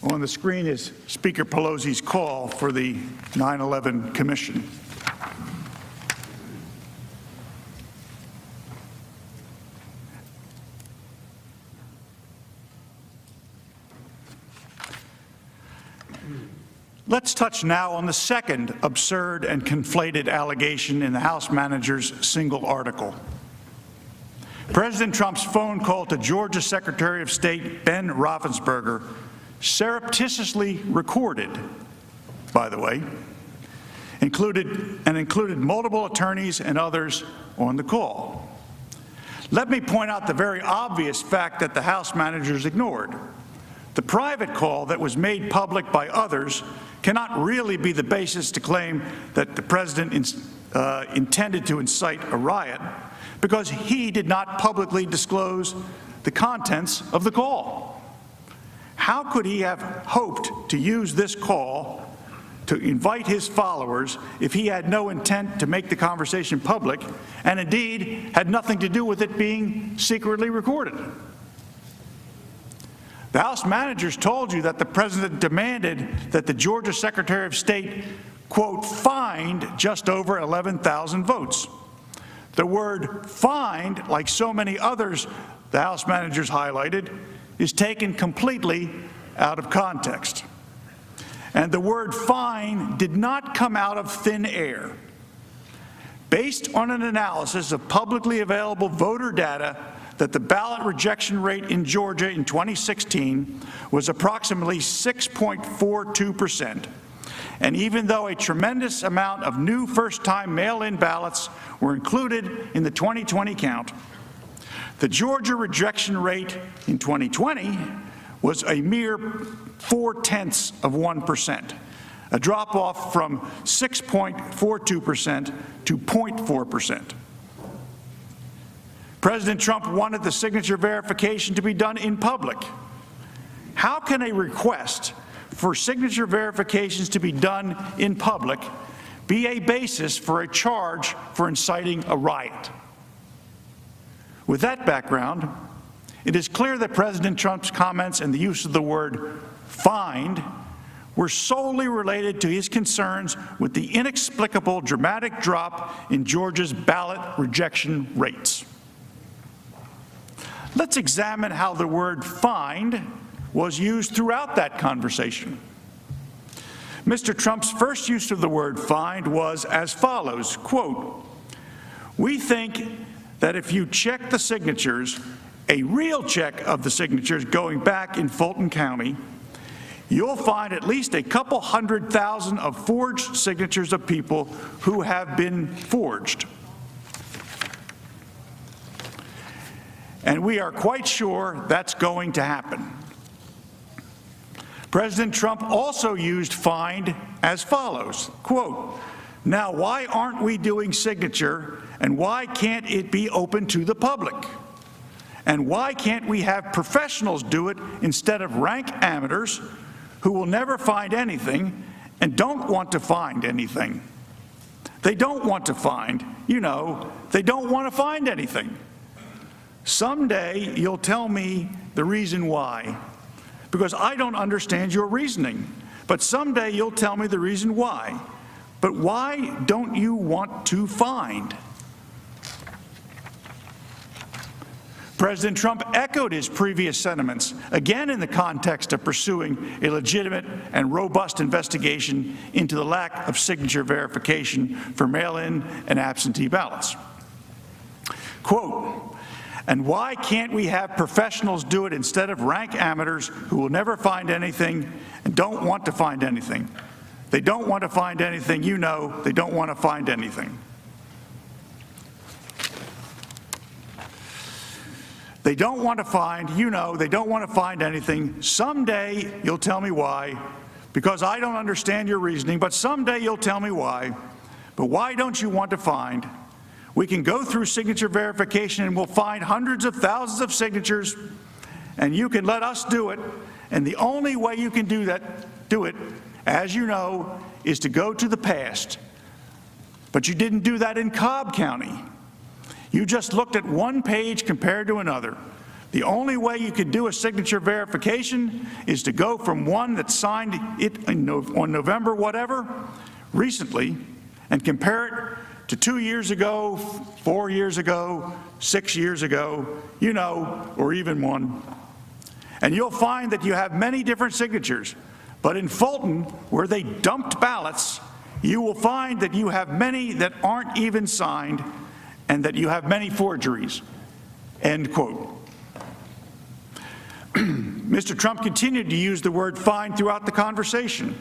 On the screen is Speaker Pelosi's call for the 9/11 commission. Let's touch now on the second absurd and conflated allegation in the House manager's single article. President Trump's phone call to Georgia Secretary of State Ben Roethlisberger, surreptitiously recorded, by the way, included multiple attorneys and others on the call. Let me point out the very obvious fact that the House managers ignored. The private call that was made public by others cannot really be the basis to claim that the president intended to incite a riot, because he did not publicly disclose the contents of the call. How could he have hoped to use this call to invite his followers if he had no intent to make the conversation public and indeed had nothing to do with it being secretly recorded? The House managers told you that the president demanded that the Georgia Secretary of State, quote, find just over 11,000 votes. The word find, like so many others the House managers highlighted, is taken completely out of context. And the word find did not come out of thin air. Based on an analysis of publicly available voter data, that the ballot rejection rate in Georgia in 2016 was approximately 6.42%. And even though a tremendous amount of new first-time mail-in ballots were included in the 2020 count, the Georgia rejection rate in 2020 was a mere 0.4%, a drop-off from 6.42% to 0.4%. President Trump wanted the signature verification to be done in public. How can a request for signature verifications to be done in public be a basis for a charge for inciting a riot? With that background, it is clear that President Trump's comments and the use of the word find were solely related to his concerns with the inexplicable dramatic drop in Georgia's ballot rejection rates. Let's examine how the word find was used throughout that conversation. Mr. Trump's first use of the word find was as follows, quote, we think that if you check the signatures, a real check of the signatures going back in Fulton County, you'll find at least a couple 100,000 of forged signatures of people who have been forged. And we are quite sure that's going to happen. President Trump also used find as follows, quote, now why aren't we doing signature and why can't it be open to the public? And why can't we have professionals do it instead of rank amateurs who will never find anything and don't want to find anything? They don't want to find, you know, they don't want to find anything. Someday you'll tell me the reason why, because I don't understand your reasoning. But someday you'll tell me the reason why. But why don't you want to find? President Trump echoed his previous sentiments, again in the context of pursuing a legitimate and robust investigation into the lack of signature verification for mail-in and absentee ballots. Quote, and why can't we have professionals do it instead of rank amateurs who will never find anything and don't want to find anything? They don't want to find anything, you know, they don't want to find anything. They don't want to find, you know, they don't want to find anything. Someday you'll tell me why, because I don't understand your reasoning, but someday you'll tell me why. But why don't you want to find? We can go through signature verification and we'll find hundreds of thousands of signatures, and you can let us do it. And the only way you can do it, as you know, is to go to the past. But you didn't do that in Cobb County. You just looked at one page compared to another. The only way you could do a signature verification is to go from one that signed it on November whatever, recently, and compare it to 2 years ago, 4 years ago, 6 years ago, you know, or even one. And you'll find that you have many different signatures, But in Fulton, where they dumped ballots, you will find that you have many that aren't even signed and that you have many forgeries." End quote. Mr. Trump continued to use the word "fine" throughout the conversation.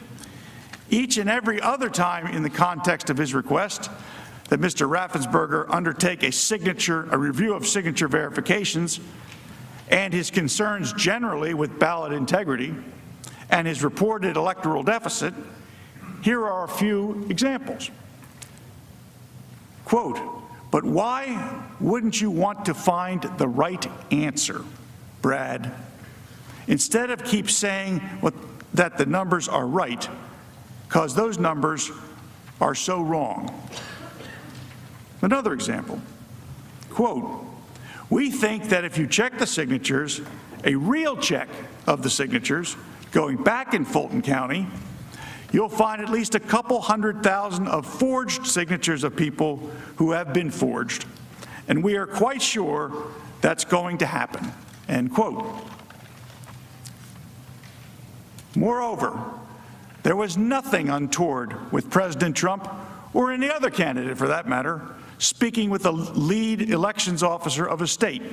Each and every other time in the context of his request that Mr. Raffensperger undertake a review of signature verifications, and his concerns generally with ballot integrity and his reported electoral deficit, here are a few examples. Quote, "But why wouldn't you want to find the right answer, Brad? Instead of keep saying that the numbers are right, because those numbers are so wrong." Another example, quote, "We think that if you check the signatures, a real check of the signatures going back in Fulton County, you'll find at least a couple 100,000 of forged signatures of people who have been forged, and we are quite sure that's going to happen." End quote. Moreover, there was nothing untoward with President Trump, or any other candidate for that matter, speaking with the lead elections officer of a state.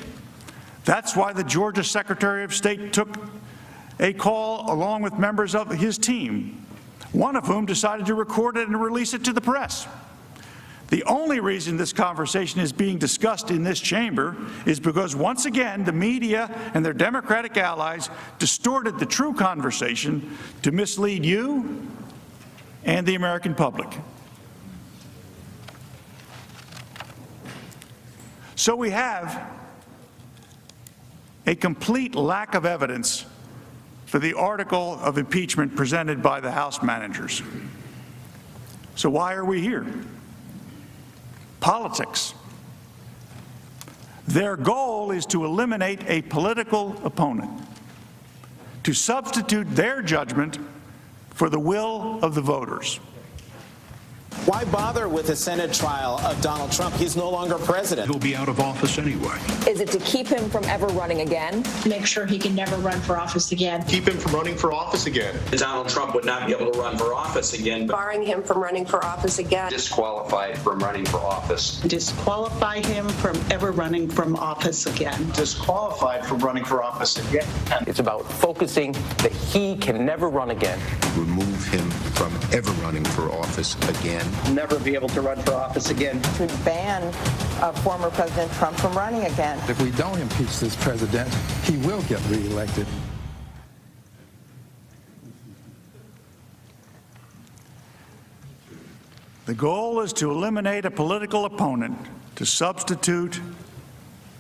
That's why the Georgia Secretary of State took a call along with members of his team, one of whom decided to record it and release it to the press. The only reason this conversation is being discussed in this chamber is because, once again, the media and their Democratic allies distorted the true conversation to mislead you and the American public. So we have a complete lack of evidence for the article of impeachment presented by the House managers. So why are we here? Politics. Their goal is to eliminate a political opponent, to substitute their judgment for the will of the voters. Why bother with a Senate trial of Donald Trump? He's no longer president. He'll be out of office anyway. Is it to keep him from ever running again? Make sure he can never run for office again. Keep him from running for office again. Donald Trump would not be able to run for office again. Barring him from running for office again. Disqualified from running for office. Disqualify him from ever running from office again. Disqualified from running for office again. It's about focusing that he can never run again. Remove him from ever running for office again. Never be able to run for office again. To ban former President Trump from running again. If we don't impeach this president, he will get reelected. The goal is to eliminate a political opponent, to substitute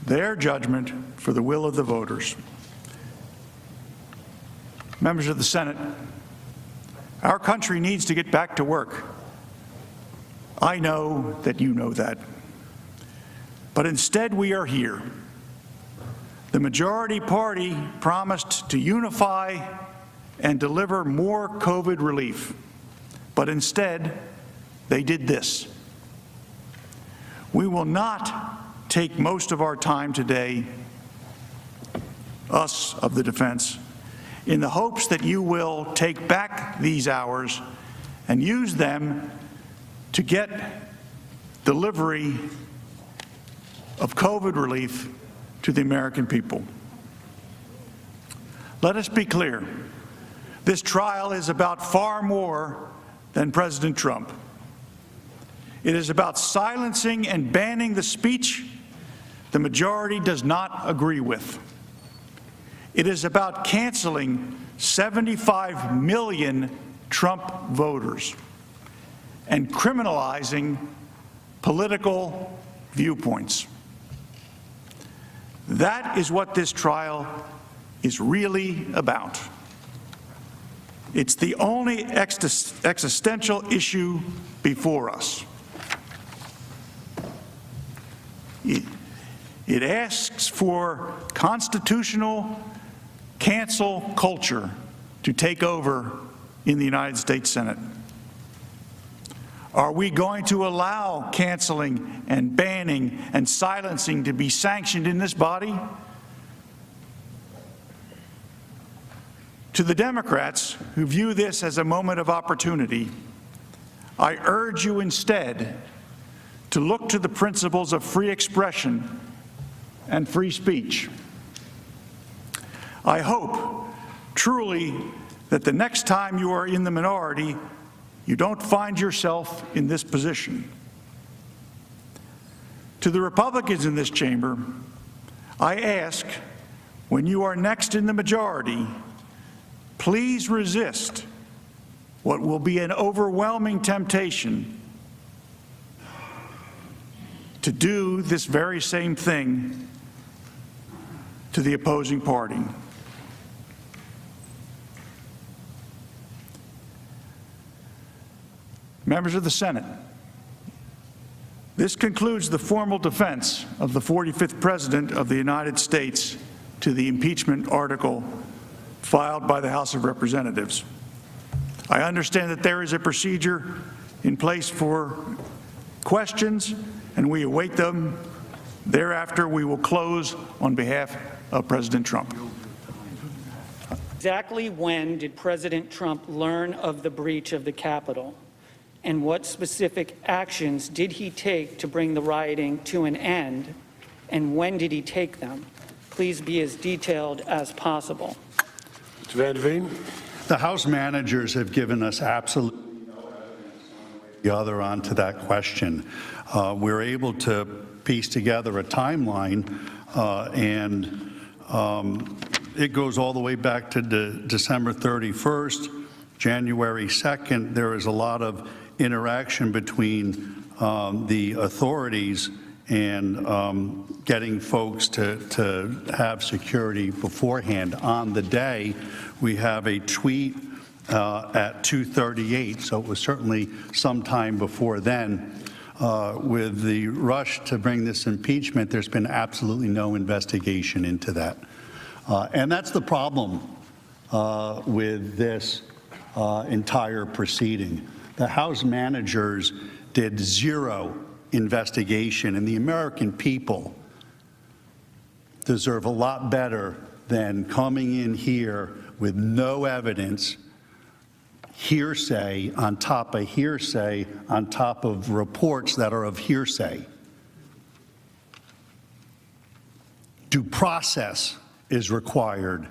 their judgment for the will of the voters. Members of the Senate, our country needs to get back to work. I know that you know that. But instead, we are here. The majority party promised to unify and deliver more COVID relief, but instead, they did this. We will not take most of our time today, us of the defense, in the hopes that you will take back these hours and use them to get delivery of COVID relief to the American people. Let us be clear. This trial is about far more than President Trump. It is about silencing and banning the speech the majority does not agree with. It is about canceling 75 million Trump voters and criminalizing political viewpoints. That is what this trial is really about. It's the only existential issue before us. It asks for constitutional cancel culture to take over in the United States Senate. Are we going to allow canceling and banning and silencing to be sanctioned in this body? To the Democrats who view this as a moment of opportunity, I urge you instead to look to the principles of free expression and free speech. I hope truly that the next time you are in the minority, you don't find yourself in this position. To the Republicans in this chamber, I ask, when you are next in the majority, please resist what will be an overwhelming temptation to do this very same thing to the opposing party. Members of the Senate, this concludes the formal defense of the 45th President of the United States to the impeachment article filed by the House of Representatives. I understand that there is a procedure in place for questions, and we await them. Thereafter, we will close on behalf of President Trump. Exactly when did President Trump learn of the breach of the Capitol? And what specific actions did he take to bring the rioting to an end? And when did he take them? Please be as detailed as possible. Mr. Van Veen. The House managers have given us absolutely no evidence one way or the other onto that question. We're able to piece together a timeline, and it goes all the way back to December 31st, January 2nd. There is a lot of interaction between the authorities and getting folks to have security beforehand. On the day, we have a tweet at 2:38, so it was certainly sometime before then. With the rush to bring this impeachment, there's been absolutely no investigation into that. And that's the problem with this entire proceeding. The House managers did zero investigation, and the American people deserve a lot better than coming in here with no evidence, hearsay on top of hearsay on top of reports that are of hearsay. Due process is required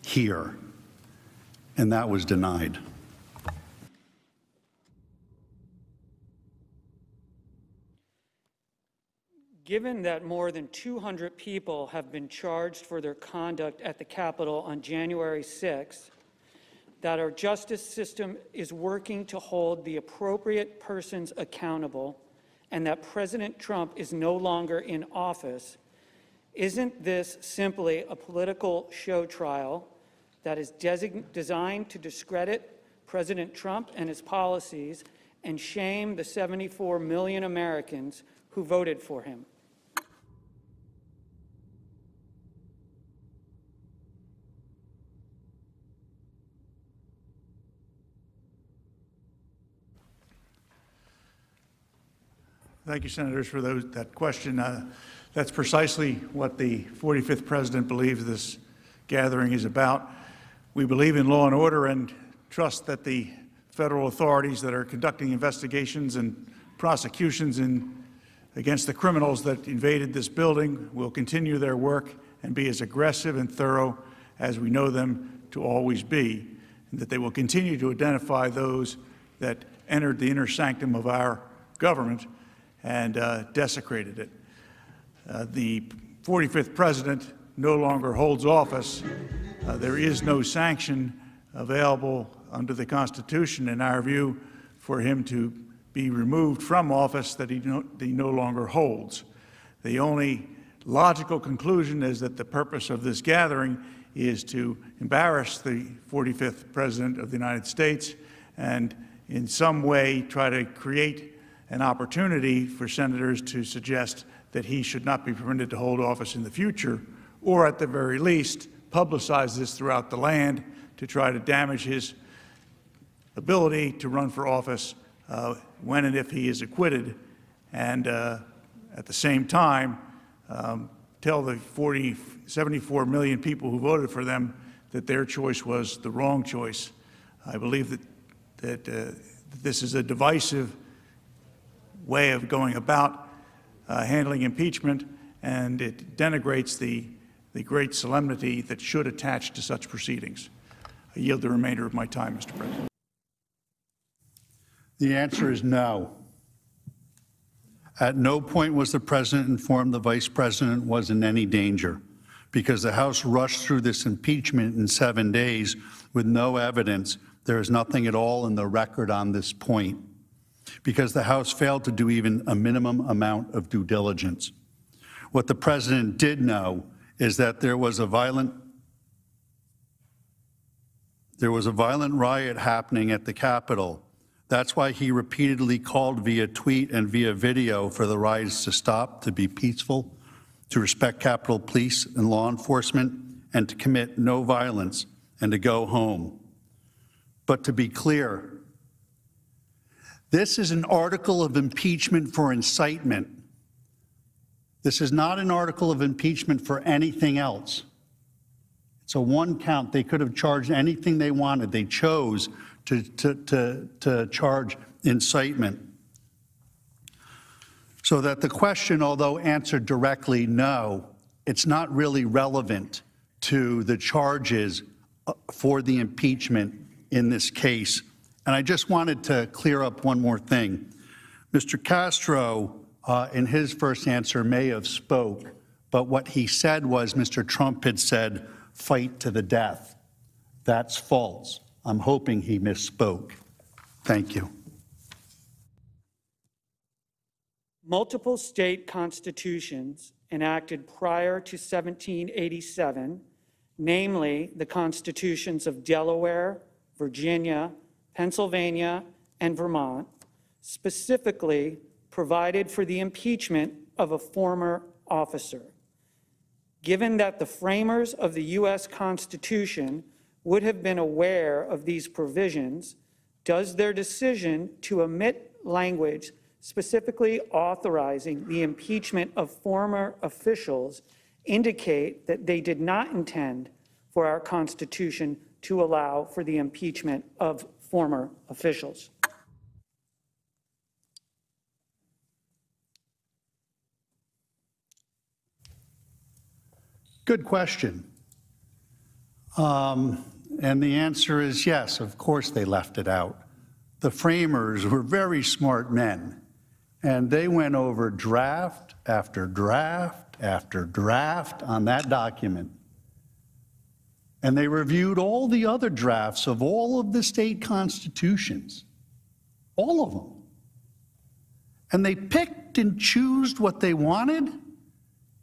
here, and that was denied. Given that more than 200 people have been charged for their conduct at the Capitol on January 6th, that our justice system is working to hold the appropriate persons accountable, and that President Trump is no longer in office, isn't this simply a political show trial that is designed to discredit President Trump and his policies and shame the 74 million Americans who voted for him? Thank you, Senators, for that question. That's precisely what the 45th President believes this gathering is about. We believe in law and order and trust that the federal authorities that are conducting investigations and prosecutions against the criminals that invaded this building will continue their work and be as aggressive and thorough as we know them to always be, and that they will continue to identify those that entered the inner sanctum of our government and desecrated it. The 45th President no longer holds office. There is no sanction available under the Constitution, in our view, for him to be removed from office that he no longer holds. The only logical conclusion is that the purpose of this gathering is to embarrass the 45th President of the United States and in some way try to create an opportunity for senators to suggest that he should not be permitted to hold office in the future, or at the very least, publicize this throughout the land to try to damage his ability to run for office when and if he is acquitted, and at the same time, tell the 74 million people who voted for them that their choice was the wrong choice. I believe that this is a divisive way of going about handling impeachment, and it denigrates the great solemnity that should attach to such proceedings. I yield the remainder of my time, Mr. President. The answer is no. At no point was the president informed the vice president was in any danger, because the House rushed through this impeachment in 7 days with no evidence. There is nothing at all in the record on this point, because the House failed to do even a minimum amount of due diligence. What the president did know is that there was a violent riot happening at the Capitol. That's why he repeatedly called via tweet and via video for the riots to stop, to be peaceful, to respect Capitol Police and law enforcement, and to commit no violence, and to go home. But to be clear, this is an article of impeachment for incitement. This is not an article of impeachment for anything else. It's a one count. They could have charged anything they wanted. They chose to charge incitement. So that the question, although answered directly no, it's not really relevant to the charges for the impeachment in this case. And I just wanted to clear up one more thing. Mr. Castro, in his first answer, may have spoke, but what he said was Mr. Trump had said, fight to the death. That's false. I'm hoping he misspoke. Thank you. Multiple state constitutions enacted prior to 1787, namely the constitutions of Delaware, Virginia, Pennsylvania, and Vermont, specifically provided for the impeachment of a former officer. Given that the framers of the U.S. Constitution would have been aware of these provisions, does their decision to omit language specifically authorizing the impeachment of former officials indicate that they did not intend for our Constitution to allow for the impeachment of former officials? Good question. And the answer is yes, of course they left it out. The framers were very smart men, and they went over draft after draft after draft on that document. And they reviewed all the other drafts of all of the state constitutions, all of them. And they picked and chose what they wanted,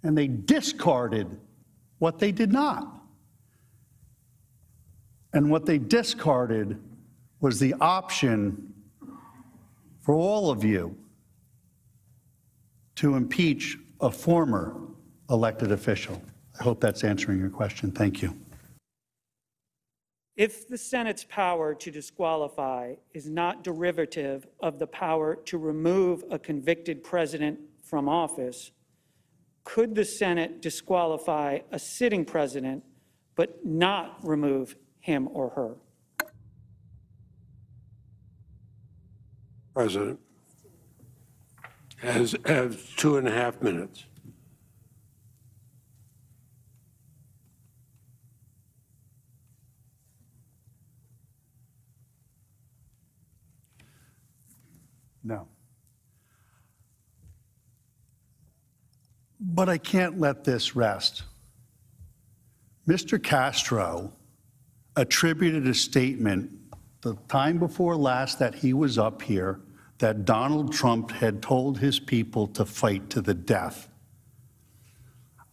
and they discarded what they did not. And what they discarded was the option for all of you to impeach a former elected official. I hope that's answering your question. Thank you. If the Senate's power to disqualify is not derivative of the power to remove a convicted president from office, could the Senate disqualify a sitting president but not remove him or her? President has 2.5 minutes. No. But I can't let this rest. Mr. Castro attributed a statement the time before last that he was up here that Donald Trump had told his people to fight to the death.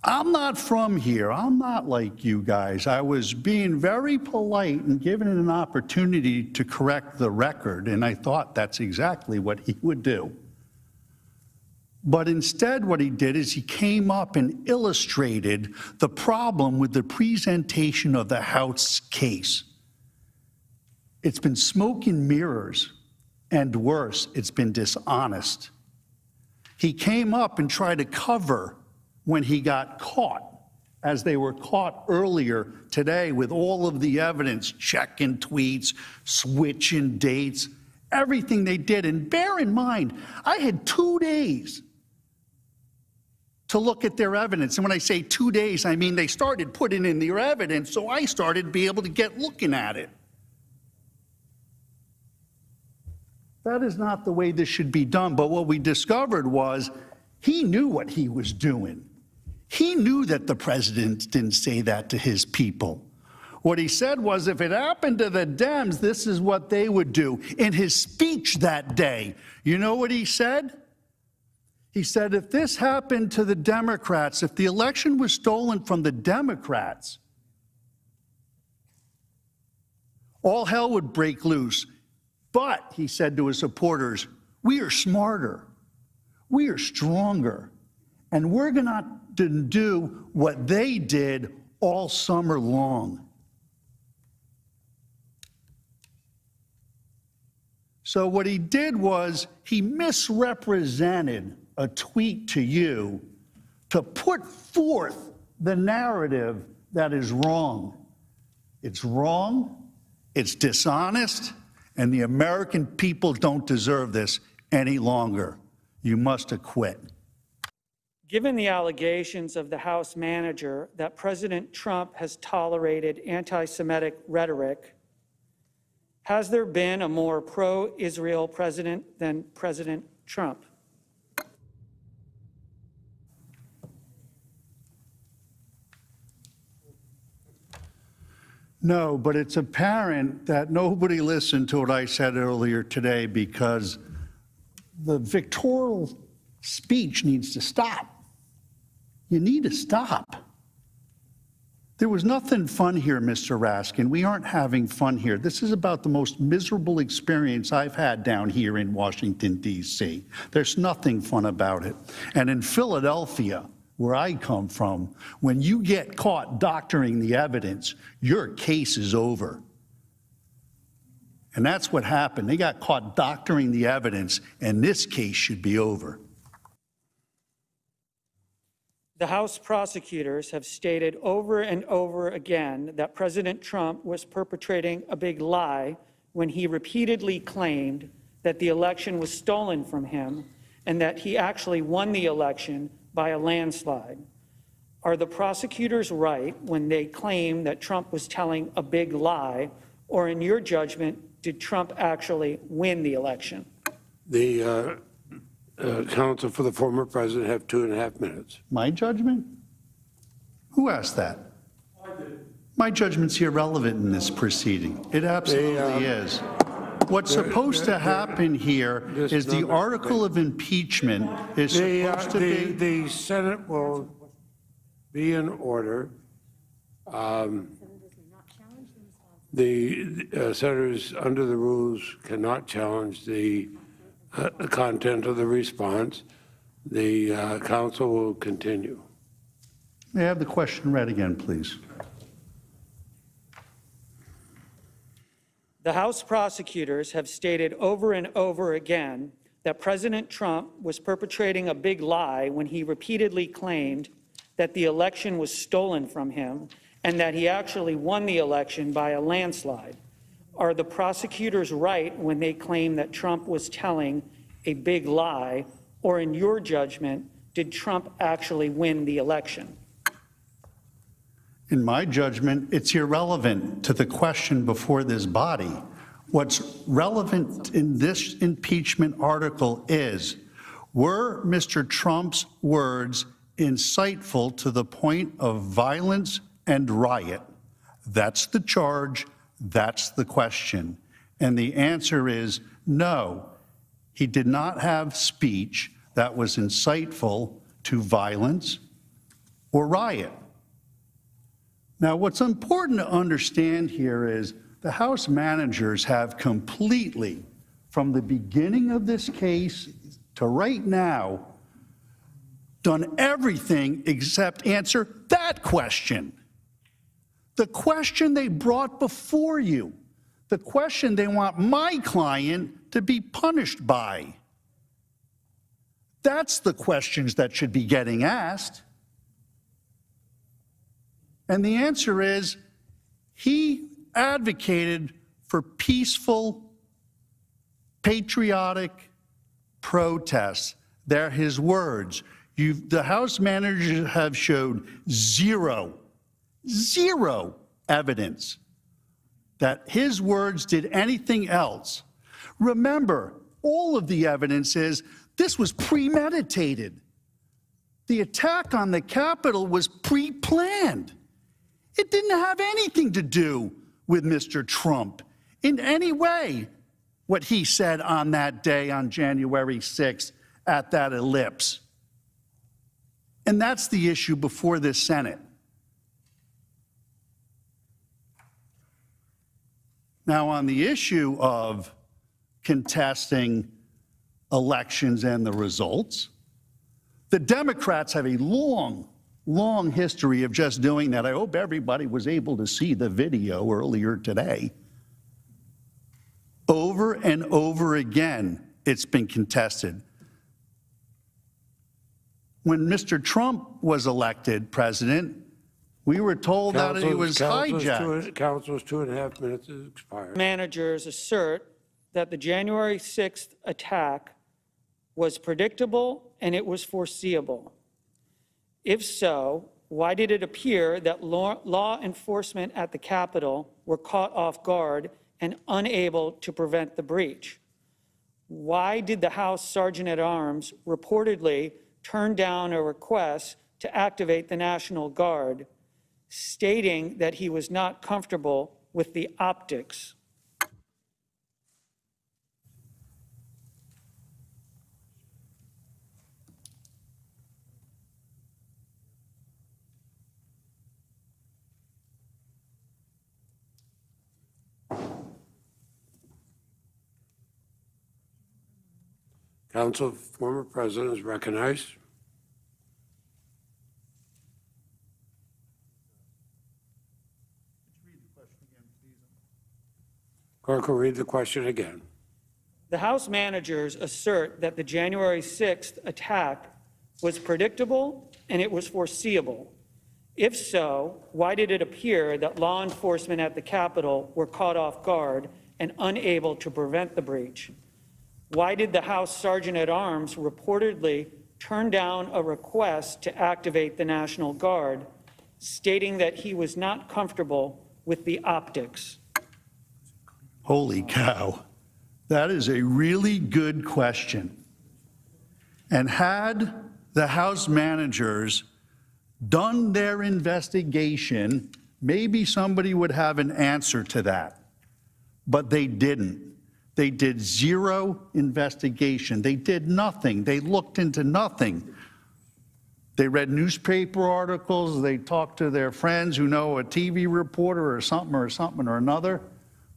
I'm not from here. I'm not like you guys. I was being very polite and given an opportunity to correct the record, and I thought that's exactly what he would do. But instead, what he did is he came up and illustrated the problem with the presentation of the House case. It's been smoke and mirrors, and worse, it's been dishonest. He came up and tried to cover when he got caught. as they were caught earlier today with all of the evidence, checking tweets, switching dates, everything they did. And bear in mind, I had 2 days to look at their evidence. And when I say 2 days, I mean they started putting in their evidence, so I started to be able to get looking at it. That is not the way this should be done. But what we discovered was he knew what he was doing. He knew that the president didn't say that to his people. What he said was if it happened to the Dems, this is what they would do. In his speech that day, you know what he said? He said, if this happened to the Democrats, if the election was stolen from the Democrats, all hell would break loose. But, he said to his supporters, we are smarter, we are stronger, and we're going to do what they did all summer long. So what he did was he misrepresented a tweet to you to put forth the narrative that is wrong. It's wrong, it's dishonest, and the American people don't deserve this any longer. You must acquit. Given the allegations of the House manager that President Trump has tolerated anti-Semitic rhetoric, has there been a more pro-Israel president than President Trump? No, but it's apparent that nobody listened to what I said earlier today because the victorial speech needs to stop. You need to stop. There was nothing fun here, Mr. Raskin. We aren't having fun here. This is about the most miserable experience I've had down here in Washington, D.C. There's nothing fun about it. And in Philadelphia, where I come from, when you get caught doctoring the evidence, your case is over. And that's what happened. They got caught doctoring the evidence, and this case should be over. The House prosecutors have stated over and over again that President Trump was perpetrating a big lie when he repeatedly claimed that the election was stolen from him and that he actually won the election by a landslide. Are the prosecutors right when they claim that Trump was telling a big lie, or in your judgment, did Trump actually win the election? The counsel for the former president have 2.5 minutes. My judgment? Who asked that? I did. My judgment's irrelevant in this proceeding. It absolutely is. What's supposed to happen here is the article of impeachment is supposed to be... The Senate will be in order. The senators, under the rules, cannot challenge the content of the response. The counsel will continue. May I have the question read again, please? The House prosecutors have stated over and over again that President Trump was perpetrating a big lie when he repeatedly claimed that the election was stolen from him and that he actually won the election by a landslide. Are the prosecutors right when they claim that Trump was telling a big lie, or in your judgment, did Trump actually win the election? In my judgment, it's irrelevant to the question before this body. What's relevant in this impeachment article is, were Mr. Trump's words insightful to the point of violence and riot? That's the charge. That's the question. And the answer is no. He did not have speech that was insightful to violence or riot. Now, what's important to understand here is the House managers have completely, from the beginning of this case to right now, done everything except answer that question. The question they brought before you, the question they want my client to be punished by. That's the questions that should be getting asked. And the answer is he advocated for peaceful, patriotic protests. They're his words. The House managers have showed zero evidence that his words did anything else. Remember, all of the evidence is this was premeditated. The attack on the Capitol was pre-planned. It didn't have anything to do with Mr. Trump in any way, what he said on that day on January 6th at that ellipse. And that's the issue before this Senate. Now, on the issue of contesting elections and the results, the Democrats have a long history of just doing that. I hope everybody was able to see the video earlier today. Over and over again, it's been contested. When Mr. Trump was elected president, we were told that it was hijacked. Council's 2.5 minutes has expired. Managers assert that the January 6th attack was predictable and it was foreseeable. If so, why did it appear that law enforcement at the Capitol were caught off guard and unable to prevent the breach? Why did the House Sergeant-at-Arms reportedly turn down a request to activate the National Guard, stating that he was not comfortable with the optics? Council, former president is recognized. Clerk will read the question again. The House managers assert that the January 6th attack was predictable and it was foreseeable. If so, why did it appear that law enforcement at the Capitol were caught off guard and unable to prevent the breach? Why did the House Sergeant-at-Arms reportedly turn down a request to activate the National Guard, stating that he was not comfortable with the optics? Holy cow. That is a really good question. And had the House managers done their investigation, maybe somebody would have an answer to that. But they didn't. They did zero investigation. They did nothing. They looked into nothing. They read newspaper articles. They talked to their friends who know a TV reporter or something or another.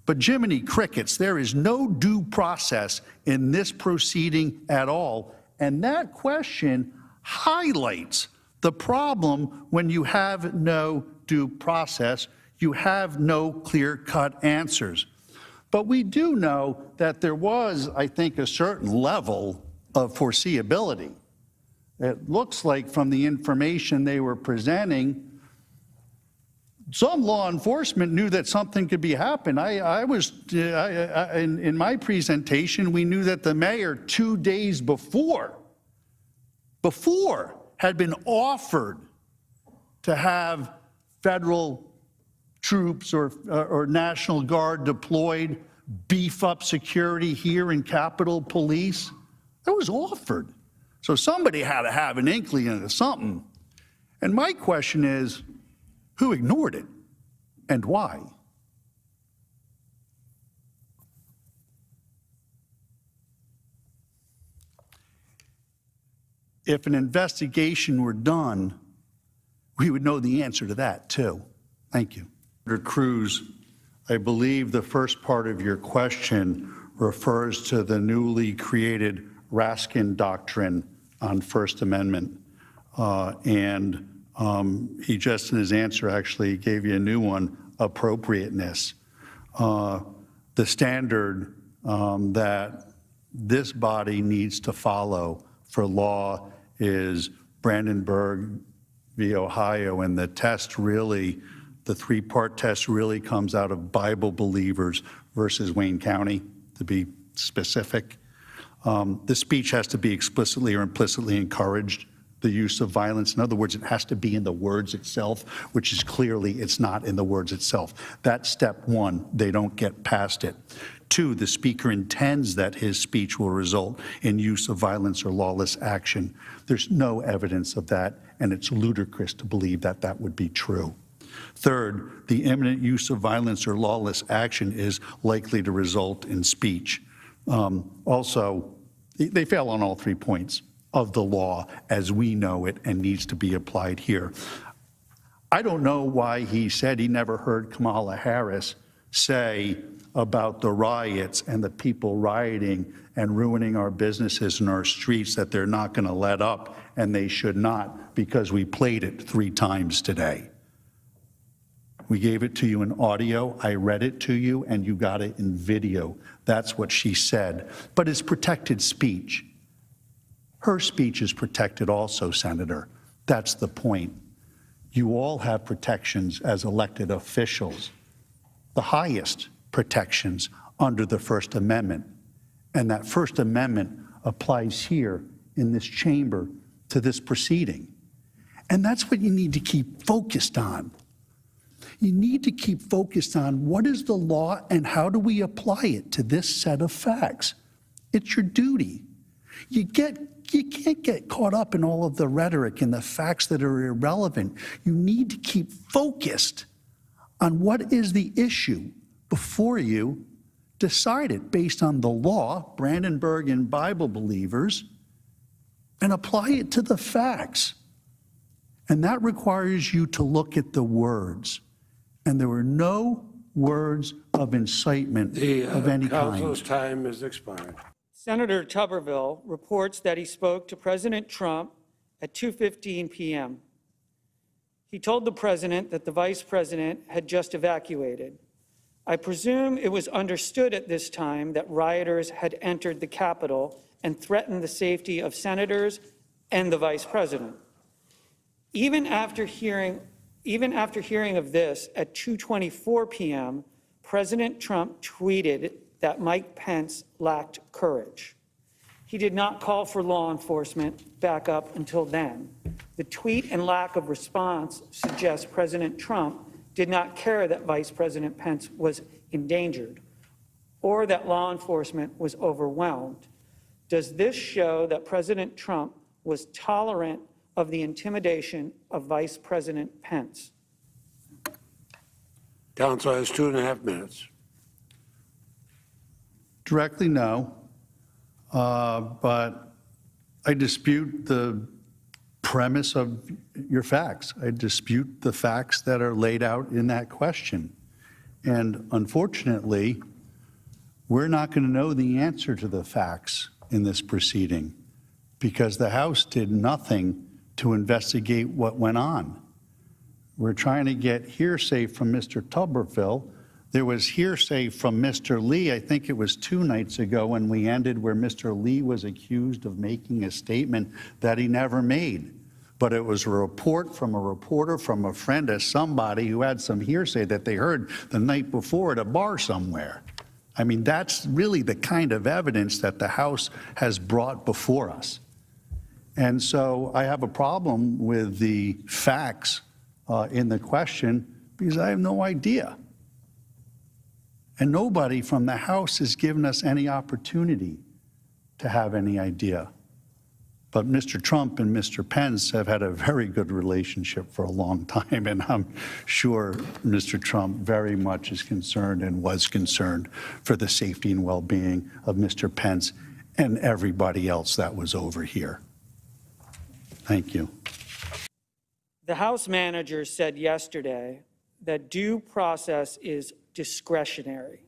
But Jiminy Crickets, there is no due process in this proceeding at all. And that question highlights the problem when you have no due process. You have no clear-cut answers. But we do know that there was, I think, a certain level of foreseeability. It looks like from the information they were presenting, some law enforcement knew that something could be happening. In my presentation, we knew that the mayor 2 days before had been offered to have federal troops or National Guard deployed, beef up security here in Capitol Police. That was offered. So somebody had to have an inkling of something. And my question is, who ignored it and why? If an investigation were done, we would know the answer to that too. Thank you. Senator Cruz, I believe the first part of your question refers to the newly created Raskin Doctrine on First Amendment. He just in his answer actually gave you a new one, appropriateness. The standard that this body needs to follow for law is Brandenburg v. Ohio, and the test really, the three-part test really comes out of Bible believers versus Wayne County, to be specific. The speech has to be explicitly or implicitly encouraged, the use of violence. In other words, it has to be in the words itself, which is clearly it's not in the words itself. That's step one. They don't get past it. Two, the speaker intends that his speech will result in use of violence or lawless action. There's no evidence of that, and it's ludicrous to believe that that would be true. Third, the imminent use of violence or lawless action is likely to result in speech. Also, they fail on all 3 points of the law as we know it and needs to be applied here. I don't know why he said he never heard Kamala Harris say about the riots and the people rioting and ruining our businesses and our streets that they're not going to let up, and they should not, because we played it 3 times today. We gave it to you in audio, I read it to you, and you got it in video. That's what she said. But it's protected speech. Her speech is protected also, Senator. That's the point. You all have protections as elected officials, the highest protections under the First Amendment. And that First Amendment applies here in this chamber to this proceeding. And that's what you need to keep focused on. You need to keep focused on what is the law and how do we apply it to this set of facts. It's your duty. You can't get caught up in all of the rhetoric and the facts that are irrelevant. You need to keep focused on what is the issue before you, decide it based on the law, Brandenburg and Bible believers, and apply it to the facts. And that requires you to look at the words. And there were no words of incitement of any kind. The council's time has expired. Senator Tuberville reports that he spoke to President Trump at 2:15 p.m. He told the president that the vice president had just evacuated. I presume it was understood at this time that rioters had entered the Capitol and threatened the safety of senators and the vice president. Even after hearing of this at 2:24 p.m., President Trump tweeted that Mike Pence lacked courage. He did not call for law enforcement backup until then. The tweet and lack of response suggests President Trump did not care that Vice President Pence was endangered or that law enforcement was overwhelmed. Does this show that President Trump was tolerant of the intimidation of Vice President Pence? Council has 2.5 minutes. Directly, no. But I dispute the premise of your facts. I dispute the facts that are laid out in that question. And unfortunately, we're not going to know the answer to the facts in this proceeding because the House did nothing to investigate what went on. We're trying to get hearsay from Mr. Tuberville. There was hearsay from Mr. Lee, I think it was 2 nights ago when we ended, where Mr. Lee was accused of making a statement that he never made. But it was a report from a reporter, from a friend of somebody who had some hearsay that they heard the night before at a bar somewhere. I mean, that's really the kind of evidence that the House has brought before us. And so I have a problem with the facts in the question because I have no idea. And nobody from the House has given us any opportunity to have any idea. But Mr. Trump and Mr. Pence have had a very good relationship for a long time, and I'm sure Mr. Trump very much is concerned and was concerned for the safety and well-being of Mr. Pence and everybody else that was over here. Thank you. The House manager said yesterday that due process is discretionary,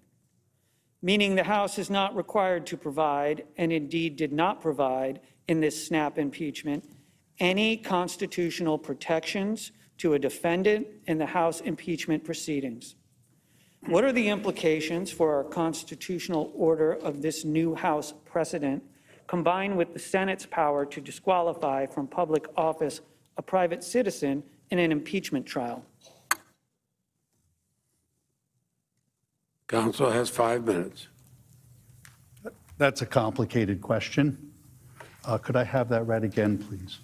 meaning the House is not required to provide, and indeed did not provide in this snap impeachment, any constitutional protections to a defendant in the House impeachment proceedings. What are the implications for our constitutional order of this new House precedent, combined with the Senate's power to disqualify from public office a private citizen in an impeachment trial? Council has 5 minutes. That's a complicated question. Could I have that read again, please?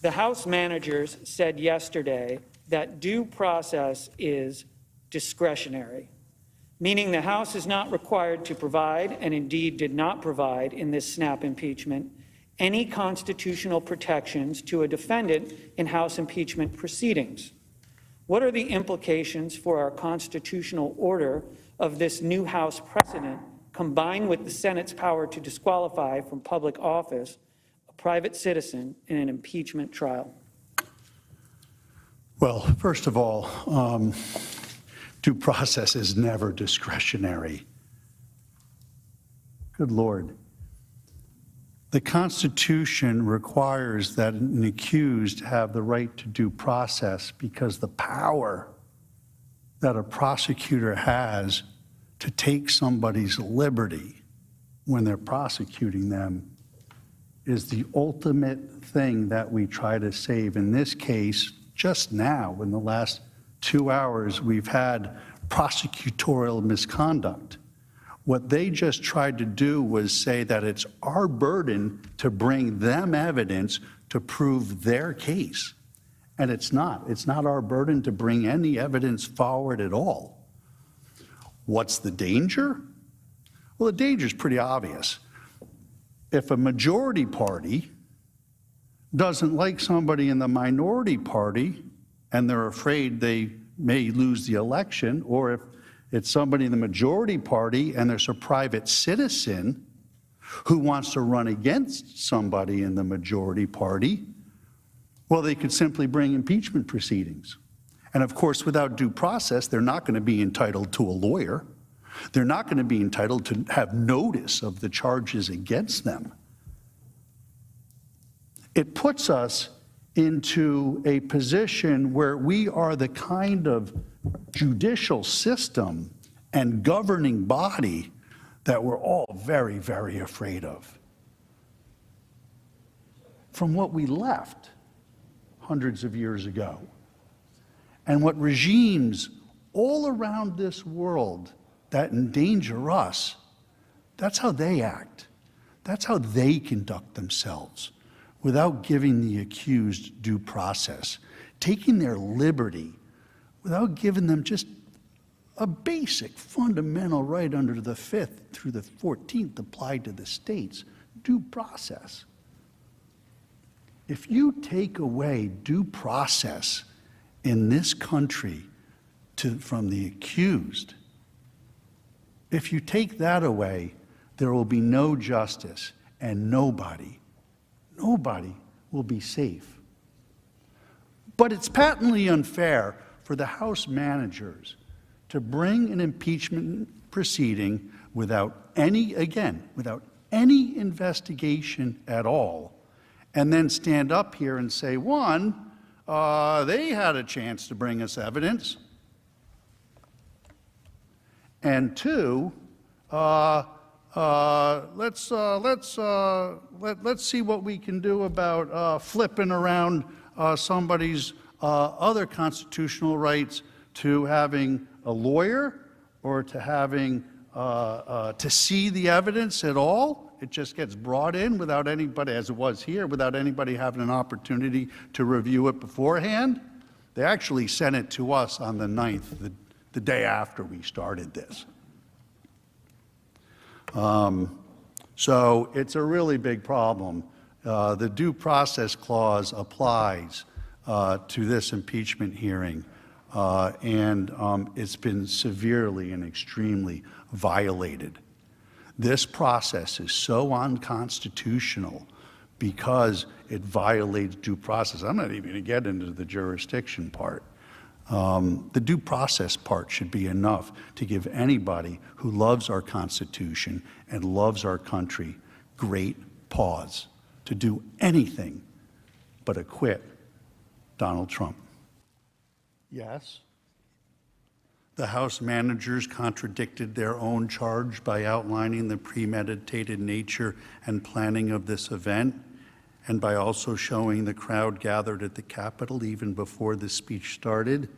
The House managers said yesterday that due process is discretionary, meaning the House is not required to provide, and indeed did not provide in this snap impeachment, any constitutional protections to a defendant in House impeachment proceedings. What are the implications for our constitutional order of this new House precedent, combined with the Senate's power to disqualify from public office a private citizen in an impeachment trial? Well, first of all, due process is never discretionary. Good Lord. The Constitution requires that an accused have the right to due process because the power that a prosecutor has to take somebody's liberty when they're prosecuting them is the ultimate thing that we try to save. In this case, just now, in the last 2 hours, we've had prosecutorial misconduct. What they just tried to do was say that it's our burden to bring them evidence to prove their case. And it's not. It's not our burden to bring any evidence forward at all. What's the danger? Well, the danger is pretty obvious. If a majority party doesn't like somebody in the minority party and they're afraid they may lose the election, or if it's somebody in the majority party and there's a private citizen who wants to run against somebody in the majority party, well, they could simply bring impeachment proceedings. And of course, without due process, they're not going to be entitled to a lawyer. They're not going to be entitled to have notice of the charges against them. It puts us into a position where we are the kind of judicial system and governing body that we're all very, very afraid of. From what we left hundreds of years ago, and what regimes all around this world that endanger us, that's how they act. That's how they conduct themselves without giving the accused due process, taking their liberty without giving them just a basic fundamental right under the 5th through the 14th applied to the states, due process. If you take away due process in this country from the accused, if you take that away, there will be no justice and nobody will be safe. But it's patently unfair for the House managers to bring an impeachment proceeding without any investigation at all, and then stand up here and say, one, they had a chance to bring us evidence, and two, let's see what we can do about flipping around somebody's other constitutional rights to having a lawyer or to having to see the evidence at all. It just gets brought in without anybody, as it was here, without anybody having an opportunity to review it beforehand. They actually sent it to us on the 9th, the day after we started this. So it's a really big problem. The due process clause applies to this impeachment hearing, and it's been severely and extremely violated. This process is so unconstitutional because it violates due process. I'm not even going to get into the jurisdiction part. The due process part should be enough to give anybody who loves our Constitution and loves our country great pause to do anything but acquit Donald Trump. Yes, the House managers contradicted their own charge by outlining the premeditated nature and planning of this event, and by also showing the crowd gathered at the Capitol even before the speech started,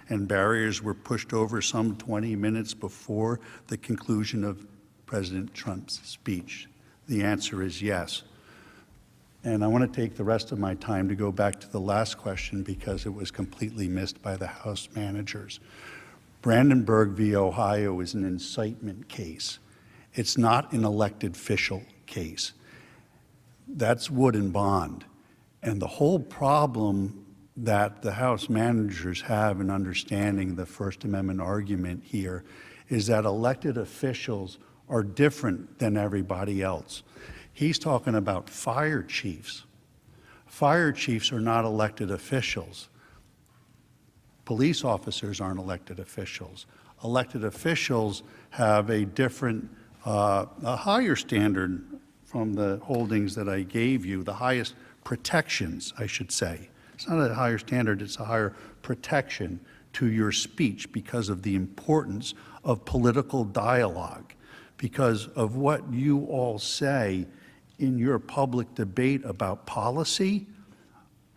and barriers were pushed over some 20 minutes before the conclusion of President Trump's speech? The answer is yes. And I want to take the rest of my time to go back to the last question because it was completely missed by the House managers. Brandenburg v. Ohio is an incitement case. It's not an elected official case. That's Wood and Bond. And the whole problem that the House managers have in understanding the First Amendment argument here is that elected officials are different than everybody else. He's talking about fire chiefs. Fire chiefs are not elected officials. Police officers aren't elected officials. Elected officials have a different, a higher standard from the holdings that I gave you, the highest protections, I should say. It's not a higher standard, it's a higher protection to your speech because of the importance of political dialogue, because of what you all say in your public debate about policy,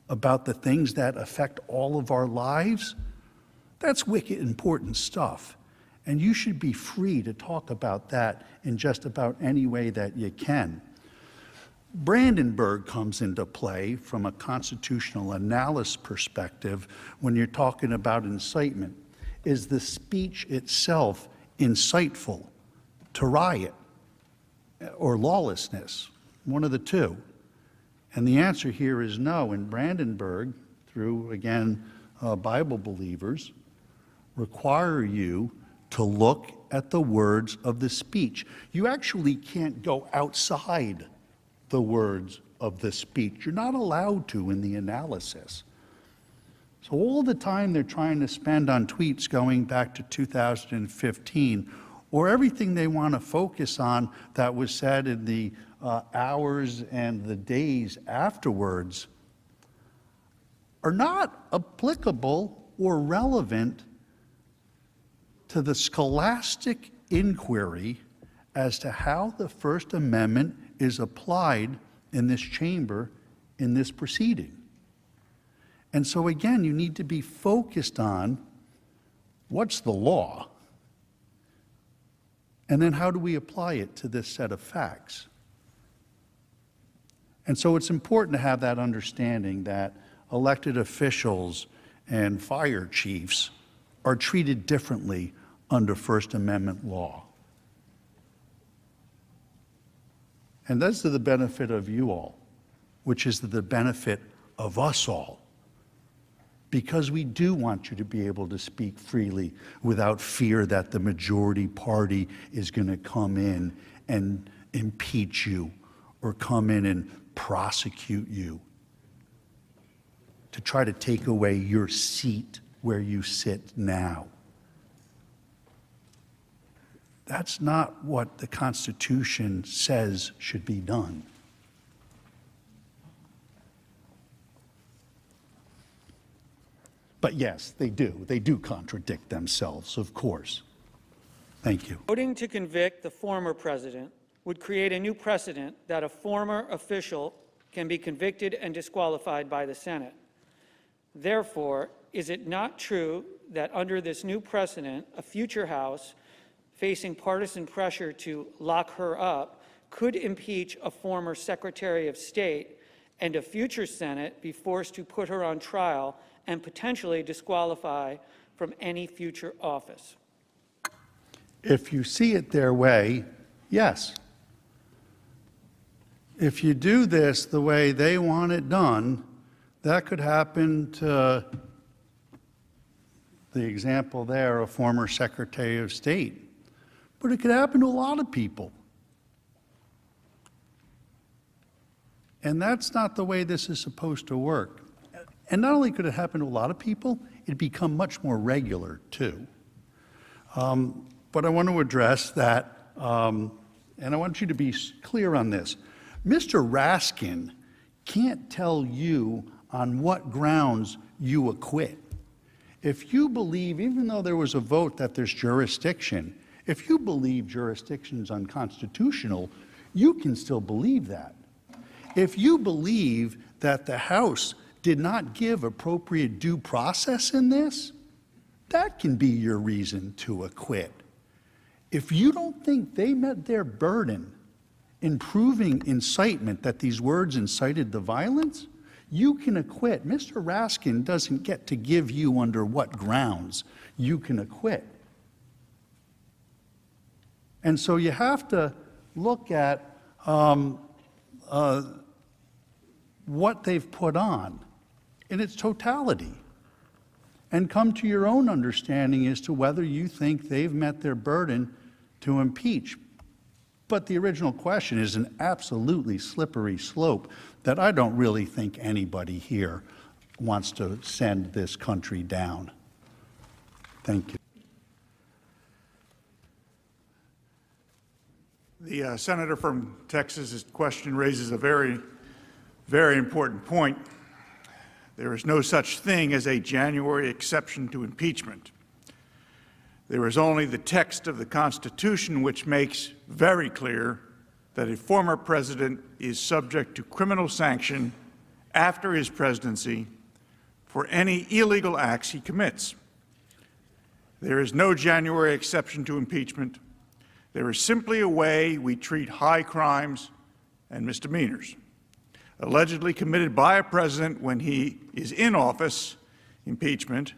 about the things that affect all of our lives. That's wicked important stuff. And you should be free to talk about that in just about any way that you can. Brandenburg comes into play from a constitutional analysis perspective when you're talking about incitement. Is the speech itself insightful to riot or lawlessness? One of the two. And the answer here is no. And Brandenburg, through, again, Bible believers, require you to look at the words of the speech. You actually can't go outside the words of the speech. You're not allowed to in the analysis. So all the time they're trying to spend on tweets going back to 2015, or everything they want to focus on that was said in the hours and the days afterwards, are not applicable or relevant to the scholastic inquiry as to how the First Amendment is applied in this chamber, in this proceeding. And so again, you need to be focused on what's the law, and then how do we apply it to this set of facts? And so it's important to have that understanding that elected officials and fire chiefs are treated differently under First Amendment law. And that's to the benefit of you all, which is to the benefit of us all, because we do want you to be able to speak freely without fear that the majority party is going to come in and impeach you or come in and prosecute you to try to take away your seat where you sit now. That's not what the Constitution says should be done. But yes, they do. They do contradict themselves, of course. Thank you. Voting to convict the former president would create a new precedent that a former official can be convicted and disqualified by the Senate. Therefore, is it not true that under this new precedent, a future House facing partisan pressure to lock her up could impeach a former Secretary of State, and a future Senate be forced to put her on trial and potentially disqualify from any future office? If you see it their way, yes. If you do this the way they want it done, that could happen to the example there, a former Secretary of State. But it could happen to a lot of people. And that's not the way this is supposed to work. And not only could it happen to a lot of people, it'd become much more regular too. But I want to address that, and I want you to be clear on this. Mr. Raskin can't tell you on what grounds you acquit. If you believe, even though there was a vote that there's jurisdiction, if you believe jurisdiction's unconstitutional, you can still believe that. If you believe that the House did not give appropriate due process in this, that can be your reason to acquit. If you don't think they met their burden in proving incitement, that these words incited the violence, you can acquit. Mr. Raskin doesn't get to give you under what grounds you can acquit. And so you have to look at what they've put on in its totality and come to your own understanding as to whether you think they've met their burden to impeach. But the original question is an absolutely slippery slope that I don't really think anybody here wants to send this country down. Thank you. The senator from Texas's question raises a very, very important point. There is no such thing as a January exception to impeachment. There is only the text of the Constitution which makes very clear that a former president is subject to criminal sanction after his presidency for any illegal acts he commits. There is no January exception to impeachment. There is simply a way we treat high crimes and misdemeanors allegedly committed by a president when he is in office, impeachment,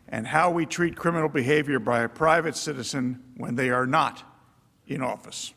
and how we treat criminal behavior by a private citizen when they are not in office.